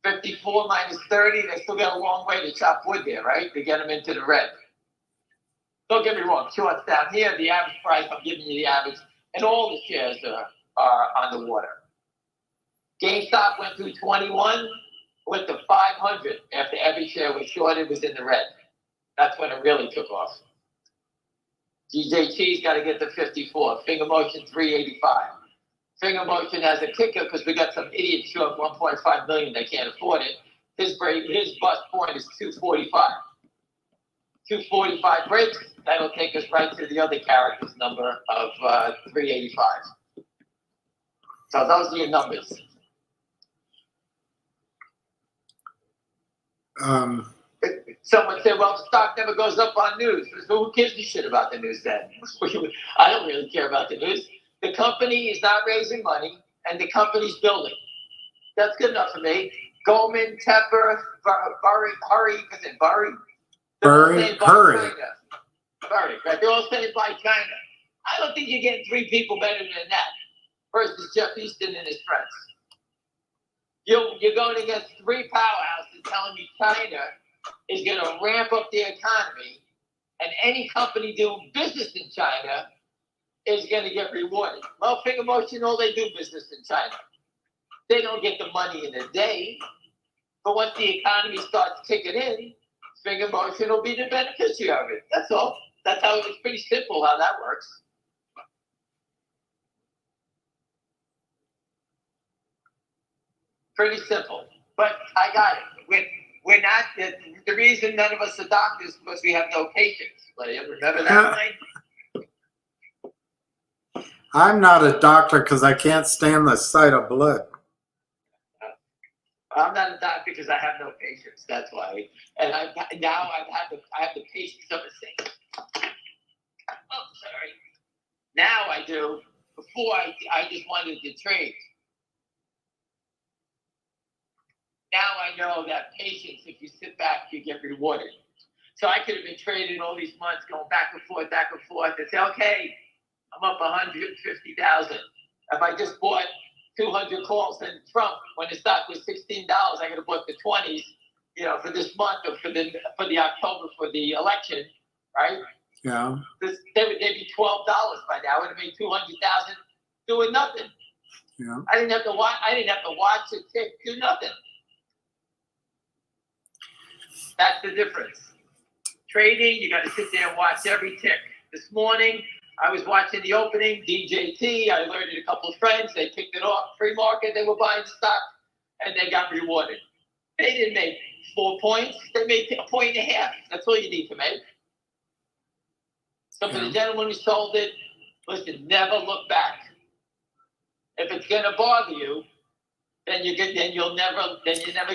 54 minus 30, they still got a long way to chop wood there, right? To get them into the red. Don't get me wrong, shorts down here, the average price, I'm giving you the average, and all the shares are on the water. GameStop went through 21, went to 500 after every share was shorted, was in the red. That's when it really took off. DJT's got to get to 54. Finger motion 385. Finger motion has a kicker because we got some idiot short 1.5 million. They can't afford it. His bust point is 245. 245 breaks. That'll take us right to the other character's number of 385. So those are your numbers. Someone said, well, the stock never goes up on news. So who gives a shit about the news then? I don't really care about the news. The company is not raising money, and the company's building. That's good enough for me. Goldman, Tepper, Hurry. Right? They're all saying buy China. I don't think you're getting 3 people better than that versus Jeff Easton and his friends. You're going against 3 powerhouses telling me China is going to ramp up their economy, and any company doing business in China is going to get rewarded. Well, Finger Motion, all they do business in China. They don't get the money in a day, but once the economy starts kicking in, finger motion will be the beneficiary of it. That's all. That's how it's pretty simple how that works. Pretty simple. But I got it. We're not, the reason none of us are doctors is because we have no patience. Remember that line? I'm not a doctor because I can't stand the sight of blood. I'm not a doctor because I have no patience. That's why. And I have the patience of a saint. Oh, sorry. Now I do. Before I just wanted to trade. Now I know that patience, if you sit back, you get rewarded. So I could have been trading all these months, going back and forth, and say, okay, I'm up 150,000. If I just bought 200 calls in Trump when the stock was $16, I could have bought the 20s, for this month or for the October for the election, right? Yeah. They'd be $12 by now. I would have made 200,000 doing nothing. Yeah. I didn't have to watch it tick, do nothing. That's the difference. Trading, you got to sit there and watch every tick. This morning, I was watching the opening, DJT. I alerted a couple of friends. They picked it off pre-market. They were buying stock, and they got rewarded. They didn't make 4 points. They made 1.5 points. That's all you need to make. So for the gentleman who sold it, listen, never look back. If it's going to bother you, then you're never get it out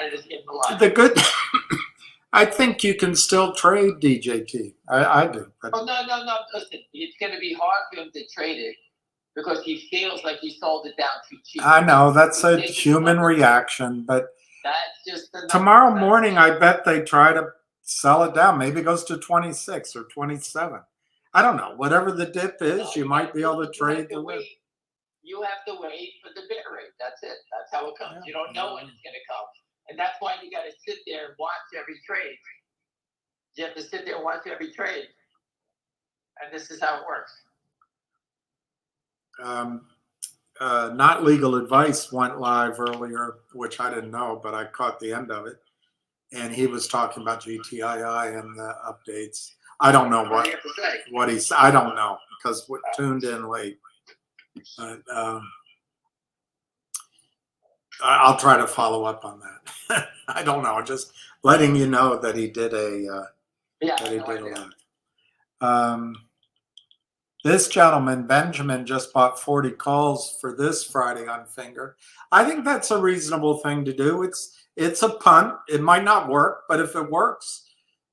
of this game alive. The good, I think you can still trade DJT. I do. But... Oh, no. Listen, it's going to be hard for him to trade it because he feels like he sold it down too cheap. I know that's a human reaction, but that's just tomorrow morning, I bet they try to sell it down. Maybe it goes to 26 or 27. I don't know. Whatever the dip is, you might be able to trade the whip. You have to wait for the bid rate. That's it. That's how it comes. You don't know when it's going to come. And that's why you got to sit there and watch every trade. You have to sit there and watch every trade. And this is how it works. Not Legal Advice went live earlier, which I didn't know, but I caught the end of it. And he was talking about GTII and the updates. I don't know what he said. I don't know because we tuned in late. But I'll try to follow up on that. I don't know. Just letting you know that he did a lot. This gentleman, Benjamin, just bought 40 calls for this Friday on Finger. I think that's a reasonable thing to do. It's a punt. It might not work, but if it works,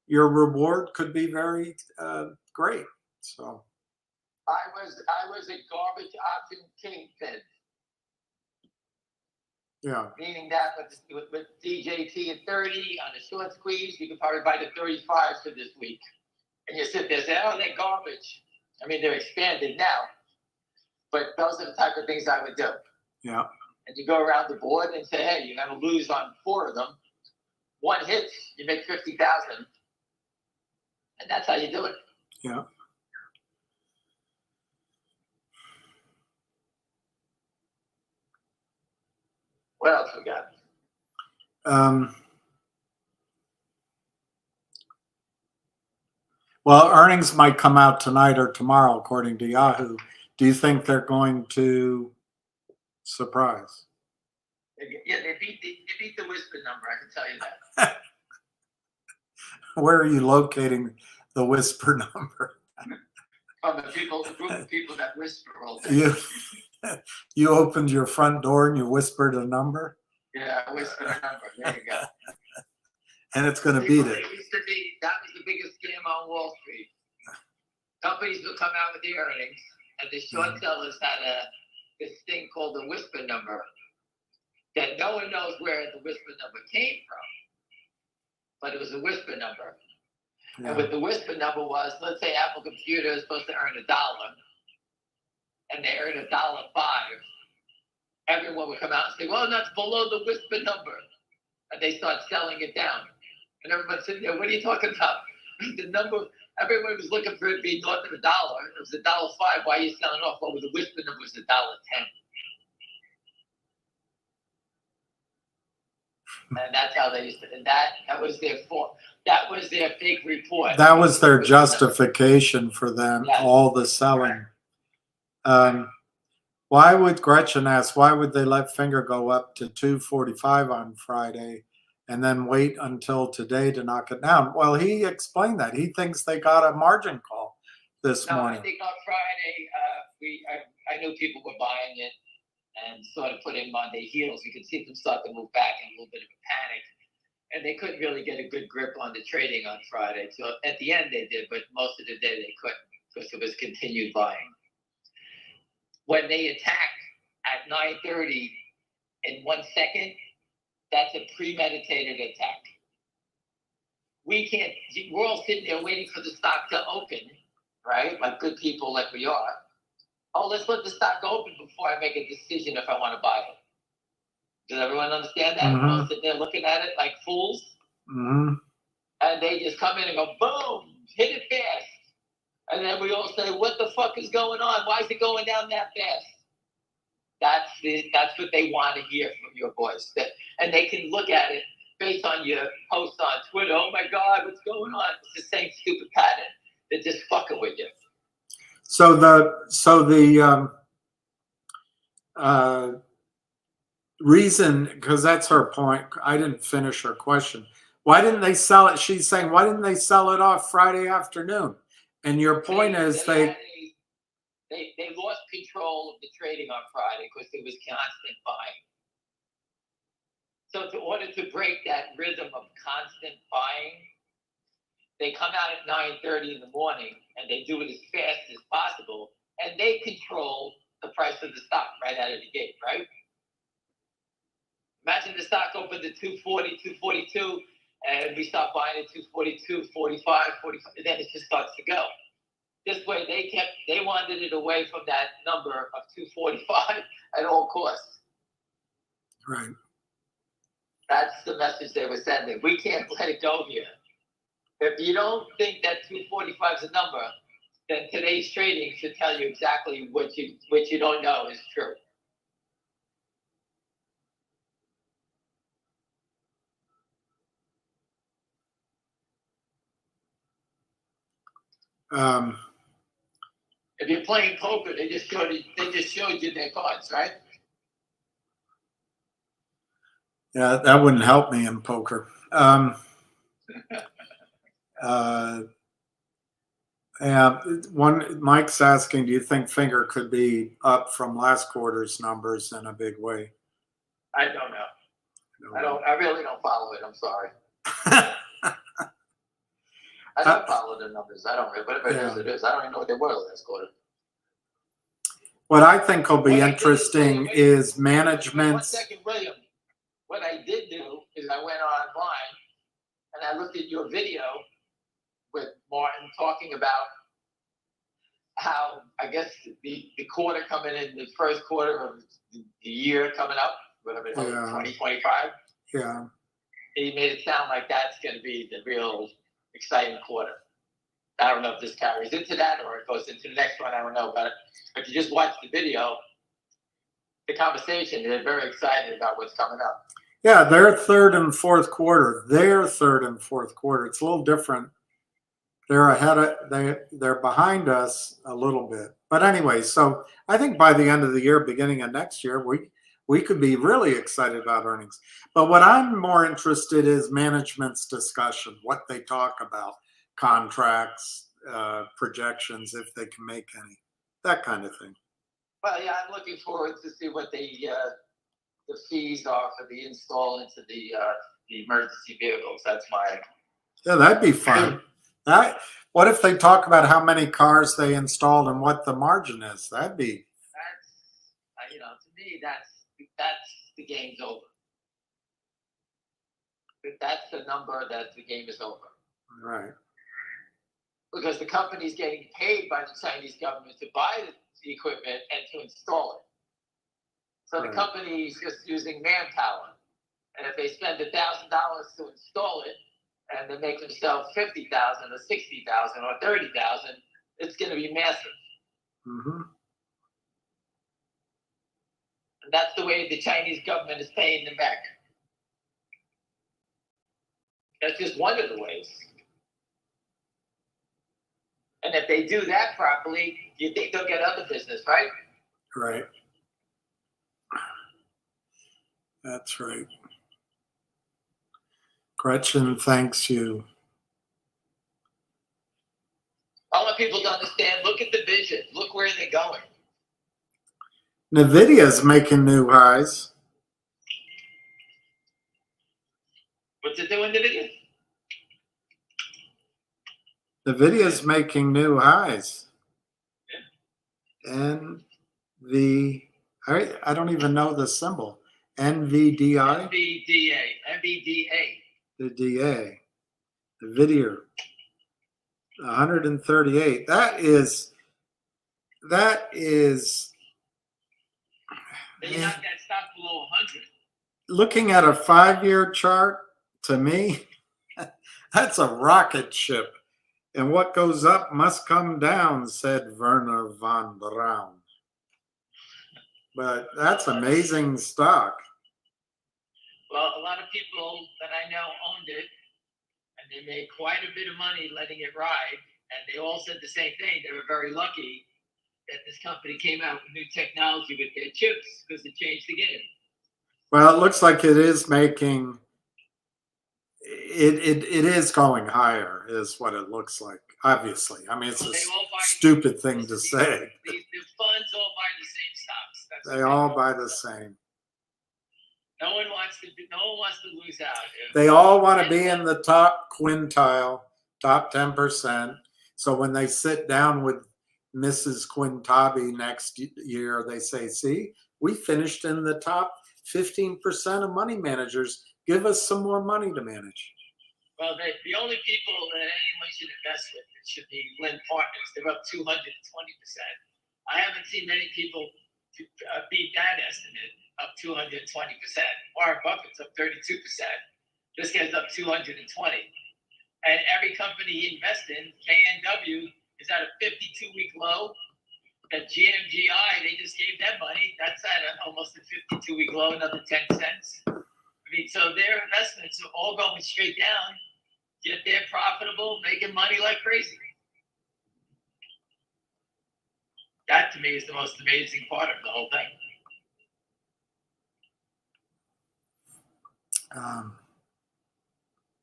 your reward could be very great. So. I was a garbage option kingpin. Yeah. Meaning that with DJT at 30 on the short squeeze, you could probably buy the 35s for this week. And you sit there and say, oh, they're garbage. I mean, they're expanded now. But those are the type of things I would do. Yeah. And you go around the board and say, hey, you're going to lose on 4 of them. One hits, you make 50,000. And that's how you do it. Yeah. What else we got? Well, earnings might come out tonight or tomorrow, according to Yahoo. Do you think they're going to surprise? Yeah, they beat the whisper number. I can tell you that. Where are you locating the whisper number? From the group of people that whisper all day. You opened your front door and you whispered a number? Yeah, I whispered a number. There you go. And it's going to beat it. That was the biggest scam on Wall Street. Companies will come out with the earnings, and the short sellers had this thing called the whisper number that no one knows where the whisper number came from, but it was a whisper number. Yeah. And what the whisper number was, let's say Apple Computer is supposed to earn $1, and they earn $1.05. Everyone would come out and say, well, that's below the whisper number. And they start selling it down. And everyone's sitting there, what are you talking about? The number, everyone was looking for it to be north of $1. It was $1.05. Why are you selling off? Well, the whisper number was $1.10. And that's how they used to, and that was their fault. That was their fake report. That was their justification for them, Yeah. all the selling. Why would Gretchen ask, why would they let Finger go up to 245 on Friday and then wait until today to knock it down? Well, he explained that. He thinks they got a margin call this No, morning. I think on Friday, I knew people were buying it and sort of put him on their heels. You could see them start to move back in a little bit of a panic. And they couldn't really get a good grip on the trading on Friday. So at the end they did, but most of the day they couldn't because it was continued buying. When they attack at 9:30 in 1 second, that's a premeditated attack. We're all sitting there waiting for the stock to open, right? Like good people like we are. Oh, let's let the stock open before I make a decision if I want to buy it. Does everyone understand that? Mhm. We're all sitting there looking at it like fools. Mm-hmm. And they just come in and go, boom, hit it fast. And then we all say, what the fuck is going on? Why is it going down that fast? That's what they want to hear from your voice. And they can look at it based on your posts on Twitter. Oh my God, what's going on? It's the same stupid pattern. They're just fucking with you. So the reason, because that's her point, I didn't finish her question. Why didn't they sell it? She's saying, why didn't they sell it off Friday afternoon? And your point is they lost control of the trading on Friday because there was constant buying. So in order to break that rhythm of constant buying, they come out at 9:30 in the morning and they do it as fast as possible, and they control the price of the stock right out of the gate, right? Imagine the stock opened at 240, 242, and we start buying at 242, 45, 45, and then it just starts to go. This way they wanted it away from that number of 245 at all costs. right. That's the message they were sending. We can't let it go here. If you don't think that 245 is a number, then today's trading should tell you exactly what you don't know is true. If you're playing poker, they just showed you their cards, right? Yeah, that wouldn't help me in poker. Yeah, Mike's asking, do you think Finger could be up from last quarter's numbers in a big way? I don't know. I really don't follow it. I'm sorry. I don't follow the numbers. I don't really. Whatever it is, it is. I don't even know what they were last quarter. What I think will be interesting is management's. 1 second, William. What I did do is I went online and I looked at your video with Martin talking about how, I guess, the quarter coming in, the first quarter of the year coming up, whatever it is, 2025. Yeah. He made it sound like that's going to be the real exciting quarter. I don't know if this carries into that or it goes into the next one. I don't know about it. But if you just watch the video, the conversation, they're very excited about what's coming up. Yeah, their third and fourth quarter. It's a little different. They're behind us a little bit. But anyway, so I think by the end of the year, beginning of next year, we could be really excited about earnings. But what I'm more interested in is management's discussion, what they talk about, contracts, projections, if they can make any, that kind of thing. Well, yeah, I'm looking forward to see what the fees are for the install into the emergency vehicles. That's my. Yeah, that'd be fun. What if they talk about how many cars they installed and what the margin is? That'd be. That's, to me, that's the game's over. That's the number that the game is over. Right. Because the company's getting paid by the Chinese government to buy the equipment and to install it. So the company's just using manpower. And if they spend $1,000 to install it, and they make themselves 50,000 or 60,000 or 30,000, it's going to be massive. Mm-hmm. And that's the way the Chinese government is paying them back. That's just one of the ways. And if they do that properly, you think they'll get other business, right? Right. That's right. Gretchen thanks you. I want people to understand, look at the vision. Look where they're going. NVIDIA's making new highs. What's it doing, NVIDIA? NVIDIA's making new highs. NV, I don't even know the symbol. NVDI? NVDA. The DA. NVIDIA. 138. That is. They knocked that stock below 100. Looking at a 5-year chart, to me, that's a rocket ship. And what goes up must come down, said Werner von Braun. But that's amazing stock. Well, a lot of people that I know owned it, and they made quite a bit of money letting it ride. And they all said the same thing. They were very lucky that this company came out with new technology with their chips because it changed the game. Well, it looks like it is making it is going higher, is what it looks like. Obviously, I mean, it's a stupid thing to say. The funds all buy the same stocks. That's They all buy the same. No one wants to lose out. They all want to be in the top quintile, top 10%. So when they sit down with Mrs. Quintabi next year, they say, see, we finished in the top 15% of money managers. Give us some more money to manage. Well, the only people that anyone should invest with should be Lynn Partners. They're up 220%. I haven't seen many people beat that estimate, up 220%. Warren Buffett's up 32%. This guy's up 220. And every company he invests in, KNW, is at a 52-week low. That GMGI, they just gave them money. That's at almost a 52-week low, another 10 cents. I mean, so their investments are all going straight down, yet they're profitable, making money like crazy. That, to me, is the most amazing part of the whole thing.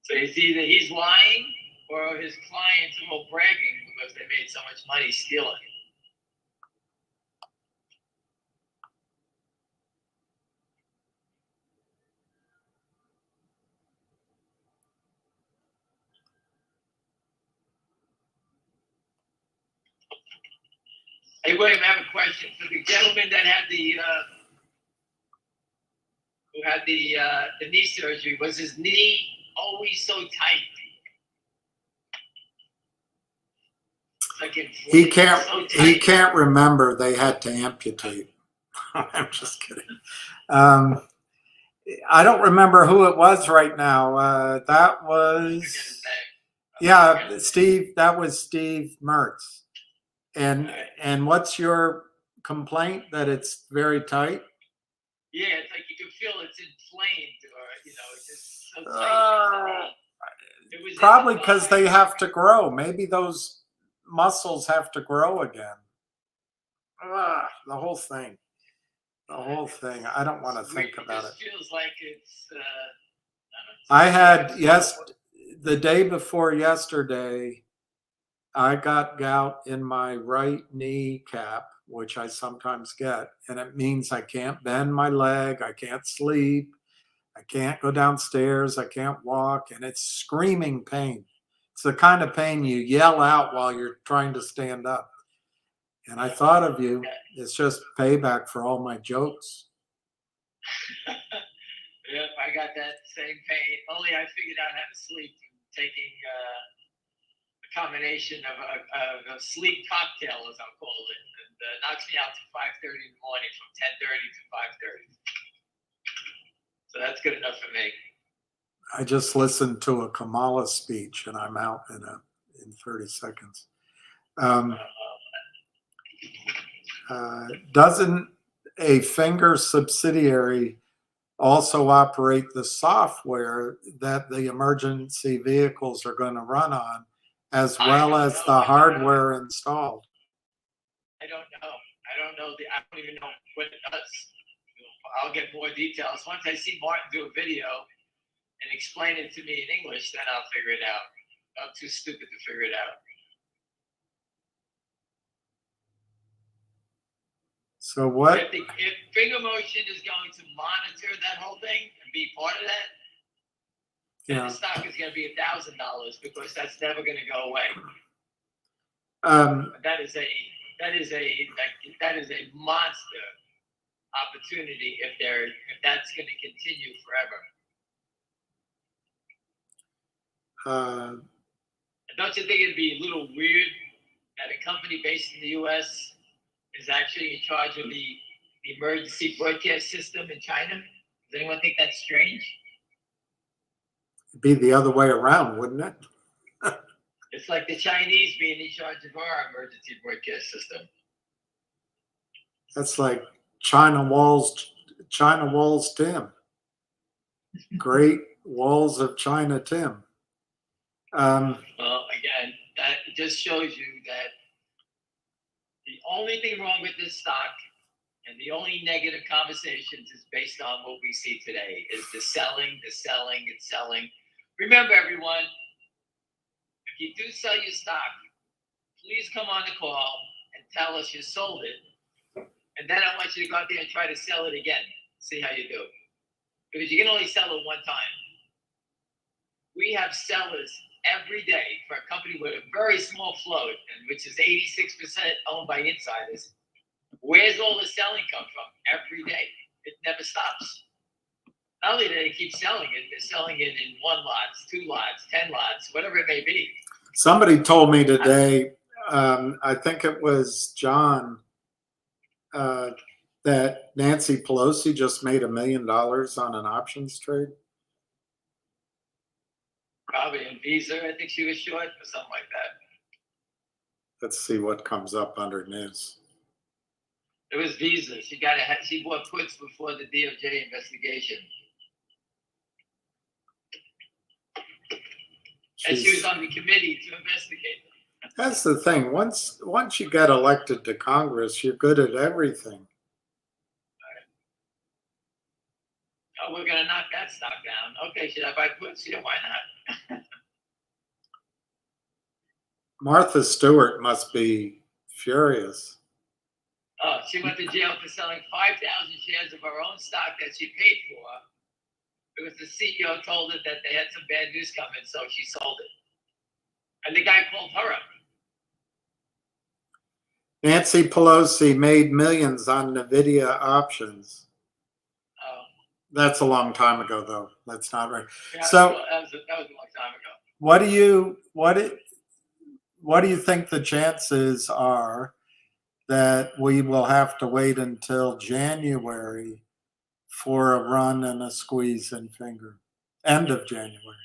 So it's either he's lying or his clients are all bragging because they made so much money stealing. Hey, William, I have a question for the gentleman that had the knee surgery. Was his knee always so tight? Like he can't remember they had to amputate. I'm just kidding. I don't remember who it was right now. That was Steve. That was Steve Mertz. And what's your complaint? That it's very tight? Yeah, it's like you can feel it's inflamed, or it's just so tight. Probably because they have to grow. Maybe those muscles have to grow again. The whole thing. I don't want to think about it. Feels like it's. I had the day before yesterday, I got gout in my right knee cap, which I sometimes get, and it means I can't bend my leg, I can't sleep, I can't go downstairs, I can't walk, and it's screaming pain. It's the kind of pain you yell out while you're trying to stand up. And I thought of you. It's just payback for all my jokes. Yep, I got that same pain. Only I figured out how to sleep taking a combination of a sleep cocktail, as I'll call it, and knocks me out to 5:30 in the morning, from 10:30 to 5:30. So that's good enough for me. I just listened to a Kamala speech, and I'm out in 30 seconds. Doesn't a finger subsidiary also operate the software that the emergency vehicles are going to run on, as well as the hardware installed. I don't know. I don't even know what it does. I'll get more details. Once I see Martin do a video and explain it to me in English, then I'll figure it out. I'm too stupid to figure it out. So what? If Finger Motion is going to monitor that whole thing and be part of that, then the stock is going to be $1,000 because that's never going to go away. That is a monster opportunity if that's going to continue forever. Don't you think it'd be a little weird that a company based in the U.S. is actually in charge of the emergency broadcast system in China? Does anyone think that's strange? It'd be the other way around, wouldn't it? It's like the Chinese being in charge of our emergency broadcast system. That's like China Walls Tim. Great Walls of China Tim. Well, again, that just shows you that the only thing wrong with this stock and the only negative conversations is based on what we see today is the selling. Remember, everyone, if you do sell your stock, please come on the call and tell us you sold it. And then I want you to go out there and try to sell it again. See how you do. Because you can only sell it one time. We have sellers every day for a company with a very small float, and which is 86% owned by insiders. Where's all the selling come from? Every day. It never stops. Not only do they keep selling it, they're selling it in 1 lots, 2 lots, 10 lots, whatever it may be. Somebody told me today, I think it was John, that Nancy Pelosi just made $1 million on an options trade. Probably in Visa, I think she was short or something like that. Let's see what comes up under news. It was Visa. She bought puts before the DOJ investigation. And she was on the committee to investigate them. That's the thing. Once you get elected to Congress, you're good at everything. Oh, we're going to knock that stock down. Okay, should I buy puts? Yeah, why not? Martha Stewart must be furious. Oh, she went to jail for selling 5,000 shares of her own stock that she paid for because the CEO told her that they had some bad news coming, so she sold it. And the guy called her up. Nancy Pelosi made millions on NVIDIA options. Oh. That's a long time ago, though. That's not right. Yeah, So that was a long time ago. What do you think the chances are that we will have to wait until January for a run and a squeeze in Finger? End of January.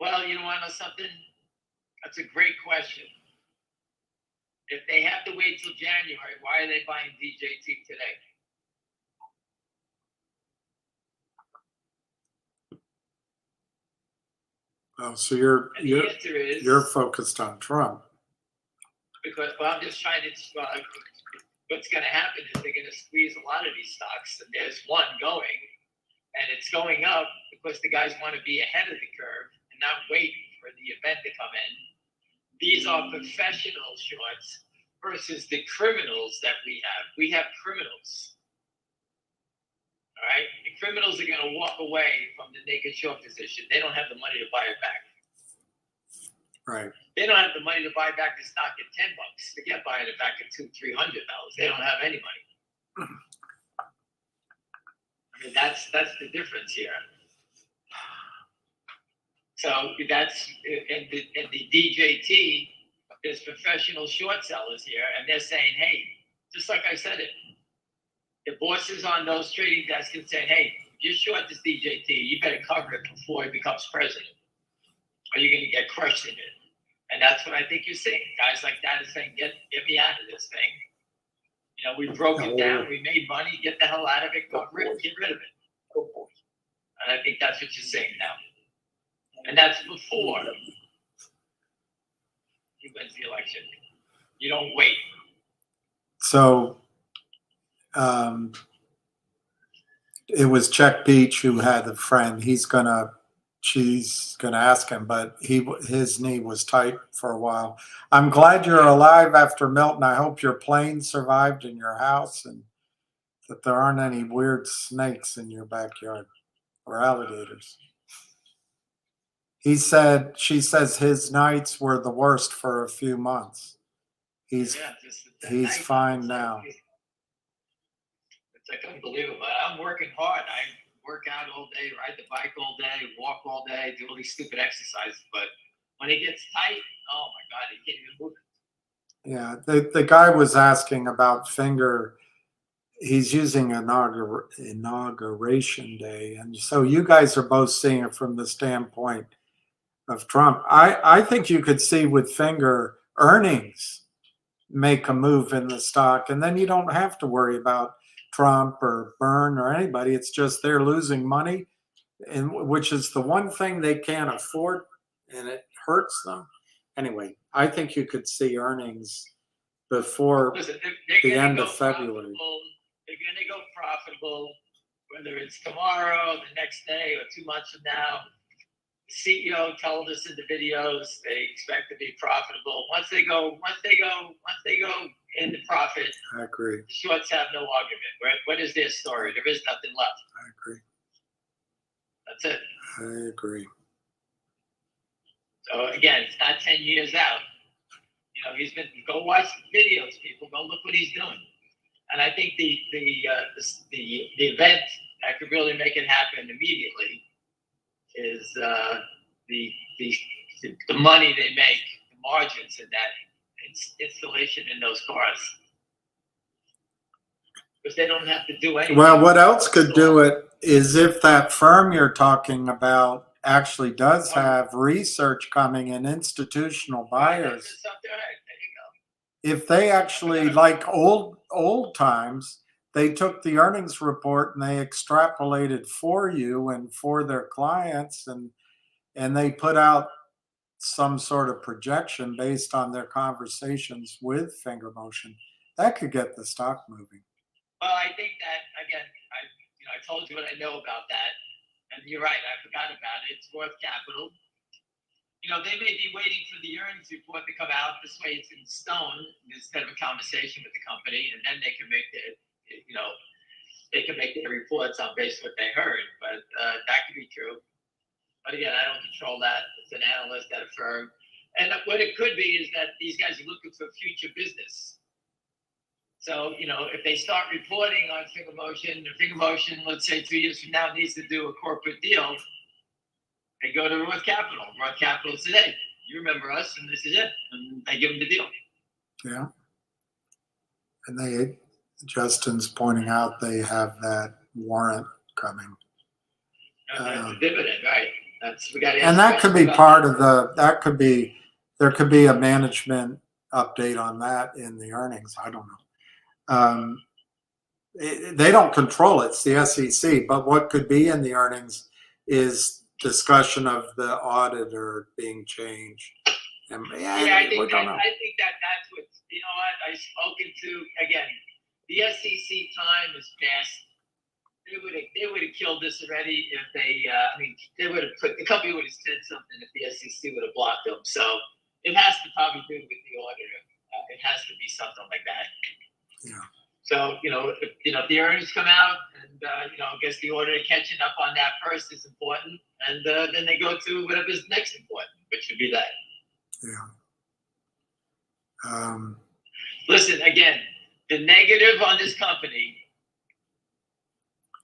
Well, you want to know something? That's a great question. If they have to wait till January, why are they buying DJT today? Oh, so you're answer is, you're focused on Trump. Because I'm just trying to describe what's going to happen is they're going to squeeze a lot of these stocks, and there's one going, and it's going up because the guys want to be ahead of the curve and not wait for the event to come in. These are professional shorts versus the criminals that we have. We have criminals. All right? The criminals are going to walk away from the naked short position. They don't have the money to buy it back. Right. They don't have the money to buy back the stock at $10. Forget buying it back at $200-$300. They don't have any money. I mean, that's the difference here. So that's in the DJT. There's professional short sellers here, and they're saying, hey, just like I said it, the bosses on those trading desks can say, hey, if you're short this DJT, you better cover it before he becomes president, or you're going to get crushed in it. And that's what I think you're seeing. Guys like that are saying, get me out of this thing. You know, we broke it down, we made money, get the hell out of it, get rid of it. And I think that's what you're saying now. And that's before he wins the election. You don't wait. So it was Czech Beach who had the friend. She's gonna ask him, but his knee was tight for a while. I'm glad you're alive after Milton. I hope your plane survived in your house and that there aren't any weird snakes in your backyard or alligators. She says his nights were the worst for a few months. He's fine now. It's like unbelievable. I'm working hard. I work out all day, ride the bike all day, walk all day, do all these stupid exercises. But when it gets tight, oh my God, he can't even move. Yeah, the guy was asking about finger. He's using inauguration day, and so you guys are both seeing it from the standpoint of Trump. I think you could see with finger earnings make a move in the stock, and then you don't have to worry about Trump or Byrne or anybody. It's just they're losing money, and which is the one thing they can't afford, and it hurts them. Anyway, I think you could see earnings before the end of February. They're going to go profitable, whether it's tomorrow, the next day, or 2 months from now. The CEO told us in the videos they expect to be profitable. Once they go into profit, I agree. The shorts have no argument. What is their story? There is nothing left. I agree. That's it. I agree. So again, it's not 10 years out. You know, go watch the videos, people. Go look what he's doing. And I think the event that could really make it happen immediately is the money they make, the margins in that installation in those cars, because they don't have to do anything. Well, what else could do it is if that firm you're talking about actually does have research coming and institutional buyers. If they actually, like old times, they took the earnings report and they extrapolated for you and for their clients, and they put out some sort of projection based on their conversations with Finger Motion, that could get the stock moving. Well, I think that again, I told you what I know about that, and you're right. I forgot about it. It's worth capital. You know, they may be waiting for the earnings report to come out. This way, it's in stone instead of a conversation with the company, and then they can make their reports on based on what they heard. But that could be true. But again, I don't control that. It's an analyst at a firm, and what it could be is that these guys are looking for future business. So, you know, if they start reporting on Finger Motion, let's say 2 years from now, needs to do a corporate deal, they go to Roth Capital. Roth Capital says, hey, you remember us, and this is it. And they give them the deal. Yeah. And Justin's pointing out they have that warrant coming. The dividend, right? And that could be part of there could be a management update on that in the earnings. I don't know. They don't control it. It's the SEC. But what could be in the earnings is discussion of the auditor being changed. I think that's what, you know what, I've spoken to, again, the SEC time is past. They would have killed this already if the company would have said something if the SEC would have blocked them. So it has to probably do with the auditor. It has to be something like that. Yeah. So, if the earnings come out and, I guess the auditor catching up on that first is important. And then they go to whatever's next important, which would be that. Yeah. Listen, again, the negative on this company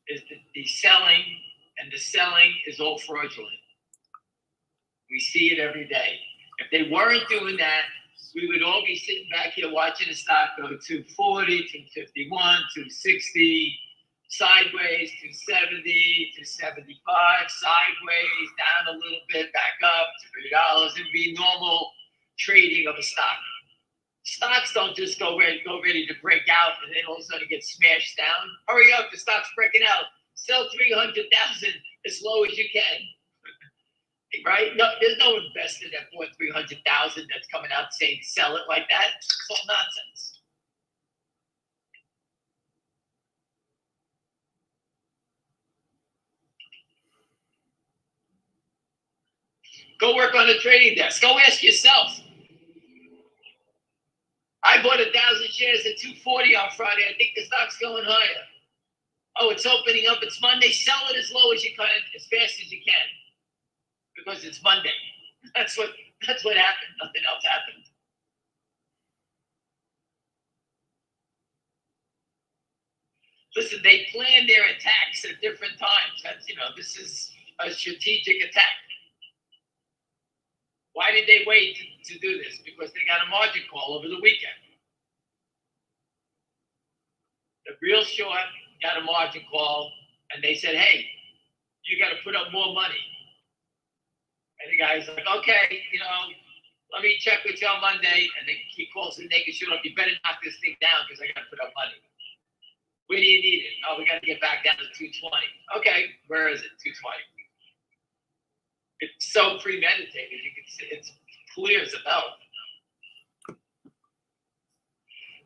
is the selling, and the selling is all fraudulent. We see it every day. If they weren't doing that, we would all be sitting back here watching the stock go 240, 251, 260, sideways, 270, 275, sideways, down a little bit, back up to $3. It would be normal trading of a stock. Stocks don't just go ready to break out and then all of a sudden get smashed down. Hurry up, the stock's breaking out. Sell 300,000 as low as you can. Right? No, there's no investor that bought 300,000 that's coming out saying sell it like that. It's all nonsense. Go work on a trading desk. Go ask yourself. I bought 1,000 shares at 240 on Friday. I think the stock's going higher. Oh, it's opening up. It's Monday. Sell it as low as you can, as fast as you can, because it's Monday. That's what happened. Nothing else happened. Listen, they plan their attacks at different times. That's, this is a strategic attack. Why did they wait to do this? Because they got a margin call over the weekend. The real short got a margin call, and they said, hey, you got to put up more money. And the guy's like, okay, let me check with you on Monday. And then he calls the naked short up. You better knock this thing down because I got to put up money. Where do you need it? Oh, we got to get back down to 220. Okay, where is it? 220. It's so premeditated. You can see it's clear as a bell.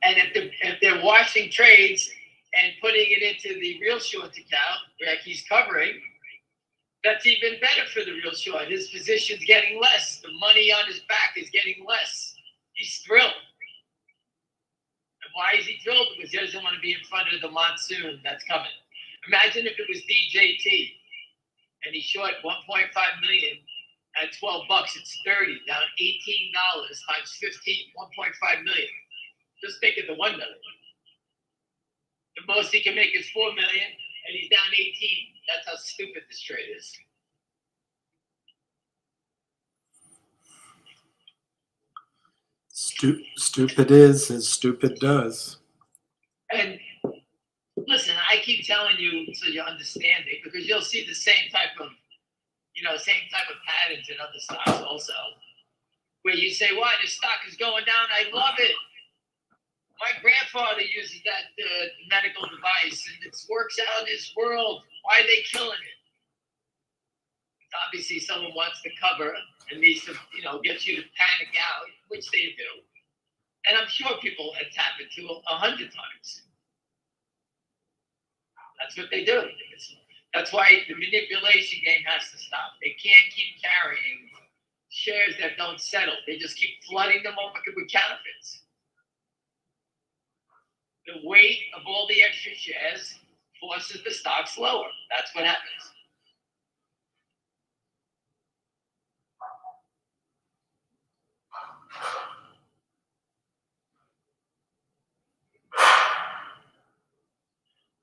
And if they're watching trades and putting it into the real short account where he's covering, that's even better for the real short. His position's getting less. The money on his back is getting less. He's thrilled. And why is he thrilled? Because he doesn't want to be in front of the monsoon that's coming. Imagine if it was DJT and he short 1.5 million at 12 bucks. It's 30, down $18 times 15, 1.5 million. Just make it the 1 million. The most he can make is 4 million, and he's down 18. That's how stupid this trade is. Stupid is as stupid does. And listen, I keep telling you so you understand it, because you'll see the same type of patterns in other stocks also, where you say, "Why the stock is going down? I love it. My grandfather uses that medical device, and it works out in his world. Why are they killing it?" Obviously, someone wants to cover and needs to, get you to panic out, which they do. And I'm sure people tap into 100 times. That's what they do. That's why the manipulation game has to stop. They can't keep carrying shares that don't settle. They just keep flooding the market with counterfeits. The weight of all the extra shares forces the stocks lower. That's what happens.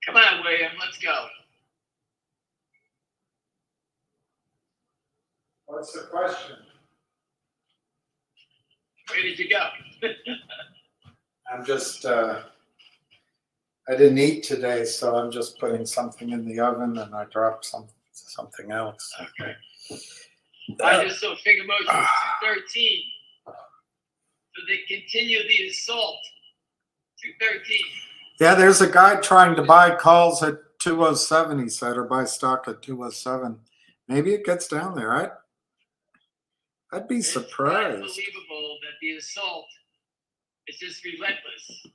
Come on, William, let's go. What's the question? Where did you go? I'm just, I didn't eat today, so I'm just putting something in the oven, and I dropped something else. Okay. I just saw finger motion 213. So they continue the assault. 213. Yeah, there's a guy trying to buy calls at 207, he said, or buy stock at 207. Maybe it gets down there. I'd be surprised. It's unbelievable that the assault is just relentless.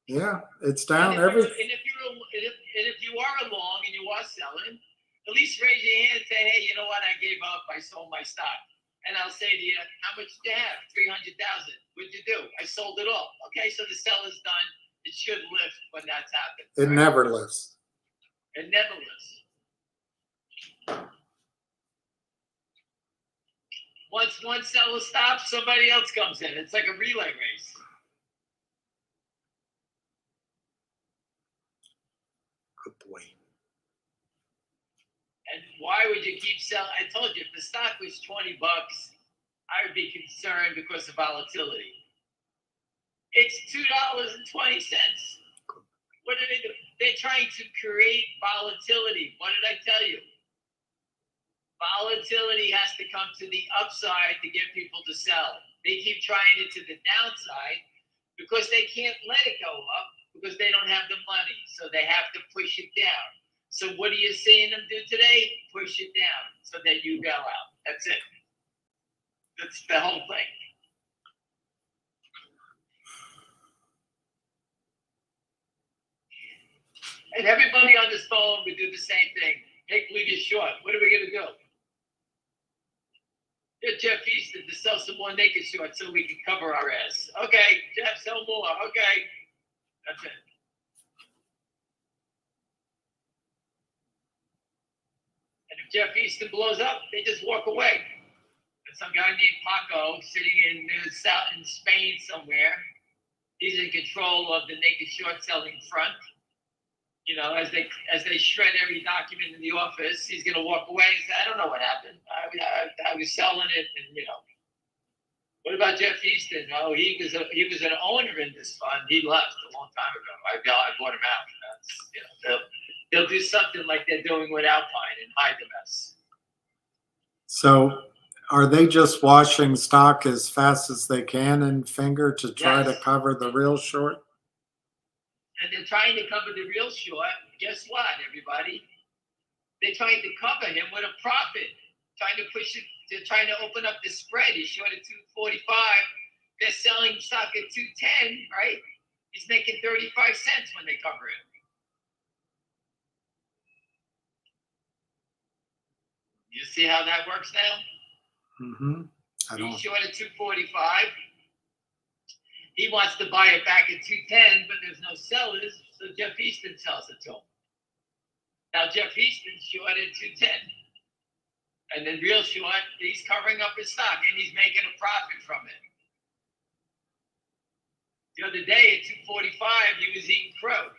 Yeah, it's down And every. if you are along and you are selling, at least raise your hand and say, "Hey, you know what? I gave up. I sold my stock." And I'll say to you, "How much did you have? 300,000. What'd you do?" "I sold it all." Okay, so the sell is done. It should lift when that's happened. It never lifts. It never lifts. Once one seller stops, somebody else comes in. It's like a relay race. Good boy. And why would you keep selling? I told you, if the stock was 20 bucks, I would be concerned because of volatility. It's $2.20. What do they do? They're trying to create volatility. What did I tell you? Volatility has to come to the upside to get people to sell. They keep trying it to the downside because they can't let it go up because they don't have the money. So they have to push it down. So what are you seeing them do today? Push it down so that you bail out. That's it. That's the whole thing. And everybody on this phone would do the same thing. Hey, leave it short. What are we going to do? Get Jeff Easton to sell some more naked shorts so we can cover our ass. Okay, Jeff, sell more. Okay. That's it. And if Jeff Easton blows up, they just walk away. And some guy named Paco sitting in Spain somewhere, he's in control of the naked short selling front. You know, as they shred every document in the office, he's going to walk away and say, I don't know what happened. I was selling it, and you know. What about Jeff Easton? Oh, he was an owner in this fund. He left a long time ago. I bought him out. That's, you know, they'll do something like they're doing with Alpine and hide the mess. So are they just washing stock as fast as they can in finger to try to cover the real short? And they're trying to cover the real short. Guess what, everybody? They're trying to cover him with a profit, trying to push it. They're trying to open up the spread. He's short at 245. They're selling stock at 210, right? He's making 35 cents when they cover it. You see how that works now? Mm-hmm. He's short at 245. He wants to buy it back at 210, but there's no sellers, so Jeff Easton sells it to him. Now Jeff Easton's short at 210. And then real short, he's covering up his stock and he's making a profit from it. The other day at 245, he was eating crow.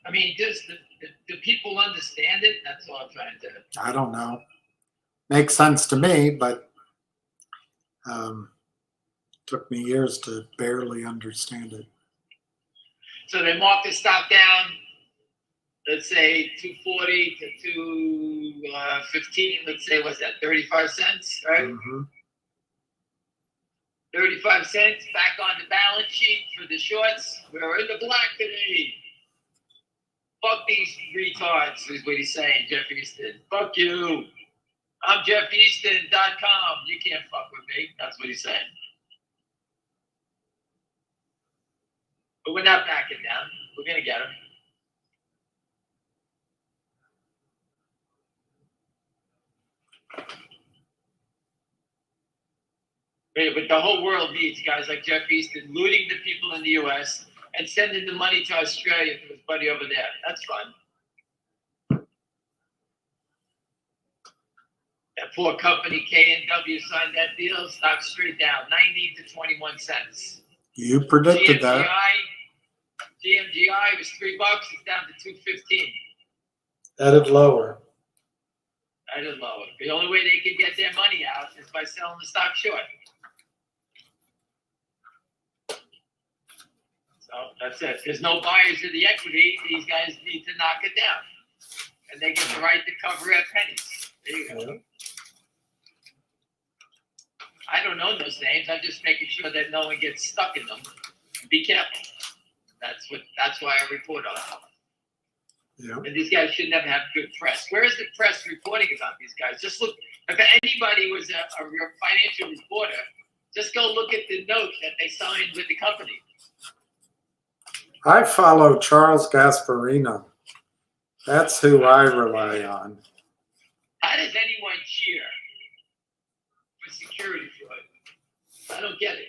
I mean, do people understand it? That's all I'm trying to. I don't know. Makes sense to me, but took me years to barely understand it. So they mark the stock down, let's say 240 to 215. Let's say, what's that, 35 cents, right? Mm-hmm. 35 cents back on the balance sheet for the shorts. We're in the black today. Fuck these retards, is what he's saying, Jeff Easton. Fuck you. I'm JeffEaston.com. You can't fuck with me. That's what he's saying. But we're not backing down. We're going to get him. Yeah, but the whole world needs guys like Jeff Easton looting the people in the U.S. and sending the money to Australia to his buddy over there. That's fun. That poor company, K&W, signed that deal, stock straight down, 90 to 21 cents. You predicted that. GMGI was $3, it's down to 215. Headed lower. Headed lower. The only way they can get their money out is by selling the stock short. So that's it. There's no buyers of the equity. These guys need to knock it down. And they get the right to cover at pennies. There you go. I don't know those names. I'm just making sure that no one gets stuck in them. Be careful. That's why I report on them. Yeah. And these guys should never have good press. Where is the press reporting about these guys? Just look. If anybody was a financial reporter, just go look at the note that they signed with the company. I follow Charles Gasparino. That's who I rely on. How does anyone cheer for security fraud? I don't get it.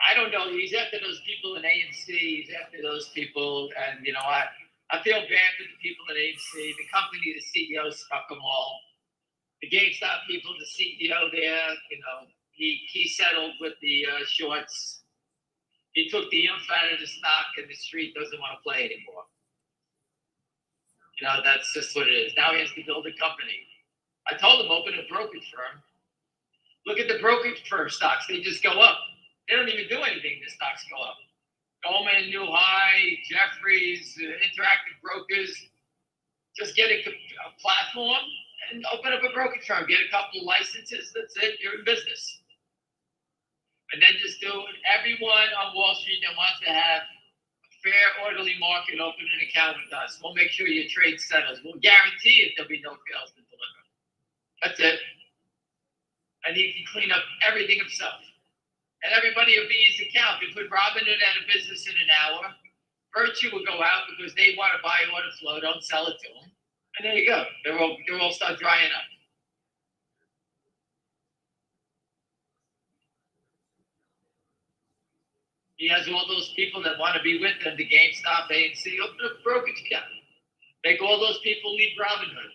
I don't know. He's after those people in AMC. He's after those people. And, you know, I feel bad for the people at AMC. The company, the CEO stuck them all. The GameStop people, the CEO there, you know, he settled with the shorts. He took the inf out of the stock, and the street doesn't want to play anymore. You know, that's just what it is. Now he has to build a company. I told them open a brokerage firm. Look at the brokerage firm stocks; they just go up. They don't even do anything. The stocks go up. Goldman, New High, Jeffries, Interactive Brokers. Just get a platform and open up a brokerage firm. Get a couple of licenses. That's it. You're in business. And then just do it. Everyone on Wall Street that wants to have a fair, orderly market, open an account with us. We'll make sure your trade settles. We'll guarantee it. There'll be no fails to deliver. That's it. And he can clean up everything himself. And everybody will be his account. We put Robinhood out of business in an hour. Virtue will go out because they want to buy order flow. Don't sell it to them. And there you go. They'll all start drying up. He has all those people that want to be with them, the GameStop, ANC, open up a brokerage account. Make all those people leave Robinhood.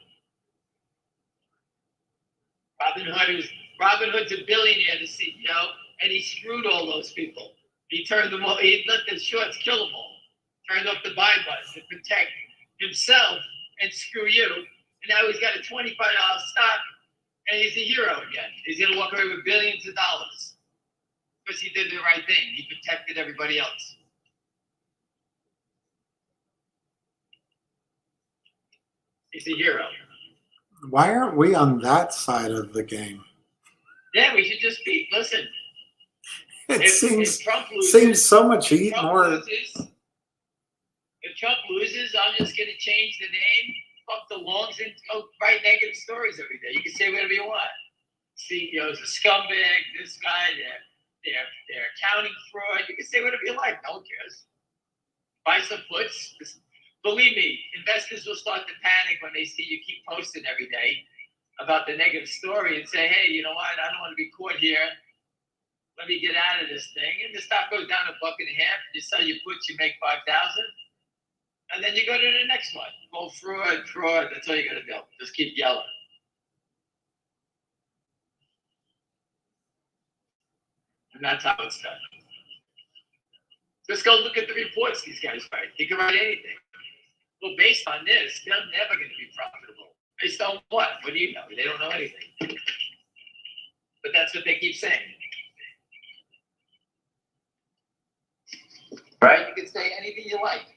Robinhood's a billionaire, the CEO, and he screwed all those people. He turned them all, he let the shorts kill them all. Turned up the buy button to protect himself and screw you. And now he's got a $25 stock and he's a hero again. He's gonna walk away with billions of dollars. Because he did the right thing. He protected everybody else. He's a hero. Why aren't we on that side of the game? Yeah, we should just be. Listen. It if Trump loses, seems so much heat more. If Trump loses, I'm just going to change the name, fuck the longs, and write negative stories every day. You can say whatever you want. CEO's a scumbag. This guy, they're accounting fraud. You can say whatever you like. No one cares. Buy some puts. Believe me, investors will start to panic when they see you keep posting every day about the negative story and say, hey, you know what? I don't want to be caught here. Let me get out of this thing. And the stock goes down $1.50. You sell your puts, you make 5,000. And then you go to the next one. Oh, fraud. That's all you got to do. Just keep yelling. And that's how it's done. Just go look at the reports these guys write. You can write anything. Well, based on this, they're never going to be profitable. Based on what? What do you know? They don't know anything. But that's what they keep saying. Right? You can say anything you like.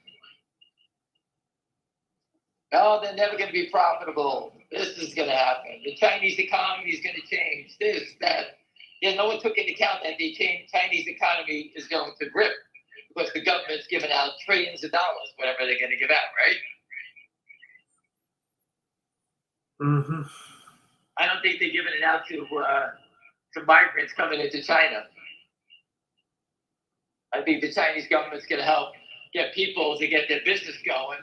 No, they're never going to be profitable. This is going to happen. The Chinese economy is going to change. This, that. Yeah, no one took into account that the Chinese economy is going to rip because the government's giving out trillions of dollars, whatever they're going to give out, right? Mm-hmm. I don't think they're giving it out to migrants coming into China. I think the Chinese government's going to help get people to get their business going.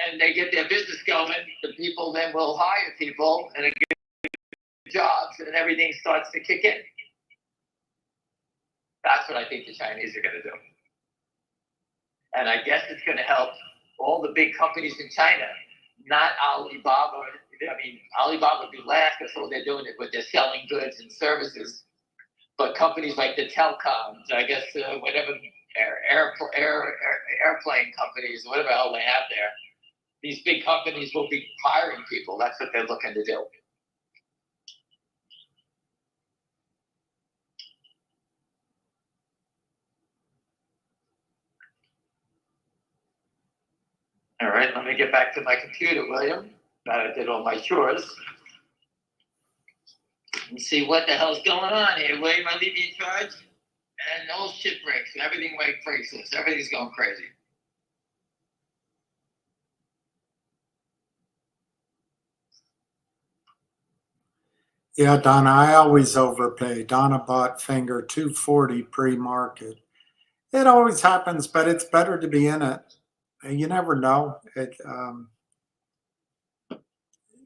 And they get their business going, the people then will hire people and get jobs and everything starts to kick in. That's what I think the Chinese are going to do. And I guess it's going to help all the big companies in China, not Alibaba. I mean, Alibaba would be last because all they're doing it with they're selling goods and services. But companies like the telecoms, I guess, whatever airplane companies, whatever the hell they have there, these big companies will be hiring people. That's what they're looking to do. All right, let me get back to my computer, William. Now I did all my chores. And see what the hell's going on here, William. I leave you in charge. And all shit breaks. Everything breaks loose. Everything's going crazy. Yeah, Donna, I always overpay. Donna bought Finger 240 pre-market. It always happens, but it's better to be in it. You never know.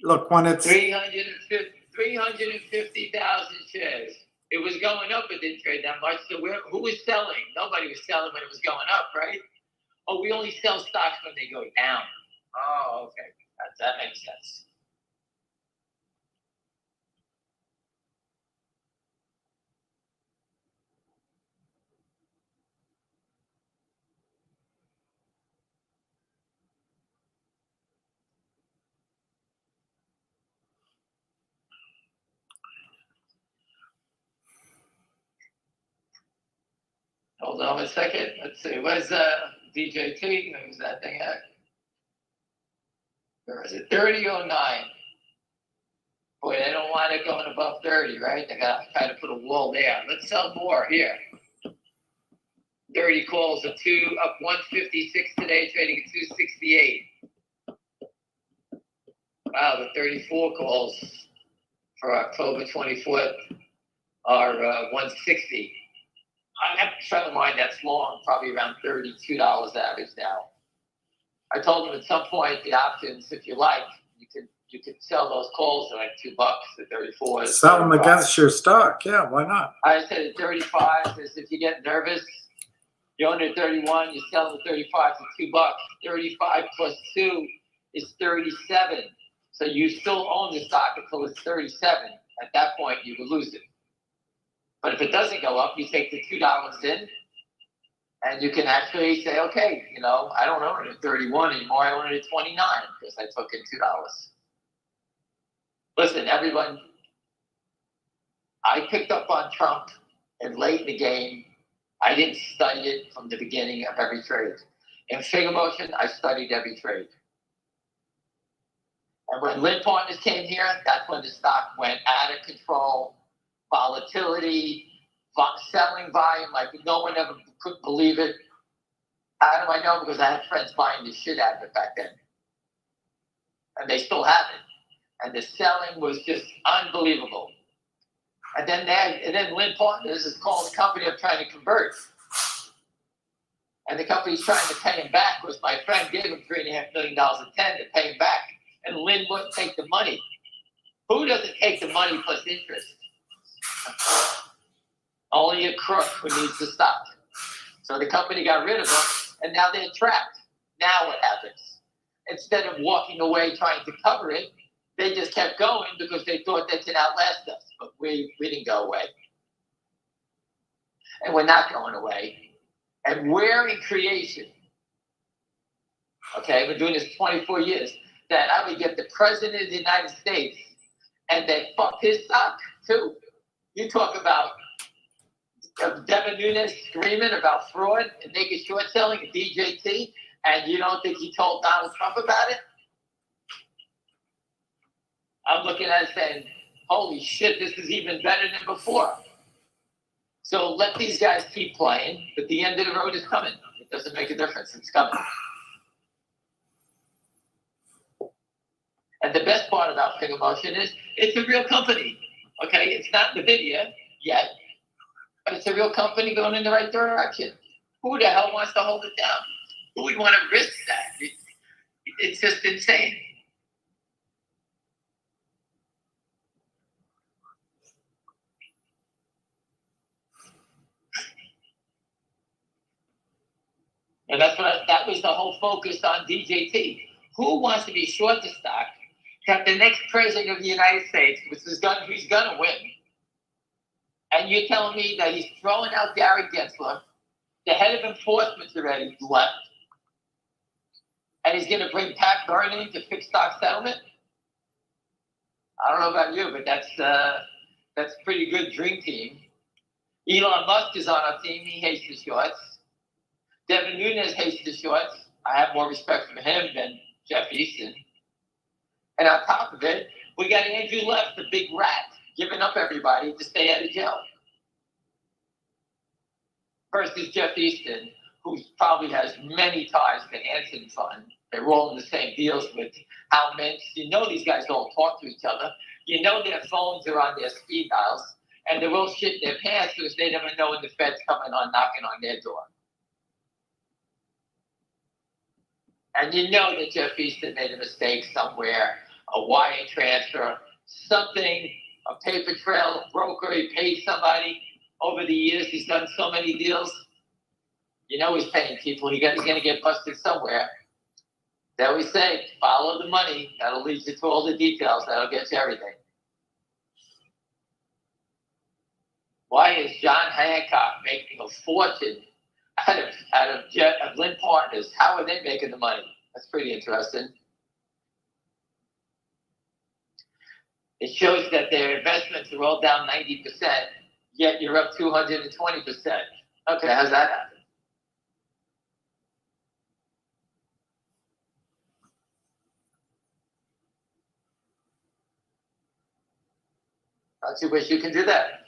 Look, when it's 350,000 shares. It was going up, it didn't trade that much. So who was selling? Nobody was selling when it was going up, right? Oh, we only sell stocks when they go down. Oh, okay. That makes sense. Hold on a second. Let's see. Where's DJT? Where's that thing at? Where is it? 3009. Boy, they don't want it going above 30, right? They got to try to put a wall there. Let's sell more here. 30 calls up 156 today, trading at 268. Wow, the 34 calls for October 24th are 160. I have to try to mind that's long, probably around $32 average now. I told them at some point the options, if you like, you could sell those calls at like $2 at 34. Sell them against your stock. Yeah, why not? I said at 35 is if you get nervous, you own it at 31, you sell it at 35 for $2. 35 plus 2 is 37. So you still own the stock until it's 37. At that point, you would lose it. But if it doesn't go up, you take the $2 in, and you can actually say, okay, you know, I don't own it at 31 anymore. I own it at 29 because I took in $2. Listen, everyone, I picked up on Trump and late in the game. I didn't study it from the beginning of every trade. In Figure Motion, I studied every trade. And when Lynn Partners came here, that's when the stock went out of control. Volatility, selling volume, like no one ever could believe it. How do I know? Because I had friends buying the shit out of it back then. And they still have it. And the selling was just unbelievable. And then Lynn Partners is calling the company I'm trying to convert. And the company's trying to pay him back because my friend gave him $3.5 million at 10 to pay him back. And Lynn wouldn't take the money. Who doesn't take the money plus interest? Only a crook who needs to stop. So the company got rid of them, and now they're trapped. Now what happens? Instead of walking away trying to cover it, they just kept going because they thought they could outlast us. But we didn't go away. And we're not going away. And we're in creation. Okay, we're doing this 24 years. That I would get the president of the United States and they fuck his stock too. You talk about Devin Nunes screaming about fraud and naked short selling at DJT, and you don't think he told Donald Trump about it? I'm looking at it saying, holy shit, this is even better than before. So let these guys keep playing, but the end of the road is coming. It doesn't make a difference. It's coming. And the best part about Figure Motion is it's a real company. Okay, it's not NVIDIA yet, but it's a real company going in the right direction. Who the hell wants to hold it down? Who would want to risk that? It's just insane. And that was the whole focus on DJT. Who wants to be short the stock? That the next president of the United States, who's gonna win, and you're telling me that he's throwing out Gary Gensler, the head of enforcement's already left, and he's gonna bring Pat Burney to fixed stock settlement? I don't know about you, but that's a pretty good dream team. Elon Musk is on our team. He hates the shorts. Devin Nunes hates the shorts. I have more respect for him than Jeff Easton. And on top of it, we got Andrew Left, the big rat, giving up everybody to stay out of jail. Versus Jeff Easton, who probably has many ties to Anson Funds. They're all in the same deals with Hal Mintz. You know these guys all talk to each other. You know their phones are on their speed dials. And they're all shit in their pants because they never know when the Fed's coming on, knocking on their door. And you know that Jeff Easton made a mistake somewhere, a wire transfer, something, a paper trail, a broker, he paid somebody. Over the years, he's done so many deals. You know he's paying people. He's going to get busted somewhere. They always say, follow the money. That'll lead you to all the details. That'll get you everything. Why is John Hancock making a fortune out of Lynn Partners? How are they making the money? That's pretty interesting. It shows that their investments are all down 90%, yet you're up 220%. Okay, how's that happen? Don't you wish you could do that?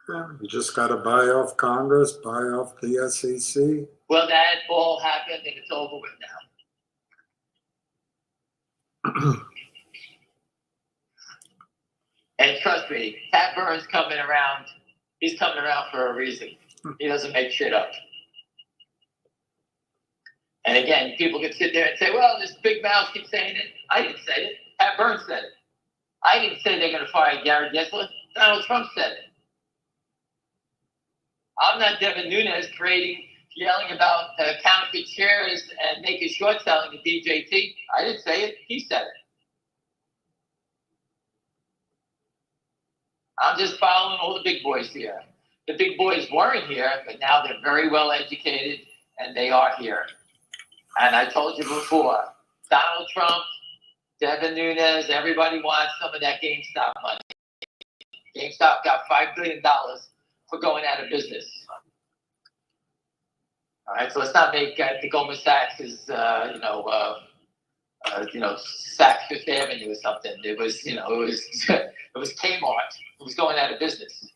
Yeah, you just got to buy off Congress, buy off the SEC. Well, that all happened and it's over with now. And trust me, Pat Burns coming around, he's coming around for a reason. He doesn't make shit up. And again, people can sit there and say, well, this big mouth keeps saying it. I didn't say it. Pat Burns said it. I didn't say they're going to fire Gary Gensler. Donald Trump said it. I'm not Devin Nunes yelling about counterfeit shares and making short selling at DJT. I didn't say it. He said it. I'm just following all the big boys here. The big boys weren't here, but now they're very well educated and they are here. And I told you before, Donald Trump, Devin Nunes, everybody wants some of that GameStop money. GameStop got $5 billion for going out of business. All right, so let's not make the Goldman Sachs is, Saks Fifth Avenue or something. It was, it was Kmart. It was going out of business.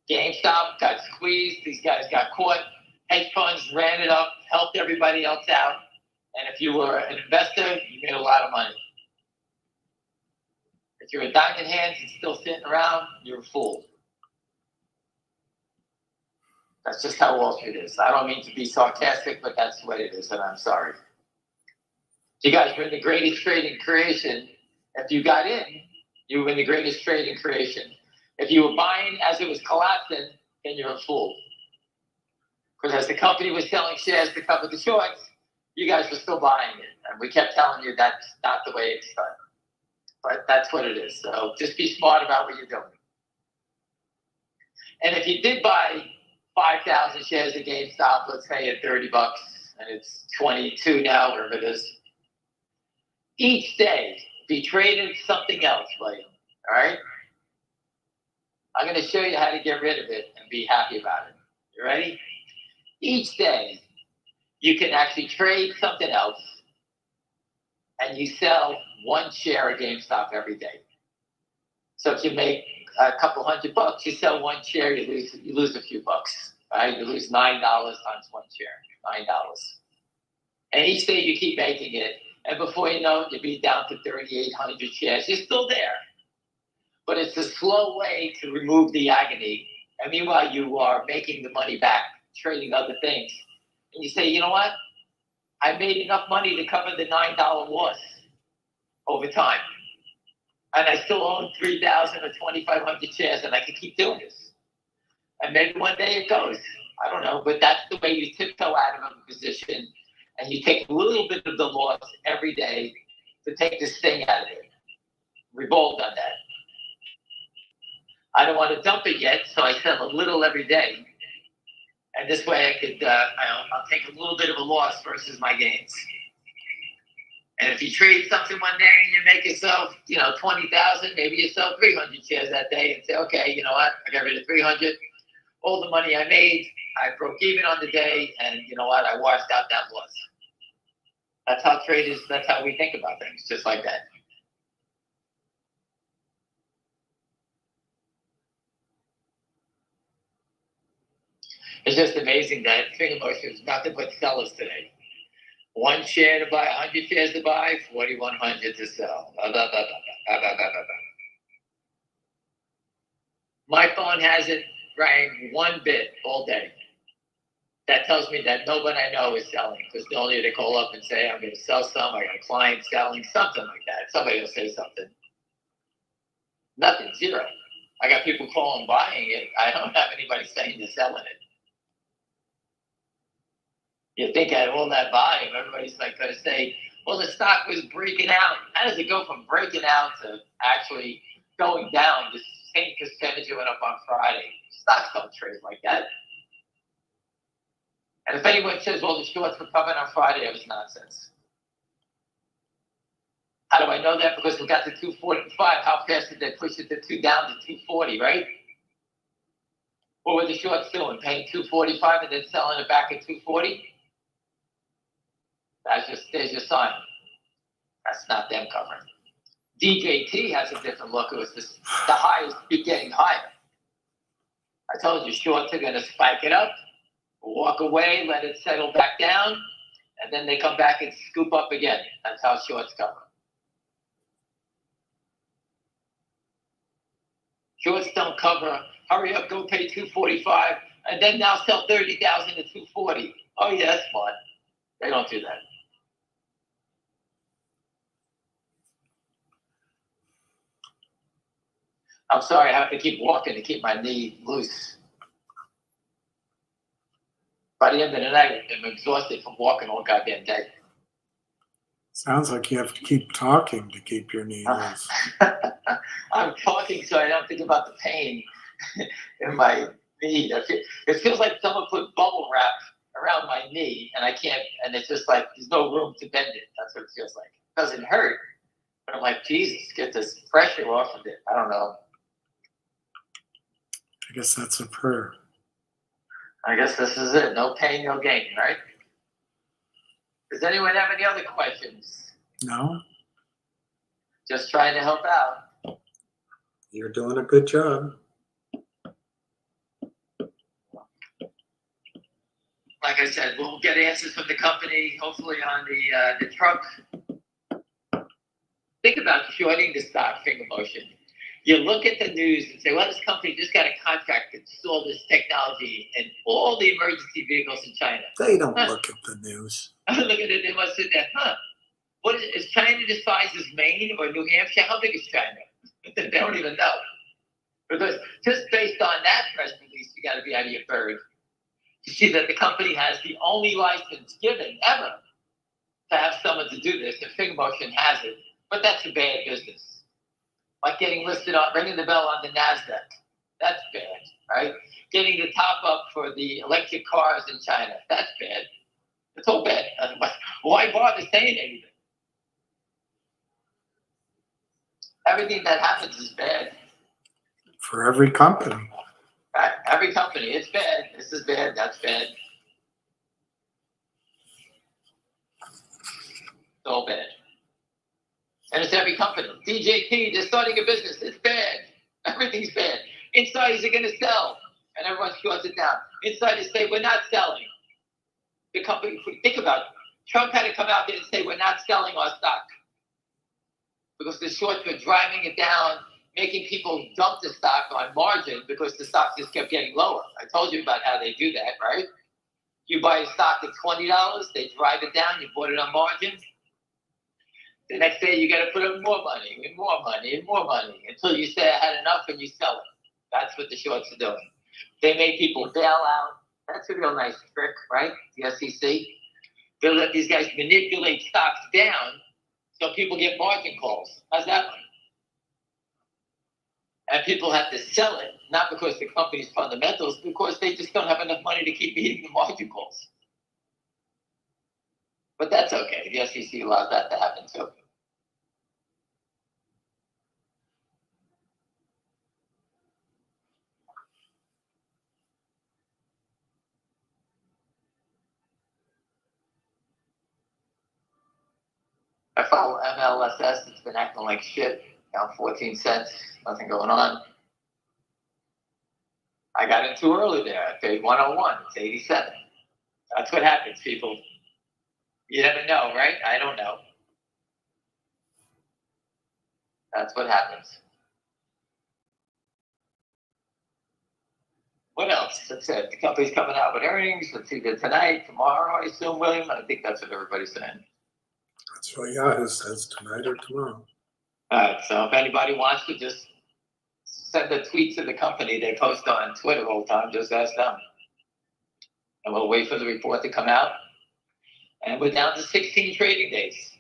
GameStop got squeezed. These guys got caught. Hedge funds ran it up, helped everybody else out. And if you were an investor, you made a lot of money. If you're a diamond hands and still sitting around, you're a fool. That's just how Wall Street is. I don't mean to be sarcastic, but that's the way it is, and I'm sorry. You guys were in the greatest trade in creation. If you got in, you were in the greatest trade in creation. If you were buying as it was collapsing, then you're a fool. Because as the company was selling shares to cover the shorts, you guys were still buying it. And we kept telling you that's not the way it's done. But that's what it is. So just be smart about what you're doing. And if you did buy 5,000 shares of GameStop, let's say at $30, and it's 22 now, wherever it is, each day be traded something else, William. All right? I'm going to show you how to get rid of it and be happy about it. You ready? Each day, you can actually trade something else, and you sell one share of GameStop every day. So if you make a couple $100, you sell one share, you lose a few bucks. Right? You lose $9 times one share, $9. And each day you keep making it, and before you know it, you'll be down to 3,800 shares. You're still there. But it's a slow way to remove the agony. And meanwhile, you are making the money back, trading other things. And you say, you know what? I made enough money to cover the $9 loss over time. And I still own 3,000 or 2,500 shares, and I can keep doing this. And maybe one day it goes. I don't know. But that's the way you tiptoe out of a position, and you take a little bit of the loss every day to take the sting out of it. We've all done that. I don't want to dump it yet, so I sell a little every day. And this way I could, I'll take a little bit of a loss versus my gains. And if you trade something one day and you make yourself, 20,000, maybe you sell 300 shares that day and say, okay, you know what? I got rid of 300. All the money I made, I broke even on the day, and you know what? I washed out that loss. That's how traders, that's how we think about things, just like that. It's just amazing that finger motion is nothing but sellers today. One share to buy, 100 shares to buy, 4,100 to sell. Blah, blah, blah, blah, blah, blah, blah, blah, blah. My phone hasn't rang one bit all day. That tells me that nobody I know is selling, because normally they call up and say, I'm going to sell some, I got a client selling, something like that. Somebody will say something. Nothing, zero. I got people calling buying it. I don't have anybody saying they're selling it. You think at all that volume, everybody's like going to say, well, the stock was breaking out. How does it go from breaking out to actually going down the same percentage it went up on Friday? Stocks don't trade like that. And if anyone says, well, the shorts were coming on Friday, it was nonsense. How do I know that? Because we got to 245. How fast did they push it down to 240, right? What were the shorts doing? Paying 245 and then selling it back at 240? There's your sign. That's not them covering. DJT has a different look. It was the highest keep getting higher. I told you shorts are going to spike it up, walk away, let it settle back down, and then they come back and scoop up again. That's how shorts cover. Shorts don't cover. Hurry up, go pay 245, and then now sell 30,000 at 240. Oh yeah, that's fun. They don't do that. I'm sorry, I have to keep walking to keep my knee loose. By the end of the night, I'm exhausted from walking all goddamn day. Sounds like you have to keep talking to keep your knee loose. I'm talking so I don't think about the pain in my knee. It feels like someone put bubble wrap around my knee and I can't, and it's just like there's no room to bend it. That's what it feels like. It doesn't hurt, but I'm like, Jesus, get this pressure off of it. I don't know. I guess that's a prayer. I guess this is it. No pain, no gain, right? Does anyone have any other questions? No? Just trying to help out. You're doing a good job. Like I said, we'll get answers from the company, hopefully on the truck. Think about shorting the stock, finger motion. You look at the news and say, well, this company just got a contract to install this technology in all the emergency vehicles in China. They don't look at the news. Look at it, they must sit there, What is China the size as Maine or New Hampshire? How big is China? They don't even know. Because just based on that press release, you got to be out of your bird to see that the company has the only license given ever to have someone to do this, and Finger Motion has it. But that's a bad business. Like getting listed on, ringing the bell on the NASDAQ. That's bad, right? Getting the top up for the electric cars in China. That's bad. It's all bad. Why bother saying anything? Everything that happens is bad. For every company. Right? Every company, it's bad. This is bad. That's bad. It's all bad. And it's every company. DJT, they're starting a business. It's bad. Everything's bad. Insiders are going to sell, and everyone shuts it down. Insiders say, we're not selling. The company, think about it. Trump had to come out there and say, we're not selling our stock. Because the shorts were driving it down, making people dump the stock on margin because the stock just kept getting lower. I told you about how they do that, right? You buy a stock at $20, they drive it down, you bought it on margin. The next day, you got to put up more money and more money and more money until you say, I had enough, and you sell it. That's what the shorts are doing. They make people bail out. That's a real nice trick, right? The SEC. They'll let these guys manipulate stocks down so people get margin calls. How's that one? And people have to sell it, not because the company's fundamentals, because they just don't have enough money to keep meeting the margin calls. But that's okay. The SEC allows that to happen too. I follow MLSS. It's been acting like shit. Down 14 cents. Nothing going on. I got in too early there. I paid 101. It's 87. That's what happens, people. You never know, right? I don't know. That's what happens. What else? That's it. The company's coming out with earnings. It's either tonight, tomorrow, I assume, William. I think that's what everybody's saying. That's what, yeah, it says tonight or tomorrow. All right, so if anybody wants to just send a tweet to the company they post on Twitter all the time, just ask them. And we'll wait for the report to come out. And we're down to 16 trading days.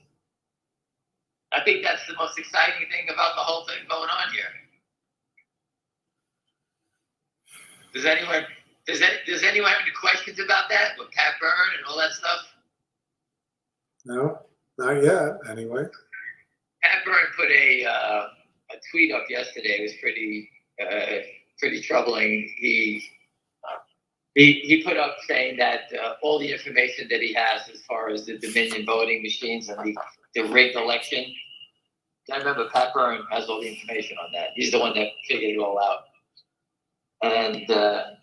I think that's the most exciting thing about the whole thing going on here. Does anyone have any questions about that with Pat Byrne and all that stuff? No, not yet, anyway. Pat Byrne put a tweet up yesterday. It was pretty troubling. He He put up saying that all the information that he has as far as the Dominion voting machines and the rigged election. I remember Pat Byrne has all the information on that. He's the one that figured it all out. And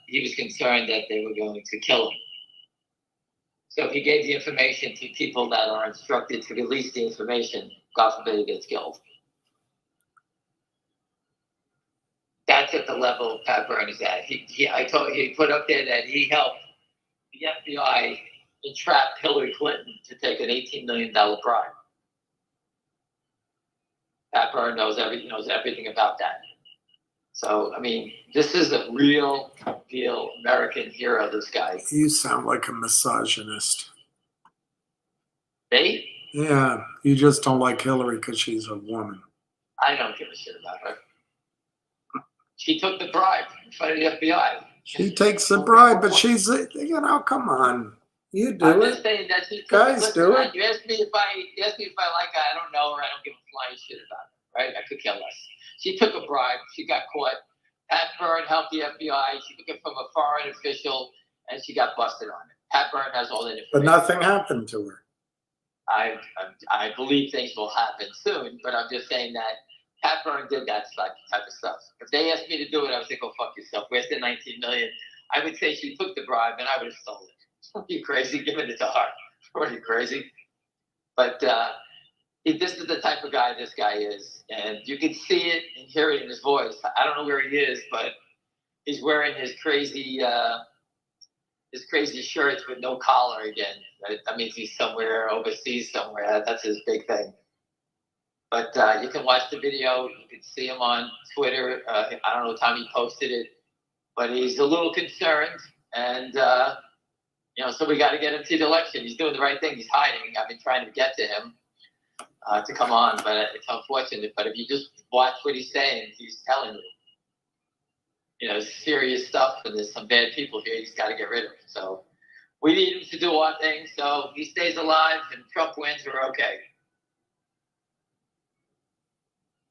he was concerned that they were going to kill him. So he gave the information to people that are instructed to release the information. God forbid he gets killed. That's at the level Pat Byrne is at. He put up there that he helped the FBI entrap Hillary Clinton to take an $18 million bribe. Pat Byrne knows everything about that. So, I mean, this is a real deal American hero, this guy. You sound like a misogynist. Me? Yeah, you just don't like Hillary because she's a woman. I don't give a shit about her. She took the bribe in front of the FBI. She takes the bribe, but she's, come on. You do I'm it. just saying that she Guys do it. You ask me if I like her, I don't know her, I don't give a flying shit about her, right? I could care less. She took a bribe, she got caught. Pat Byrne helped the FBI, she took it from a foreign official, and she got busted on it. Pat Byrne has all that information. But nothing happened to her. I believe things will happen soon, but I'm just saying that Pat Byrne did that type of stuff. If they asked me to do it, I would say, go fuck yourself. Where's the 19 million? I would say she took the bribe and I would have stolen it. Are you crazy? Giving it to her. Are you crazy? But this is the type of guy this guy is. And you can see it and hear it in his voice. I don't know where he is, but he's wearing his crazy shirts with no collar again. That means he's somewhere overseas somewhere. That's his big thing. But you can watch the video. You can see him on Twitter. I don't know what time he posted it, but he's a little concerned. And, so we got to get him to the election. He's doing the right thing. He's hiding. I've been trying to get to him to come on, but it's unfortunate. But if you just watch what he's saying, he's telling you, serious stuff. And there's some bad people here he's got to get rid of. So we need him to do our thing. So he stays alive and Trump wins, we're okay.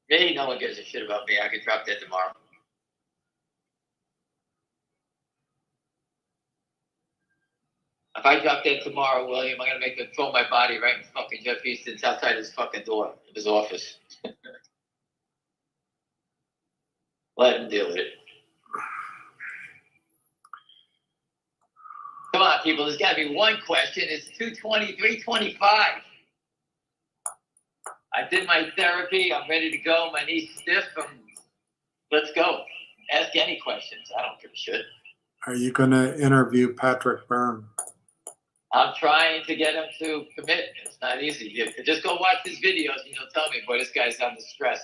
Me, no one gives a shit about me. I could drop dead tomorrow. If I drop dead tomorrow, William, I'm going to make them throw my body right in fucking Jeff Easton's outside his fucking door of his office. Let him deal with it. Come on, people. There's got to be one question. It's 2:20, 3:25. I did my therapy. I'm ready to go. My knee's stiff. Let's go. Ask any questions. I don't give a shit. Are you going to interview Patrick Byrne? I'm trying to get him to commit. It's not easy. You just go watch his videos and he'll tell me, boy, this guy's under stress.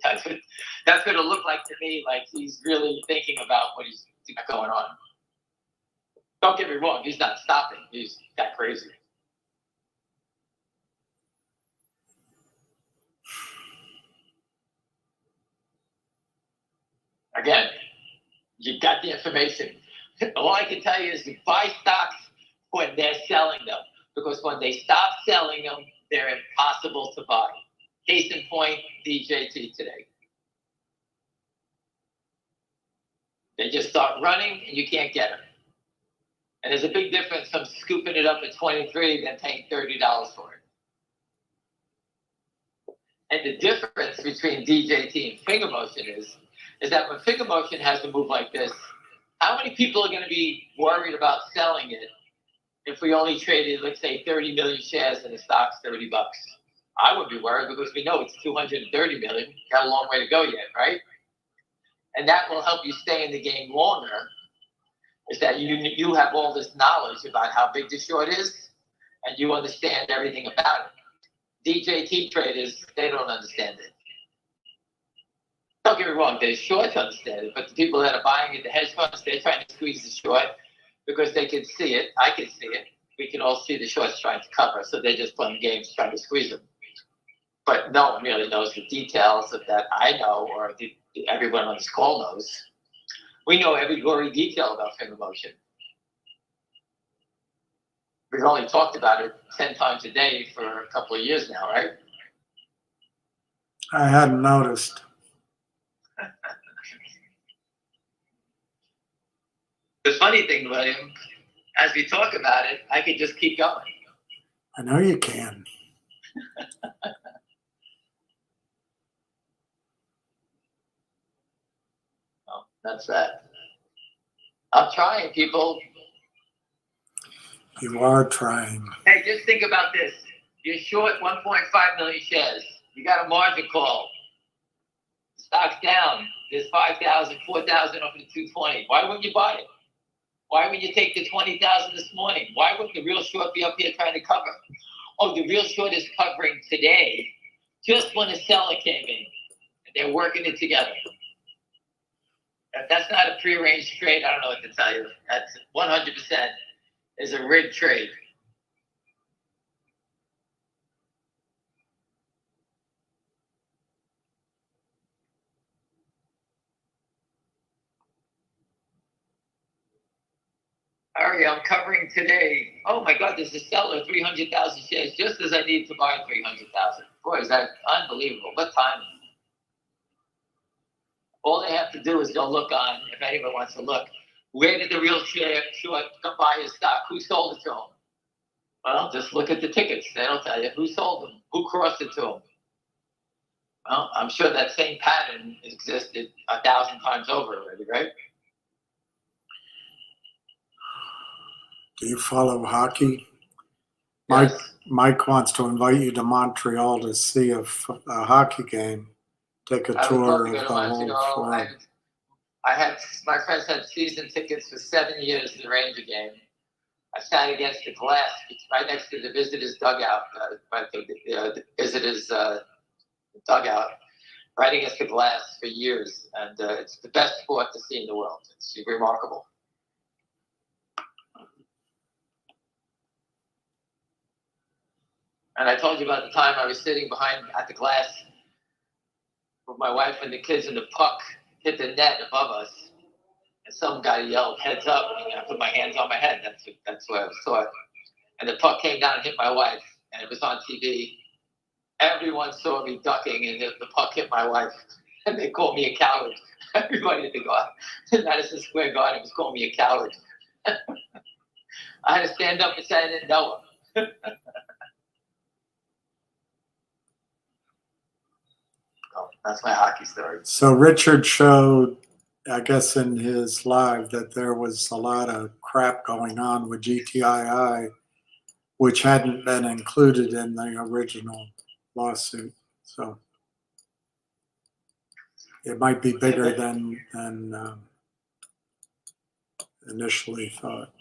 That's what it'll look like to me, like he's really thinking about what he's got going on. Don't get me wrong. He's not stopping. He's that crazy. Again, you got the information. All I can tell you is to buy stocks when they're selling them, because when they stop selling them, they're impossible to buy. Case in point, DJT today. They just start running and you can't get them. And there's a big difference from scooping it up at 23 than paying $30 for it. And the difference between DJT and finger motion is that when finger motion has to move like this, how many people are going to be worried about selling it if we only traded, let's say, 30 million shares and the stock's $30? I would be worried because we know it's 230 million. Got a long way to go yet, right? And that will help you stay in the game longer, is that you have all this knowledge about how big the short is and you understand everything about it. DJT traders, they don't understand it. Don't get me wrong, the shorts understand it, but the people that are buying it, the hedge funds, they're trying to squeeze the short because they can see it. I can see it. We can all see the shorts trying to cover, so they're just playing games trying to squeeze them. But no one really knows the details of that I know, or everyone on this call knows. We know every gory detail about finger motion. We've only talked about it 10 times a day for a couple of years now, right? I hadn't noticed. The funny thing, William, as we talk about it, I could just keep going. I know you can. Oh, that's that. I'm trying, people. You are trying. Hey, just think about this. You're short 1.5 million shares. You got a margin call. Stock's down. There's 5,000, 4,000 up to 220. Why wouldn't you buy it? Why wouldn't you take the 20,000 this morning? Why wouldn't the real short be up here trying to cover? Oh, the real short is covering today, just when the seller came in. And they're working it together. If that's not a prearranged trade, I don't know what to tell you. That's 100% is a rigged trade. Harry, I'm covering today. Oh my God, there's a seller, 300,000 shares, just as I need to buy 300,000. Boy, is that unbelievable. What time? All they have to do is go look on, if anyone wants to look, where did the real short come buy his stock? Who sold it to him? Well, just look at the tickets. They'll tell you who sold them, who crossed it to him. Well, I'm sure that same pattern existed 1,000 times over already, right? Do you follow hockey? Yes. Mike wants to invite you to Montreal to see a hockey game. Take a I would tour love of to the go to whole Montreal. forum. My friends had season tickets for 7 years to the Ranger game. I sat against the glass right next to the visitors' dugout, the visitors' dugout, right against the glass for years. And it's the best sport to see in the world. It's remarkable. And I told you about the time I was sitting behind at the glass with my wife and the kids, and the puck hit the net above us. And some guy yelled, "Heads up!" And I put my hands on my head. That's what I saw it. And the puck came down and hit my wife, and it was on TV. Everyone saw me ducking, and the puck hit my wife, and they called me a coward. Everybody at the Madison Square Garden was calling me a coward. I had to stand up and say I didn't know him. Oh, that's my hockey story. So Richard showed, I guess in his live, that there was a lot of crap going on with GTII, which hadn't been included in the original lawsuit. So it might be bigger than initially thought.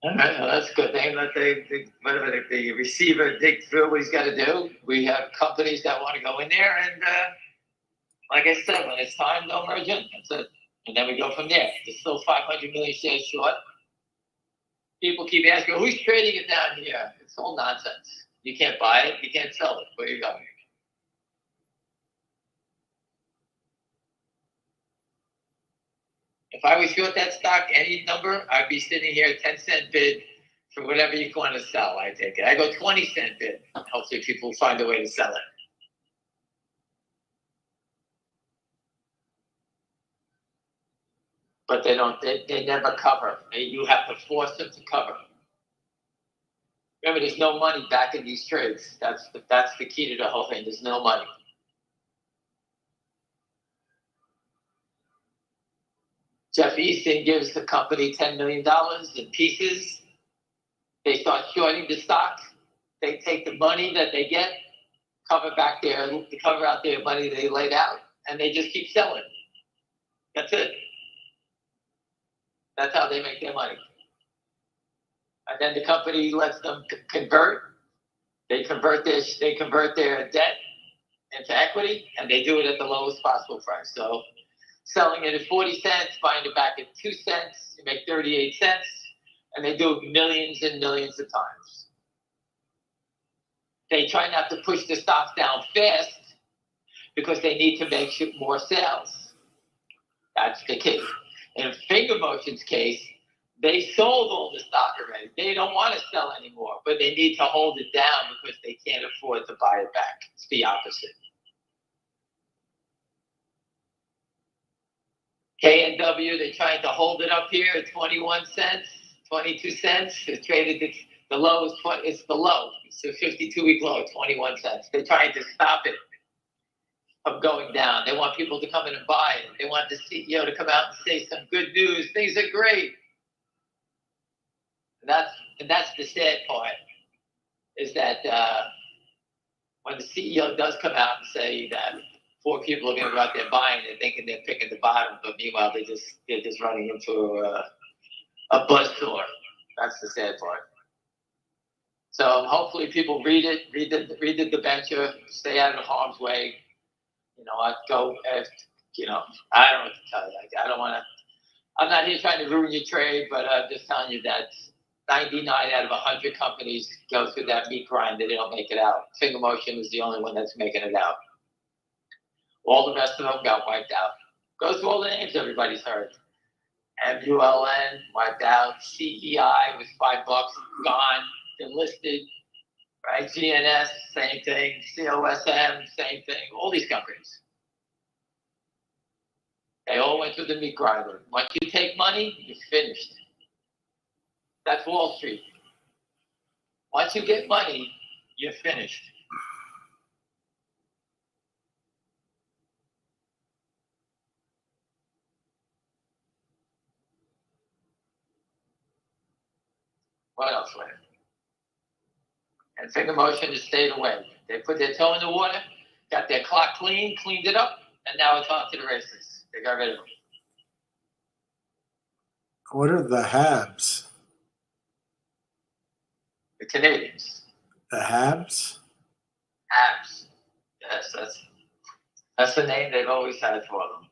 All right, well, that's good. They let the receiver dig through what he's got to do. We have companies that want to go in there, and like I said, when it's time, they'll merge in. That's it. And then we go from there. There's still 500 million shares short. People keep asking, who's trading it down here? It's all nonsense. You can't buy it. You can't sell it. Where are you going? If I was short that stock, any number, I'd be sitting here at 10-cent bid for whatever you want to sell. I take it. I go 20-cent bid. Hopefully people find a way to sell it. But they don't. They never cover. You have to force them to cover. Remember, there's no money back in these trades. That's the key to the whole thing. There's no money. Jeff Easton gives the company $10 million in pieces. They start shorting the stock. They take the money that they get, cover out their money they laid out, and they just keep selling. That's it. That's how they make their money. And then the company lets them convert. They convert their debt into equity, and they do it at the lowest possible price. So selling it at 40 cents, buying it back at 2 cents, you make 38 cents, and they do it millions and millions of times. They try not to push the stock down fast because they need to make more sales. That's the key. In Finger Motion's case, they sold all the stock already. They don't want to sell anymore, but they need to hold it down because they can't afford to buy it back. It's the opposite. KNW, they're trying to hold it up here at 21 cents, 22 cents. It's traded at the low is it's the low. It's a 52-week low, 21 cents. They're trying to stop it from going down. They want people to come in and buy it. They want the CEO to come out and say some good news. Things are great. And that's the sad part, is that when the CEO does come out and say that 4 people are going to go out there buying, they're thinking they're picking the bottom, but meanwhile they're just running into a buzzsaw. That's the sad part. So hopefully people read the debenture, stay out of harm's way. I'd go. I don't know what to tell you. I don't want to. I'm not here trying to ruin your trade, but I'm just telling you that 99 out of 100 companies go through that meat grind that they don't make it out. Finger Motion is the only one that's making it out. All the rest of them got wiped out. Go through all the names everybody's heard. MULN, wiped out. CEI was $5, gone, enlisted. Right? GNS, same thing. COSM, same thing. All these companies. They all went through the meat grinder. Once you take money, you're finished. That's Wall Street. Once you get money, you're finished. What else, Larry? And Finger Motion just stayed away. They put their toe in the water, got their clock cleaned it up, and now it's on to the races. They got rid of them. What are the Habs? The Canadians. The Habs? Habs. Yes, that's the name they've always had for them.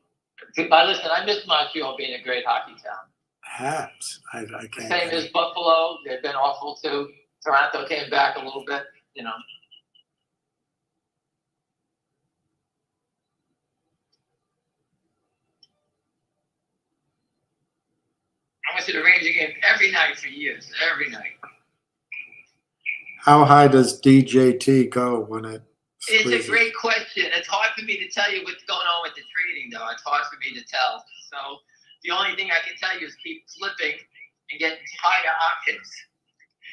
Listen, I miss Montreal being a great hockey town. Habs. I can't. Same as Buffalo. They've been awful too. Toronto came back a little bit, I went to the Ranger game every night for years, every night. How high does DJT go when it squeezes? It's a great question. It's hard for me to tell you what's going on with the trading, though. It's hard for me to tell. So the only thing I can tell you is keep flipping and get higher options.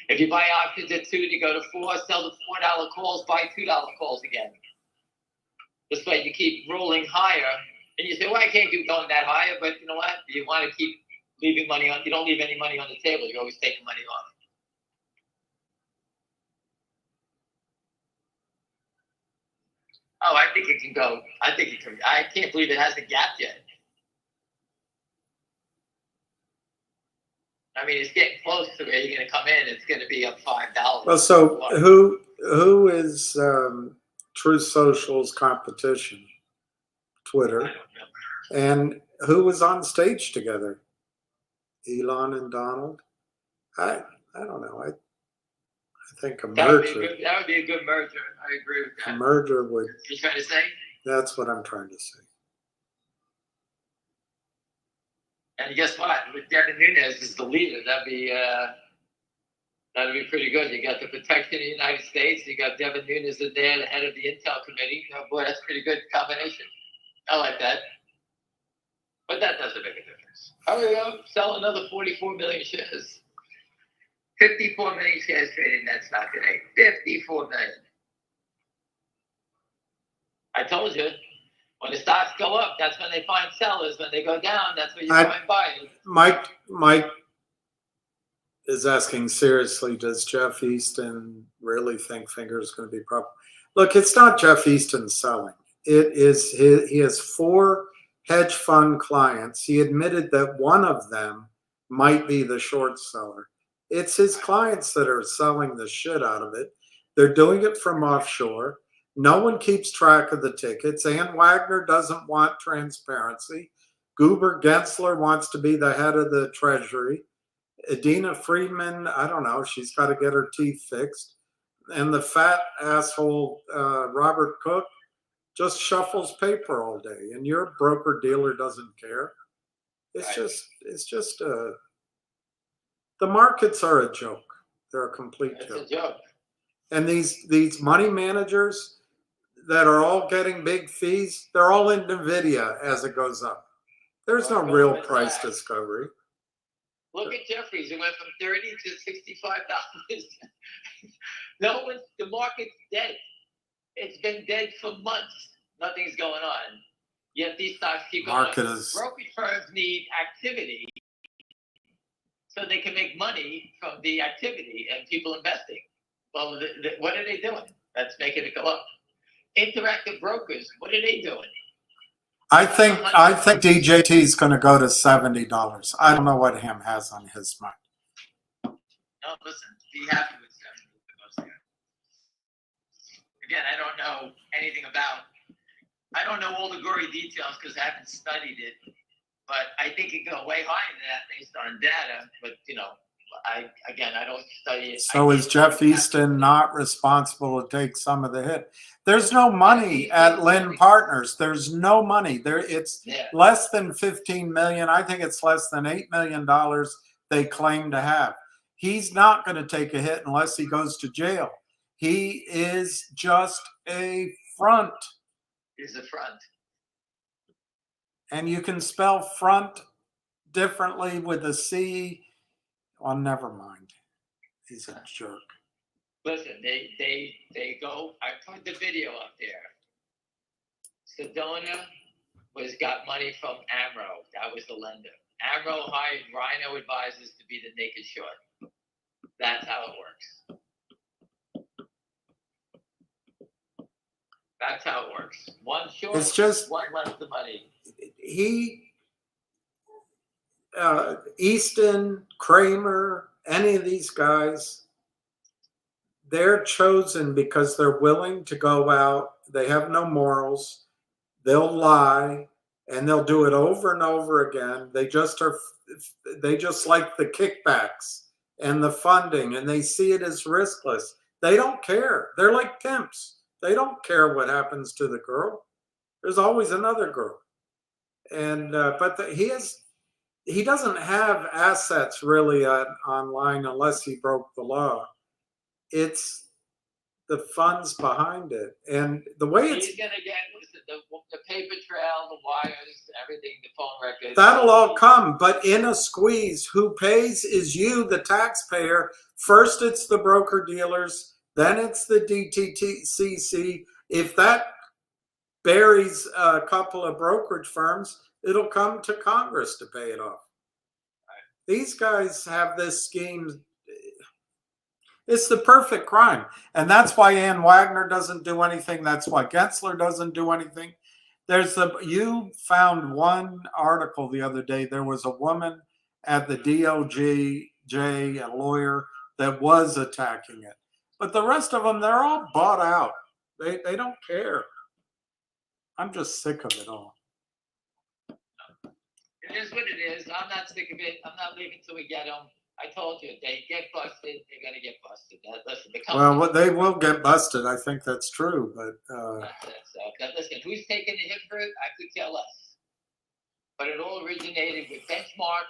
If you buy options at 2, you go to 4, sell the $4 calls, buy $2 calls again. This way you keep rolling higher. And you say, well, I can't keep going that higher, but you know what? You want to keep leaving money on. You don't leave any money on the table. You always take the money off. Oh, I think it can go. I think it can. I can't believe it hasn't gapped yet. I mean, it's getting close to where you're going to come in. It's going to be up $5. Well, so who is Truth Social's competition? Twitter. And who was on stage together? Elon and Donald? I don't know. I think a merger. That would be a good merger. I agree with that. A merger would. You trying to say? That's what I'm trying to say. And guess what? With Devin Nunes as the leader, that'd be pretty good. You got the protection of the United States. You got Devin Nunes in there, the head of the Intel committee. Oh boy, that's a pretty good combination. I like that. But that doesn't make a difference. How do we sell another 44 million shares? 54 million shares traded in that stock today. 54 million. I told you. When the stocks go up, that's when they find sellers. When they go down, that's when you find buyers. Mike is asking seriously, does Jeff Easton really think Finger is going to be profitable? Look, it's not Jeff Easton selling. It is he has 4 hedge fund clients. He admitted that one of them might be the short seller. It's his clients that are selling the shit out of it. They're doing it from offshore. No one keeps track of the tickets. Ann Wagner doesn't want transparency. Goober Gensler wants to be the head of the Treasury. Adina Friedman, I don't know, she's got to get her teeth fixed. And the fat asshole Robert Cook just shuffles paper all day. And your broker dealer doesn't care. It's just the markets are a joke. They're a complete joke. It's a joke. And these money managers that are all getting big fees, they're all in NVIDIA as it goes up. There's no real price discovery. Look at Jeffries. It went from $30 to $65. No one's, the market's dead. It's been dead for months. Nothing's going on. Yet these stocks keep going up. Brokerage firms need activity so they can make money from the activity and people investing. Well, what are they doing? That's making it go up. Interactive brokers, what are they doing? I think DJT is going to go to $70. I don't know what Ham has on his mind. No, listen, be happy with 70. Again, I don't know anything about. I don't know all the gory details because I haven't studied it, but I think it can go way higher than that based on data. But you know, I don't study it. So is Jeff Easton not responsible to take some of the hit? There's no money at Lynn Partners. There's no money there. It's less than 15 million. I think it's less than $8 million they claim to have. He's not going to take a hit unless he goes to jail. He is just a front. He's a front. And you can spell front differently with a C. Well, never mind. He's a jerk. Listen, they go. I put the video up there. Sedona got money from Amro. That was the lender. Amro hired Rhino Advisors to be the naked short. That's how it works. That's how it works. One short, it's just, one left the money. Easton, Kramer, any of these guys, they're chosen because they're willing to go out. They have no morals. They'll lie, and they'll do it over and over again. They just like the kickbacks and the funding, and they see it as riskless. They don't care. They're like pimps. They don't care what happens to the girl. There's always another girl. And he doesn't have assets really online unless he broke the law. It's the funds behind it. And the way he's going to get the paper trail, the wires, everything, the phone records. That'll all come. But in a squeeze, who pays is you, the taxpayer. First, it's the broker dealers. Then it's the DTCC. If that buries a couple of brokerage firms, it'll come to Congress to pay it off. These guys have this scheme. It's the perfect crime. And that's why Ann Wagner doesn't do anything. That's why Gensler doesn't do anything. You found one article the other day. There was a woman at the DOJ, a lawyer, that was attacking it. But the rest of them, they're all bought out. They don't care. I'm just sick of it all. It is what it is. I'm not sick of it. I'm not leaving till we get them. I told you, they get busted, they're going to get busted. Listen, well, they will get busted. I think that's true. But listen, who's taking the hit for it? I could care less. But it all originated with Benchmark.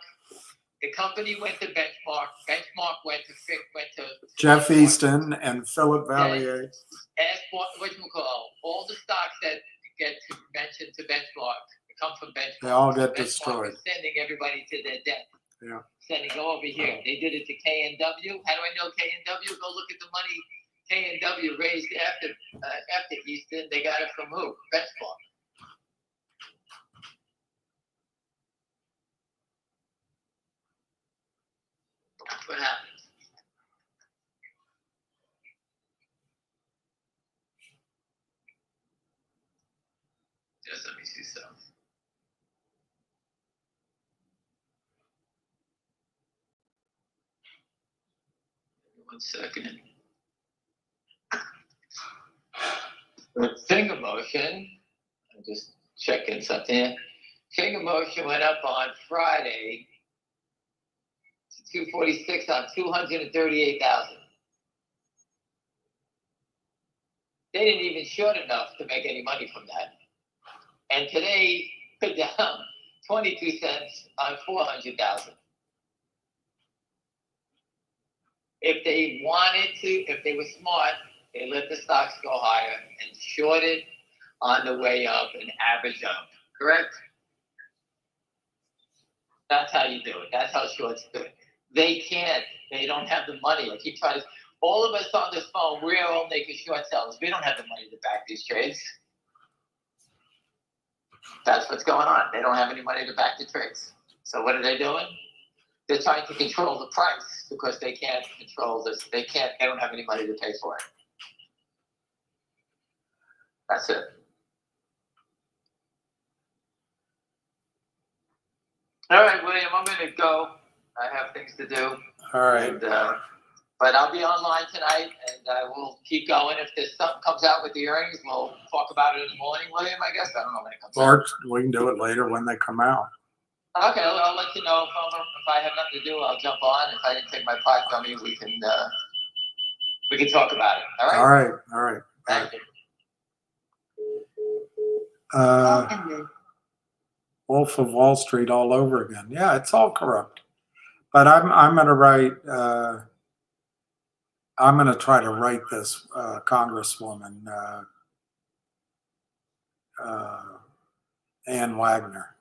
The company went to Benchmark. Benchmark went to Jeff Easton and Philip Valier. Ask all the stocks that get mentioned to Benchmark come from Benchmark. They all get Benchmark destroyed. Is sending everybody to their death. Yeah. Saying, go over here. They did it to KNW. How do I know KNW? Go look at the money KNW raised after Easton. They got it from who? Benchmark. That's what happens. Just let me see something. 1 second. Finger motion. I'm just checking something. Finger motion went up on Friday to 246 on 238,000. They didn't even short enough to make any money from that. And today, put down 22 cents on 400,000. If they wanted to, if they were smart, they let the stocks go higher and short it on the way up and average up. Correct? That's how you do it. That's how shorts do it. They can't. They don't have the money. I keep trying to. All of us on this phone, we're all naked short sellers. We don't have the money to back these trades. That's what's going on. They don't have any money to back the trades. So what are they doing? They're trying to control the price because they can't control this. They don't have any money to pay for it. That's it. All right, William, I'm going to go. I have things to do. All right. And, but I'll be online tonight, and I will keep going. If there's something comes out with the earnings, we'll talk about it in the morning, William, I guess. I don't know when it comes out. Or we can do it later when they come out. Okay, I'll let you know. If I have nothing to do, I'll jump on. If I didn't take my pot dummy, we can talk about it. All right? All right. All right. Thank you. Call ended. Wolf of Wall Street all over again. Yeah, it's all corrupt. But I'm going to write. I'm going to try to write this Congresswoman Ann Wagner.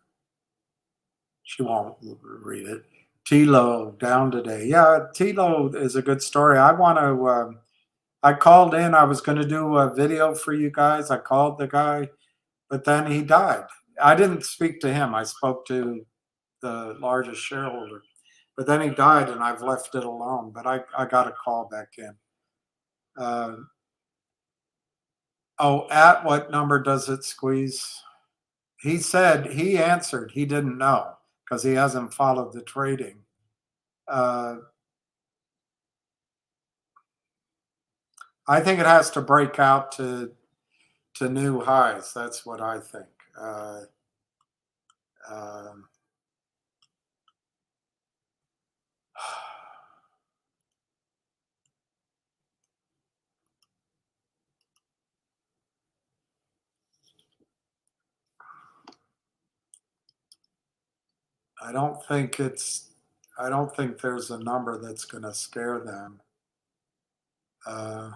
She won't read it. Tilo down today. Yeah, Tilo is a good story. I want to. I called in. I was going to do a video for you guys. I called the guy, but then he died. I didn't speak to him. I spoke to the largest shareholder, but then he died, and I've left it alone. But I got a call back in. At what number does it squeeze? He said, he answered he didn't know because he hasn't followed the trading. I think it has to break out to new highs. That's what I think. I don't think there's a number that's going to scare them. I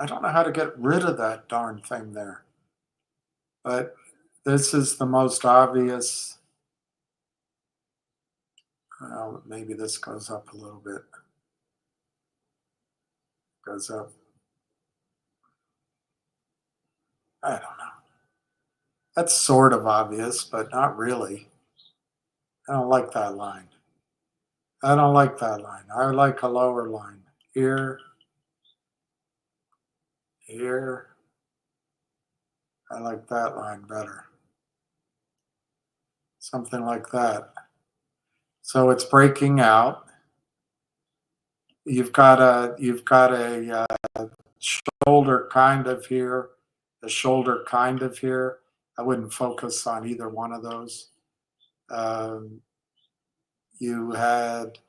don't know how to get rid of that darn thing there. But this is the most obvious. Well, maybe this goes up a little bit. Goes up. I don't know. That's sort of obvious, but not really. I don't like that line. I don't like that line. I like a lower line. Here. Here. I like that line better. Something like that. So it's breaking out. You've got a shoulder kind of here, a shoulder kind of here. I wouldn't focus on either one of those. You had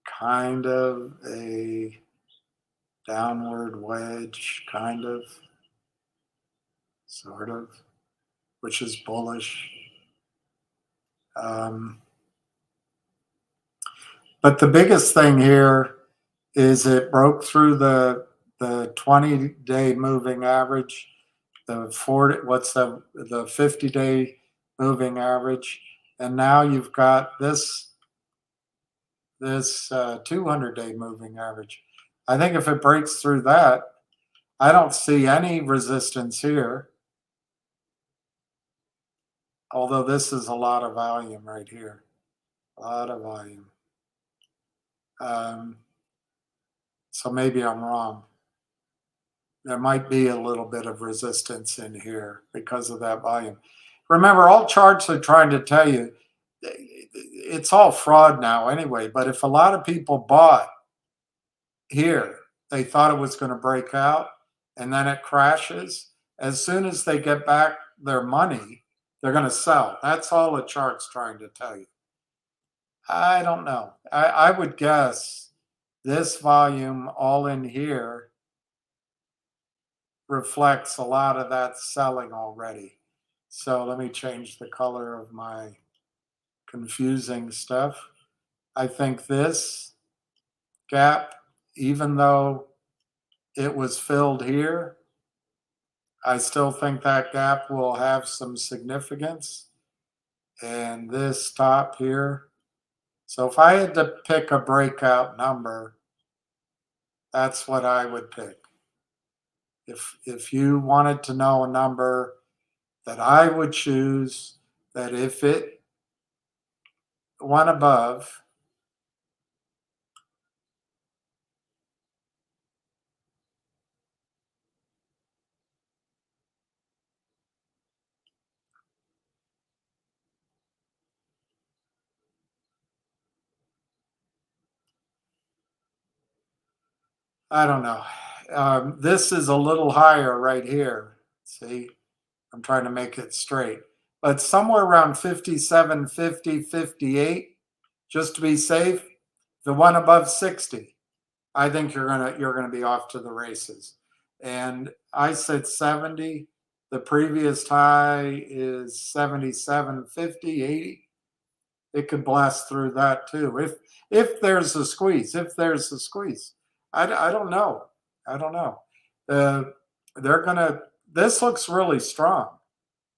kind of a downward wedge, kind of, sort of, which is bullish. But the biggest thing here is it broke through the 20-day moving average, the 50-day moving average, and now you've got this 200-day moving average. I think if it breaks through that, I don't see any resistance here. Although this is a lot of volume right here, a lot of volume. So maybe I'm wrong. There might be a little bit of resistance in here because of that volume. Remember, all charts are trying to tell you, it's all fraud now anyway, but if a lot of people bought here, they thought it was going to break out, and then it crashes, as soon as they get back their money, they're going to sell. That's all the chart's trying to tell you. I don't know. I would guess this volume all in here reflects a lot of that selling already. So let me change the color of my confusing stuff. I think this gap, even though it was filled here. I still think that gap will have some significance. And this top here. So if I had to pick a breakout number, that's what I would pick. If you wanted to know a number that I would choose, that if it went above, I don't know. This is a little higher right here. See, I'm trying to make it straight. But somewhere around 57, 50, 58, just to be safe. The one above 60, I think you're gonna be off to the races. And I said 70. The previous high is 77, 50, 80. It could blast through that too. If there's a squeeze, I don't know. I don't know. This looks really strong.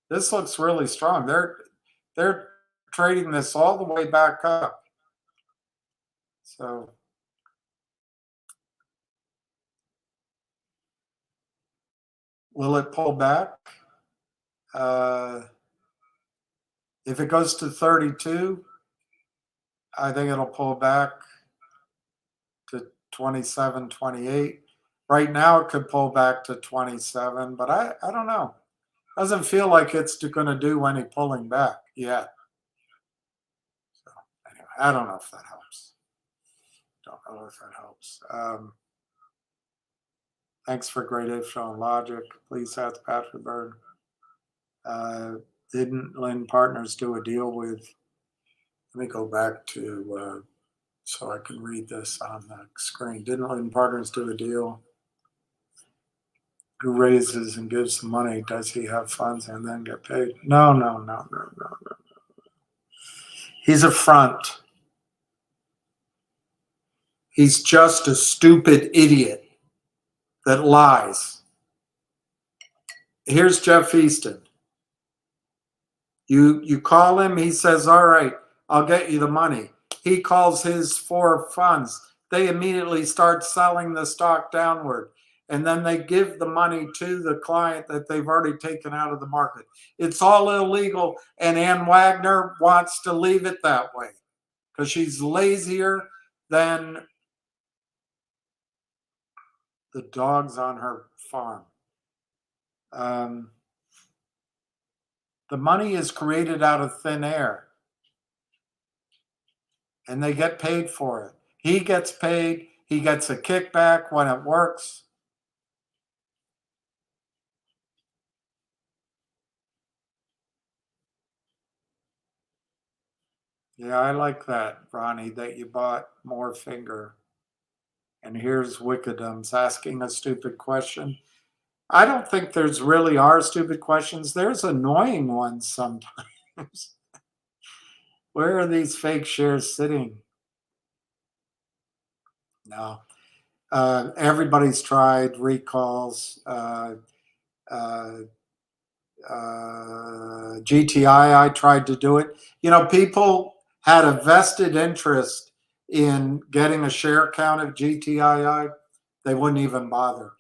This looks really strong. They're trading this all the way back up. So will it pull back? If it goes to 32, I think it'll pull back to 27, 28. Right now, it could pull back to 27, but I don't know. Doesn't feel like it's going to do any pulling back yet. So anyway, I don't know if that helps. Don't know if that helps. Thanks for great info and logic. Please ask Patrick Bird. Didn't Lynn Partners do a deal with? Let me go back to so I can read this on the screen. Didn't Lynn Partners do a deal? Who raises and gives the money? Does he have funds and then get paid? No. He's a front. He's just a stupid idiot that lies. Here's Jeff Easton. You call him, he says, all right, I'll get you the money. He calls his 4 funds. They immediately start selling the stock downward. And then they give the money to the client that they've already taken out of the market. It's all illegal. And Ann Wagner wants to leave it that way because she's lazier than the dogs on her farm. The money is created out of thin air. And they get paid for it. He gets paid. He gets a kickback when it works. Yeah, I like that, Ronnie, that you bought more finger. And here's Wickedums asking a stupid question. I don't think there's really are stupid questions. There's annoying ones sometimes. Where are these fake shares sitting? No. Everybody's tried recalls. GTI, I tried to do it. You know, people had a vested interest in getting a share count of GTII. They wouldn't even bother.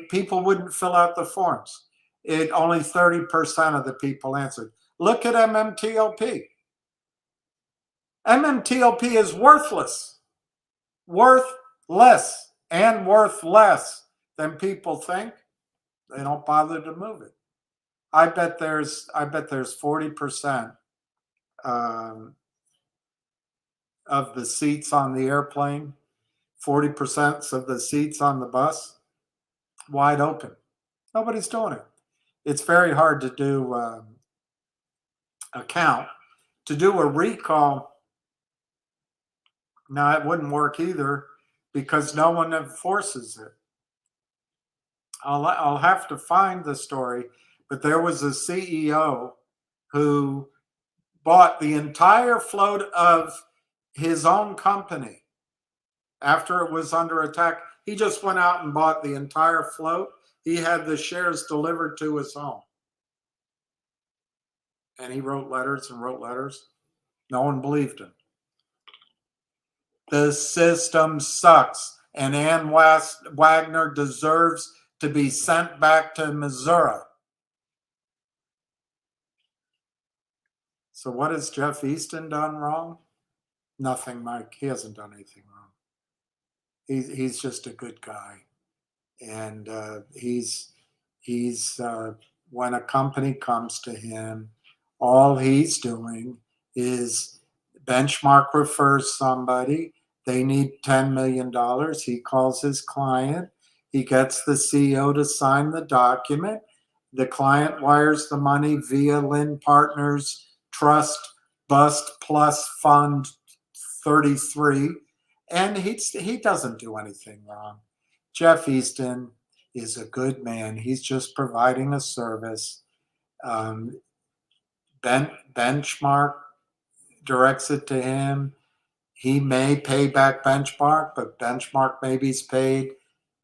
People wouldn't fill out the forms. Only 30% of the people answered. Look at MMTLP. MMTLP is worthless. Worthless and worth less than people think. They don't bother to move it. I bet there's 40% of the seats on the airplane, 40% of the seats on the bus, wide open. Nobody's doing it. It's very hard to do a count. To do a recall, now it wouldn't work either because no one enforces it. I'll have to find the story, but there was a CEO who bought the entire float of his own company after it was under attack, he just went out and bought the entire float. He had the shares delivered to his home. And he wrote letters and wrote letters. No one believed him. The system sucks, and Ann Wagner deserves to be sent back to Missouri. So what has Jeff Easton done wrong? Nothing, Mike. He hasn't done anything wrong. He's just a good guy. And he's when a company comes to him, all he's doing is Benchmark refers somebody. They need $10 million. He calls his client. He gets the CEO to sign the document. The client wires the money via Lynn Partners Trust Bust Plus Fund 33. And he doesn't do anything wrong. Jeff Easton is a good man. He's just providing a service. Benchmark directs it to him. He may pay back Benchmark, but Benchmark maybe is paid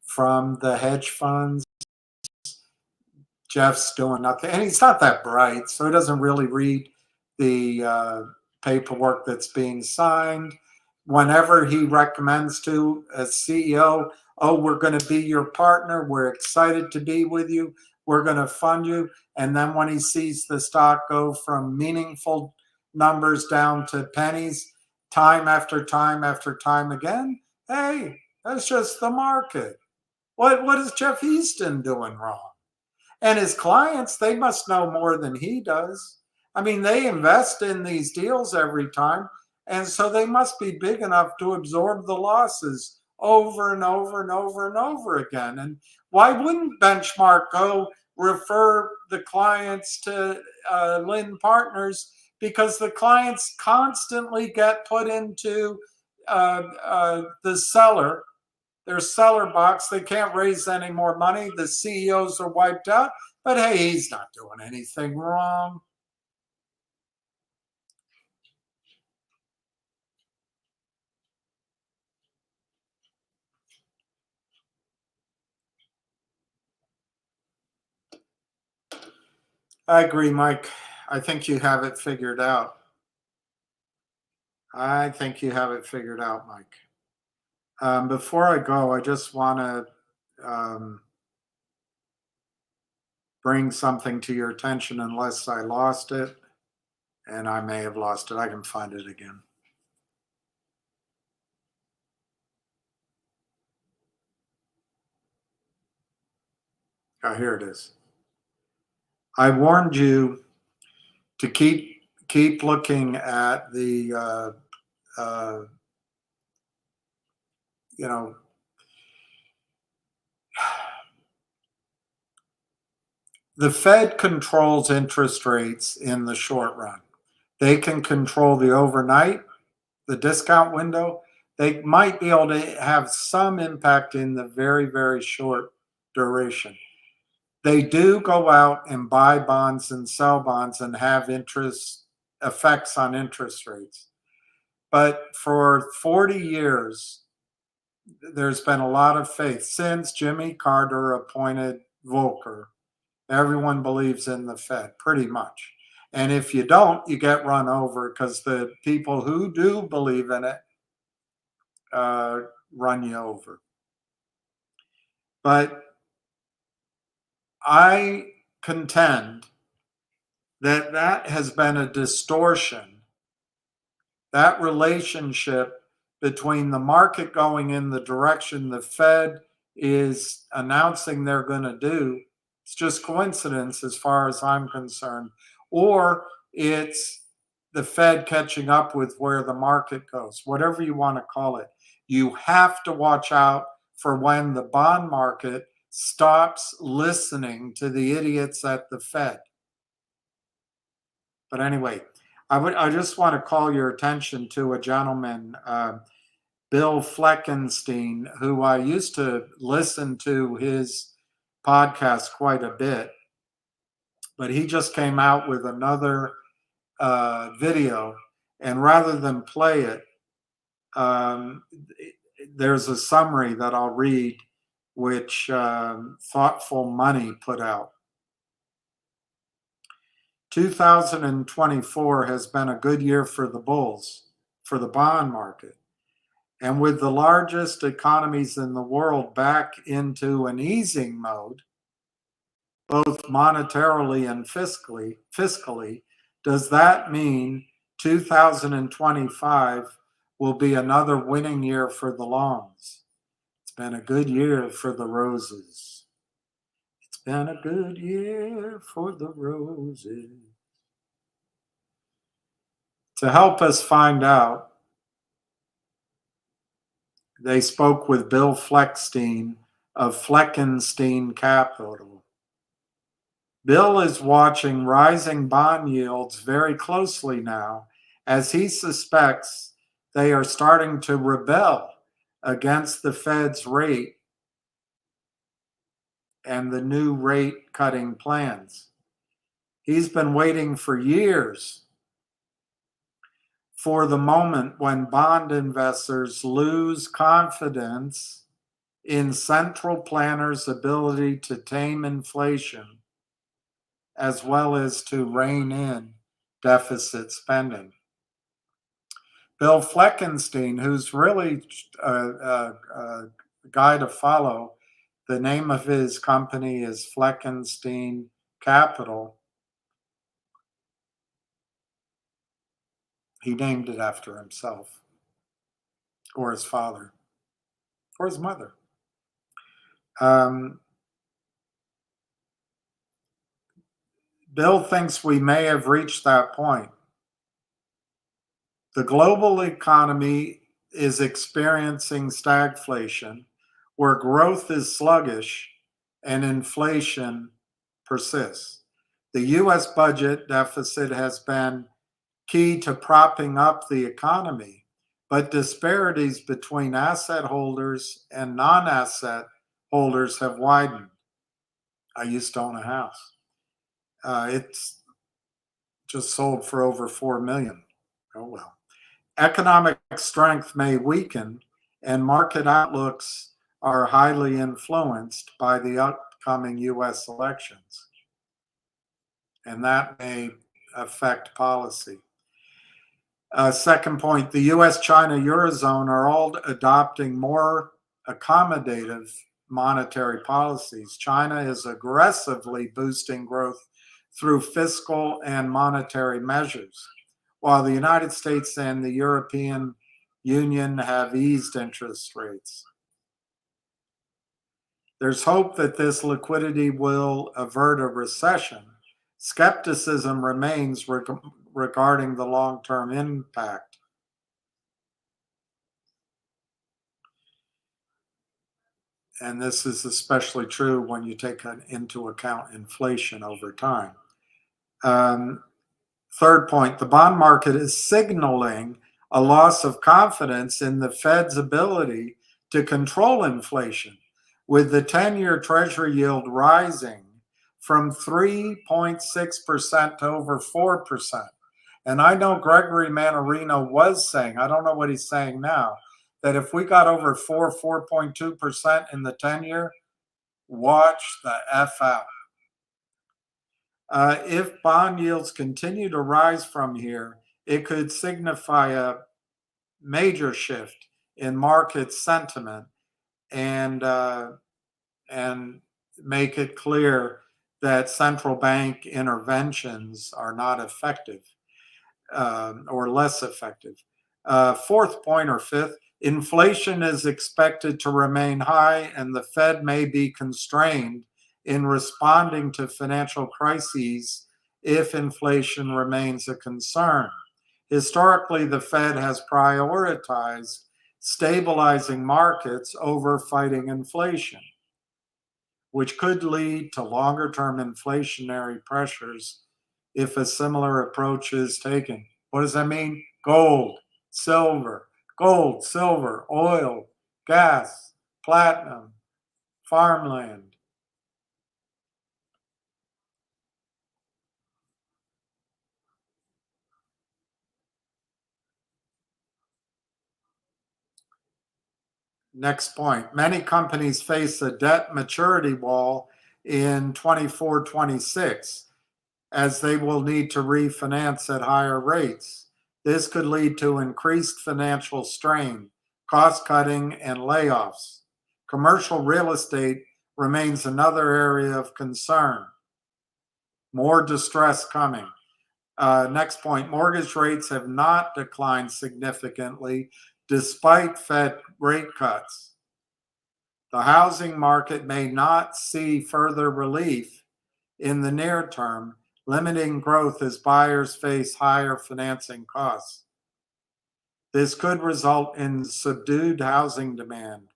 from the hedge funds. Jeff's doing nothing. And he's not that bright, so he doesn't really read the paperwork that's being signed. Whenever he recommends to a CEO, oh, we're going to be your partner. We're excited to be with you. We're going to fund you. And then when he sees the stock go from meaningful numbers down to pennies, time after time after time again, hey, that's just the market. What is Jeff Easton doing wrong? And his clients, they must know more than he does. I mean, they invest in these deals every time, and so they must be big enough to absorb the losses over and over and over and over again. And why wouldn't Benchmark go refer the clients to Lynn Partners? Because the clients constantly get put into the seller, their seller box. They can't raise any more money. The CEOs are wiped out. But hey, he's not doing anything wrong. I agree, Mike. I think you have it figured out. I think you have it figured out, Mike. Before I go, I just want to bring something to your attention, unless I lost it, and I may have lost it. I can find it again. Oh, here it is. I warned you to keep looking at the the Fed controls interest rates in the short run. They can control the overnight, the discount window. They might be able to have some impact in the very, very short duration. They do go out and buy bonds and sell bonds and have interest effects on interest rates. But for 40 years, there's been a lot of faith. Since Jimmy Carter appointed Volcker, everyone believes in the Fed, pretty much. And if you don't, you get run over, because the people who do believe in it run you over. But I contend that has been a distortion. That relationship between the market going in the direction the Fed is announcing they're going to do, it's just coincidence as far as I'm concerned. Or it's the Fed catching up with where the market goes, whatever you want to call it. You have to watch out for when the bond market stops listening to the idiots at the Fed. But anyway, I just want to call your attention to a gentleman, Bill Fleckenstein, who I used to listen to his podcast quite a bit, but he just came out with another video, and rather than play it, there's a summary that I'll read, which Thoughtful Money put out. 2024 has been a good year for the bulls, for the bond market. And with the largest economies in the world back into an easing mode, both monetarily and fiscally, does that mean 2025 will be another winning year for the longs? It's been a good year for the roses. It's been a good year for the roses. To help us find out, they spoke with Bill Fleckstein of Fleckenstein Capital. Bill is watching rising bond yields very closely now, as he suspects they are starting to rebel against the Fed's rate and the new rate cutting plans. He's been waiting for years for the moment when bond investors lose confidence in central planners' ability to tame inflation, as well as to rein in deficit spending. Bill Fleckenstein, who's really a guy to follow, the name of his company is Fleckenstein Capital. He named it after himself, or his father, or his mother. Bill thinks we may have reached that point. The global economy is experiencing stagflation, where growth is sluggish and inflation persists. The US budget deficit has been key to propping up the economy, but disparities between asset holders and non-asset holders have widened. I used to own a house. It's just sold for over $4 million. Oh well. Economic strength may weaken, and market outlooks are highly influenced by the upcoming US elections, and that may affect policy. Second point, the US, China, Eurozone are all adopting more accommodative monetary policies. China is aggressively boosting growth through fiscal and monetary measures, while the United States and the European Union have eased interest rates. There's hope that this liquidity will avert a recession. Skepticism remains regarding the long-term impact. And this is especially true when you take into account inflation over time. Third point, the bond market is signaling a loss of confidence in the Fed's ability to control inflation, with the 10-year Treasury yield rising from 3.6% to over 4%. And I know Gregory Mannarino was saying, I don't know what he's saying now, that if we got over 4.2% in the 10-year, watch the F out. If bond yields continue to rise from here, it could signify a major shift in market sentiment and make it clear that central bank interventions are not effective or less effective. Fourth point or fifth, inflation is expected to remain high, and the Fed may be constrained in responding to financial crises if inflation remains a concern. Historically, the Fed has prioritized stabilizing markets over fighting inflation, which could lead to longer-term inflationary pressures if a similar approach is taken. What does that mean? Gold, silver, oil, gas, platinum, farmland. Next point. Many companies face a debt maturity wall in 24-26, as they will need to refinance at higher rates. This could lead to increased financial strain, cost cutting, and layoffs. Commercial real estate remains another area of concern. More distress coming. Next point, mortgage rates have not declined significantly despite Fed rate cuts. The housing market may not see further relief in the near term, limiting growth as buyers face higher financing costs. This could result in subdued housing demand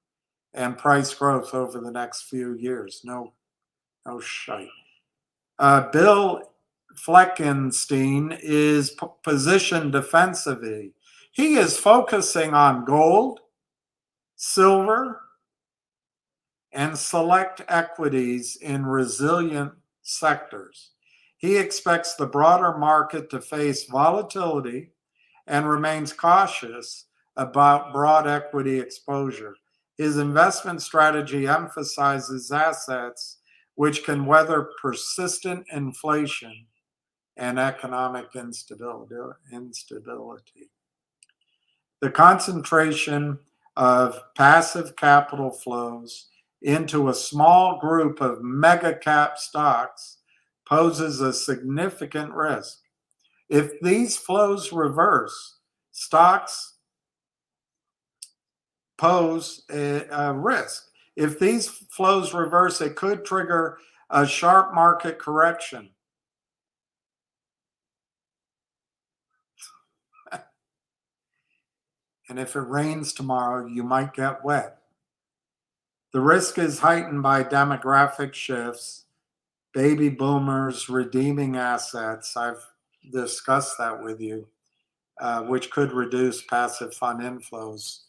and price growth over the next few years. No shite. Bill Fleckenstein is positioned defensively. He is focusing on gold, silver, and select equities in resilient sectors. He expects the broader market to face volatility and remains cautious about broad equity exposure. His investment strategy emphasizes assets which can weather persistent inflation and economic instability. The concentration of passive capital flows into a small group of mega cap stocks poses a significant risk. If these flows reverse, stocks pose a risk. If these flows reverse, it could trigger a sharp market correction. And if it rains tomorrow, you might get wet. The risk is heightened by demographic shifts, baby boomers redeeming assets. I've discussed that with you, which could reduce passive fund inflows.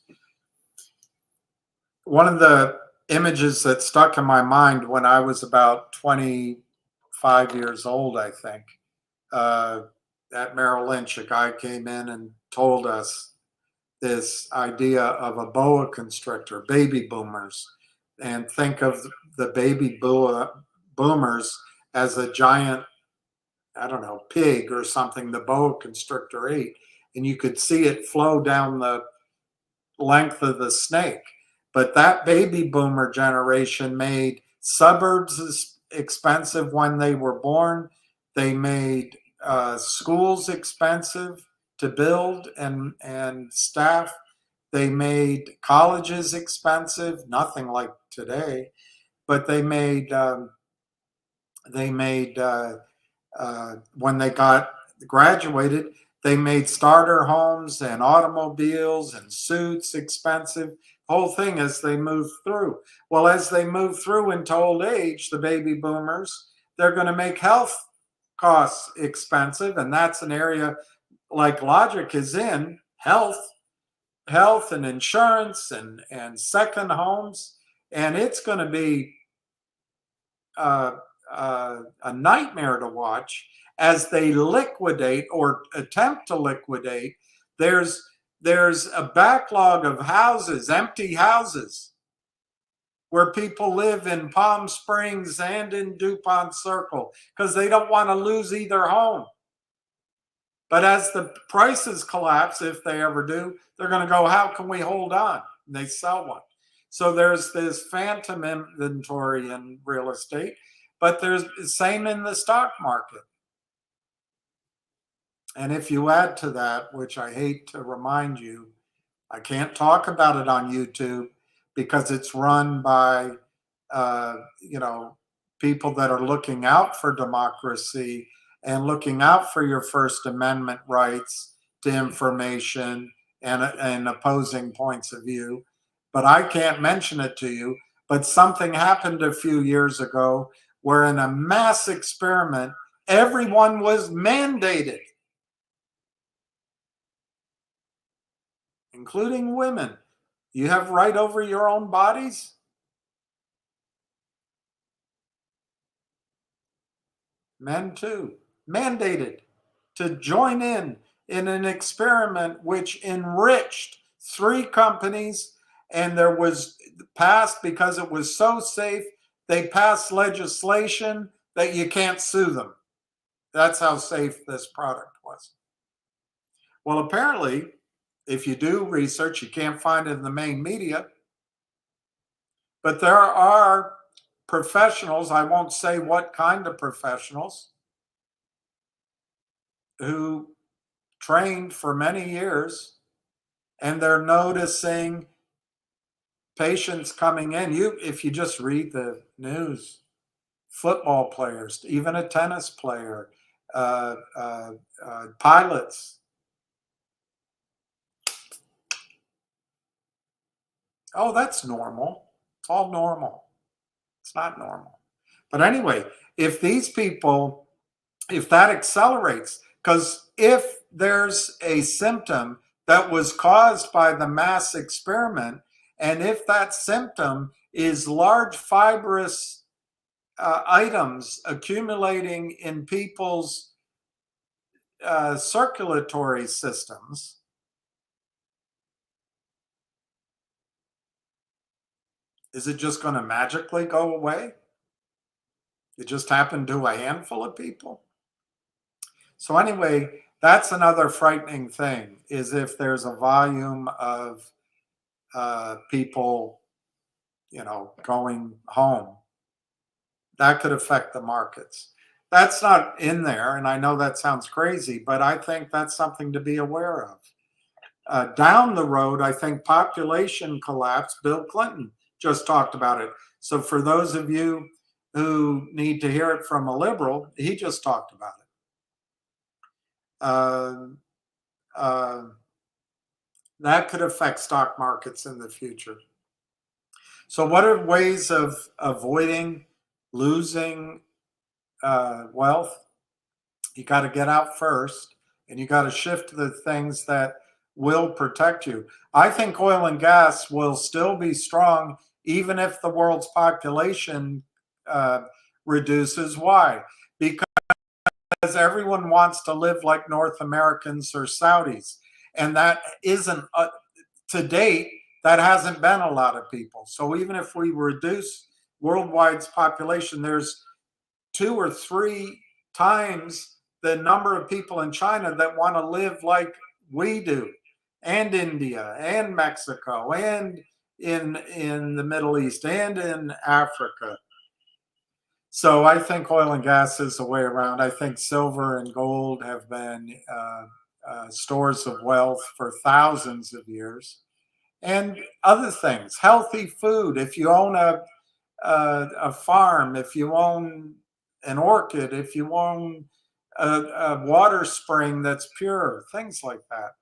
One of the images that stuck in my mind when I was about 25 years old, I think, at Merrill Lynch, a guy came in and told us this idea of a boa constrictor, baby boomers, and think of the baby boomers as a giant, I don't know, pig or something the boa constrictor ate. And you could see it flow down the length of the snake. But that baby boomer generation made suburbs expensive when they were born. They made schools expensive to build and staff. They made colleges expensive, nothing like today, but they made when they got graduated, they made starter homes and automobiles and suits expensive. Whole thing as they move through. Well, as they move through into old age, the baby boomers, they're going to make health costs expensive, and that's an area like Logic is in, health and insurance and second homes, and it's going to be a nightmare to watch as they liquidate or attempt to liquidate. There's a backlog of houses, empty houses, where people live in Palm Springs and in DuPont Circle because they don't want to lose either home. But as the prices collapse, if they ever do, they're going to go, how can we hold on? And they sell one. So there's this phantom inventory in real estate, but there's the same in the stock market. And if you add to that, which I hate to remind you, I can't talk about it on YouTube because it's run by, people that are looking out for democracy and looking out for your First Amendment rights to information and opposing points of view. But I can't mention it to you. But something happened a few years ago where in a mass experiment, everyone was mandated, including women. You have right over your own bodies. Men too, mandated to join in an experiment which enriched 3 companies and there was passed because it was so safe, they passed legislation that you can't sue them. That's how safe this product was. Well, apparently, if you do research, you can't find it in the main media, but there are professionals, I won't say what kind of professionals, who trained for many years, and they're noticing patients coming in. If you just read the news, football players, even a tennis player, pilots. Oh, that's normal. It's all normal. It's not normal. But anyway, if these people, if that accelerates, because if there's a symptom that was caused by the mass experiment, and if that symptom is large fibrous items accumulating in people's circulatory systems, is it just going to magically go away? It just happened to a handful of people? So anyway, that's another frightening thing, is if there's a volume of people, going home, that could affect the markets. That's not in there, and I know that sounds crazy, but I think that's something to be aware of. Down the road, I think population collapse, Bill Clinton just talked about it. So for those of you who need to hear it from a liberal, he just talked about it. That could affect stock markets in the future. So what are ways of avoiding losing wealth? You got to get out first, and you got to shift to the things that will protect you. I think oil and gas will still be strong even if the world's population reduces. Why? Because everyone wants to live like North Americans or Saudis, and that isn't to date, that hasn't been a lot of people. So even if we reduce worldwide's population, there's 2 or 3 times the number of people in China that want to live like we do, and India, and Mexico, and in the Middle East, and in Africa. So I think oil and gas is a way around. I think silver and gold have been stores of wealth for thousands of years. And other things, healthy food. If you own a farm, if you own an orchid, if you own a water spring that's pure, things like that.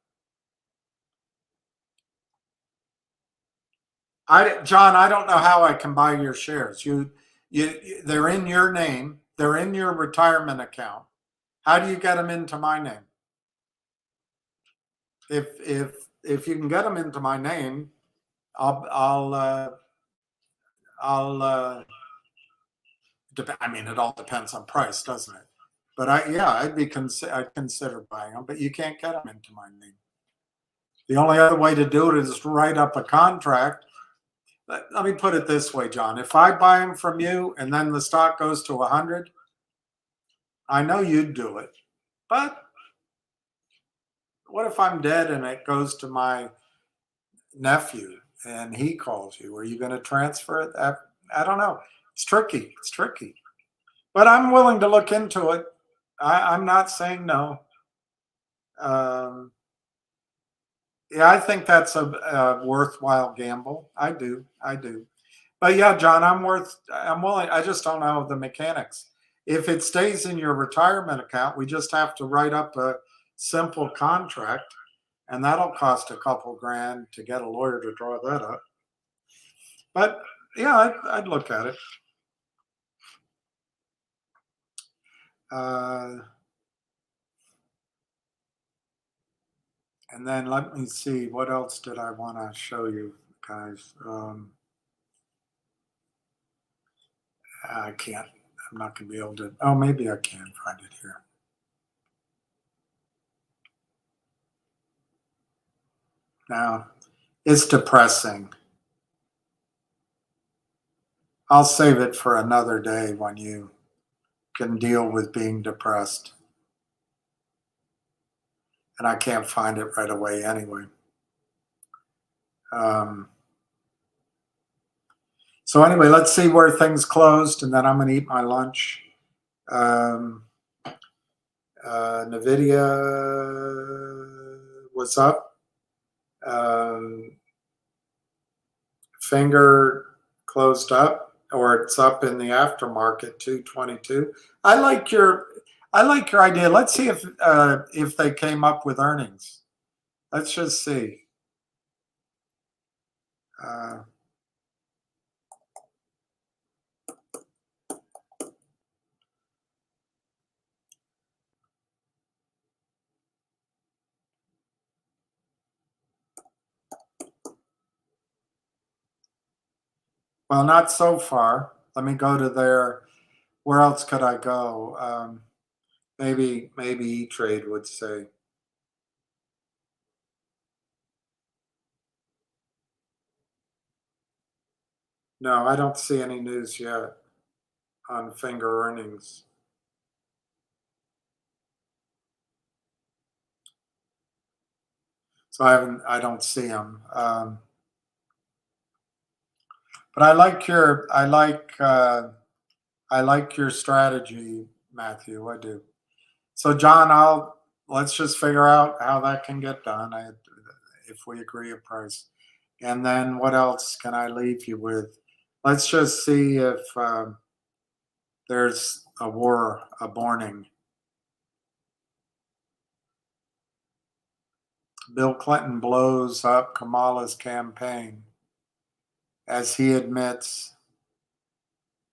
John, I don't know how I can buy your shares. They're in your name. They're in your retirement account. How do you get them into my name? If you can get them into my name, I mean, it all depends on price, doesn't it? But I'd consider buying them, but you can't get them into my name. The only other way to do it is to write up a contract. Let me put it this way, John. If I buy them from you and then the stock goes to 100, I know you'd do it. But what if I'm dead and it goes to my nephew and he calls you? Are you going to transfer it? I don't know. It's tricky. It's tricky. But I'm willing to look into it. I'm not saying no. Yeah, I think that's a worthwhile gamble. I do. But yeah, John, I'm willing. I just don't know the mechanics. If it stays in your retirement account, we just have to write up a simple contract, and that'll cost a couple grand to get a lawyer to draw that up. But yeah, I'd look at it. And then let me see, what else did I want to show you guys? I can't, I'm not going to be able to, oh, maybe I can find it here. Now, it's depressing. I'll save it for another day when you can deal with being depressed. And I can't find it right away anyway. So anyway, let's see where things closed, and then I'm going to eat my lunch. NVIDIA was up. Finger closed up, or it's up in the aftermarket, 222. I like your idea. Let's see if they came up with earnings. Let's just see. Well, not so far. Let me go to their. Where else could I go? Maybe E-Trade would say. No, I don't see any news yet on finger earnings. So I don't see them. But I like your strategy, Matthew. I do. So John, let's just figure out how that can get done. If we agree a price, and then what else can I leave you with? Let's just see if there's a warning. Bill Clinton blows up Kamala's campaign as he admits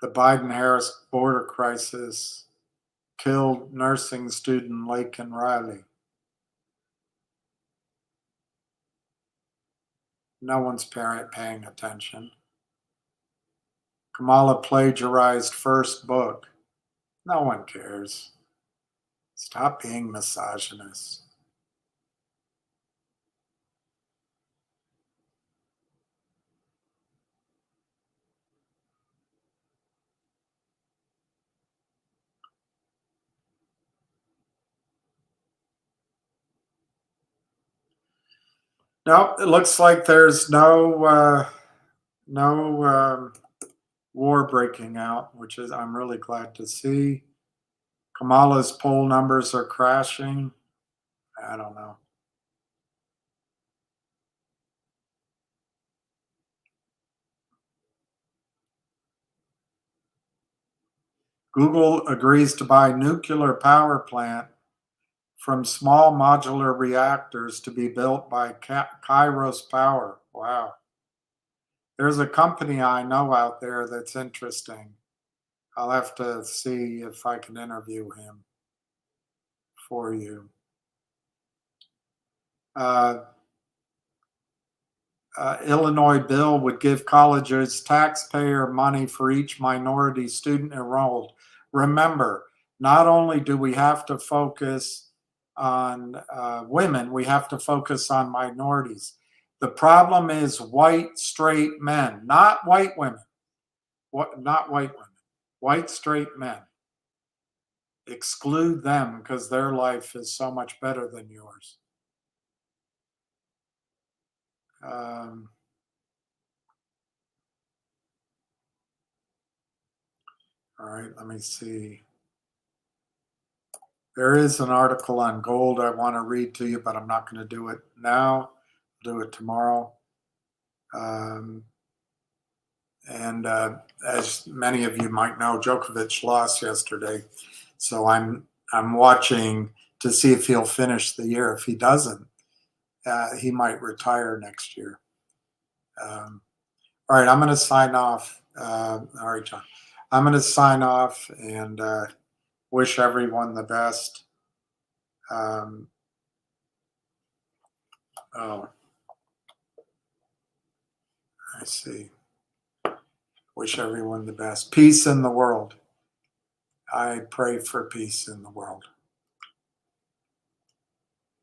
the Biden-Harris border crisis killed nursing student Laken Riley. No one's paying attention. Kamala plagiarized first book. No one cares. Stop being misogynist. No, it looks like there's no war breaking out, which is I'm really glad to see. Kamala's poll numbers are crashing. I don't know. Google agrees to buy nuclear power plant from small modular reactors to be built by Kairos Power. Wow. There's a company I know out there that's interesting. I'll have to see if I can interview him for you. Illinois bill would give colleges taxpayer money for each minority student enrolled. Remember, not only do we have to focus on women, we have to focus on minorities. The problem is white, straight men, not white women. Not white women. White, straight men. Exclude them because their life is so much better than yours. All right, let me see. There is an article on gold I want to read to you, but I'm not going to do it now. I'll do it tomorrow. As many of you might know, Djokovic lost yesterday, so I'm watching to see if he'll finish the year. If he doesn't, he might retire next year. All right, I'm going to sign off. All right, John. I'm going to sign off and wish everyone the best. Oh, I see. Wish everyone the best. Peace in the world. I pray for peace in the world.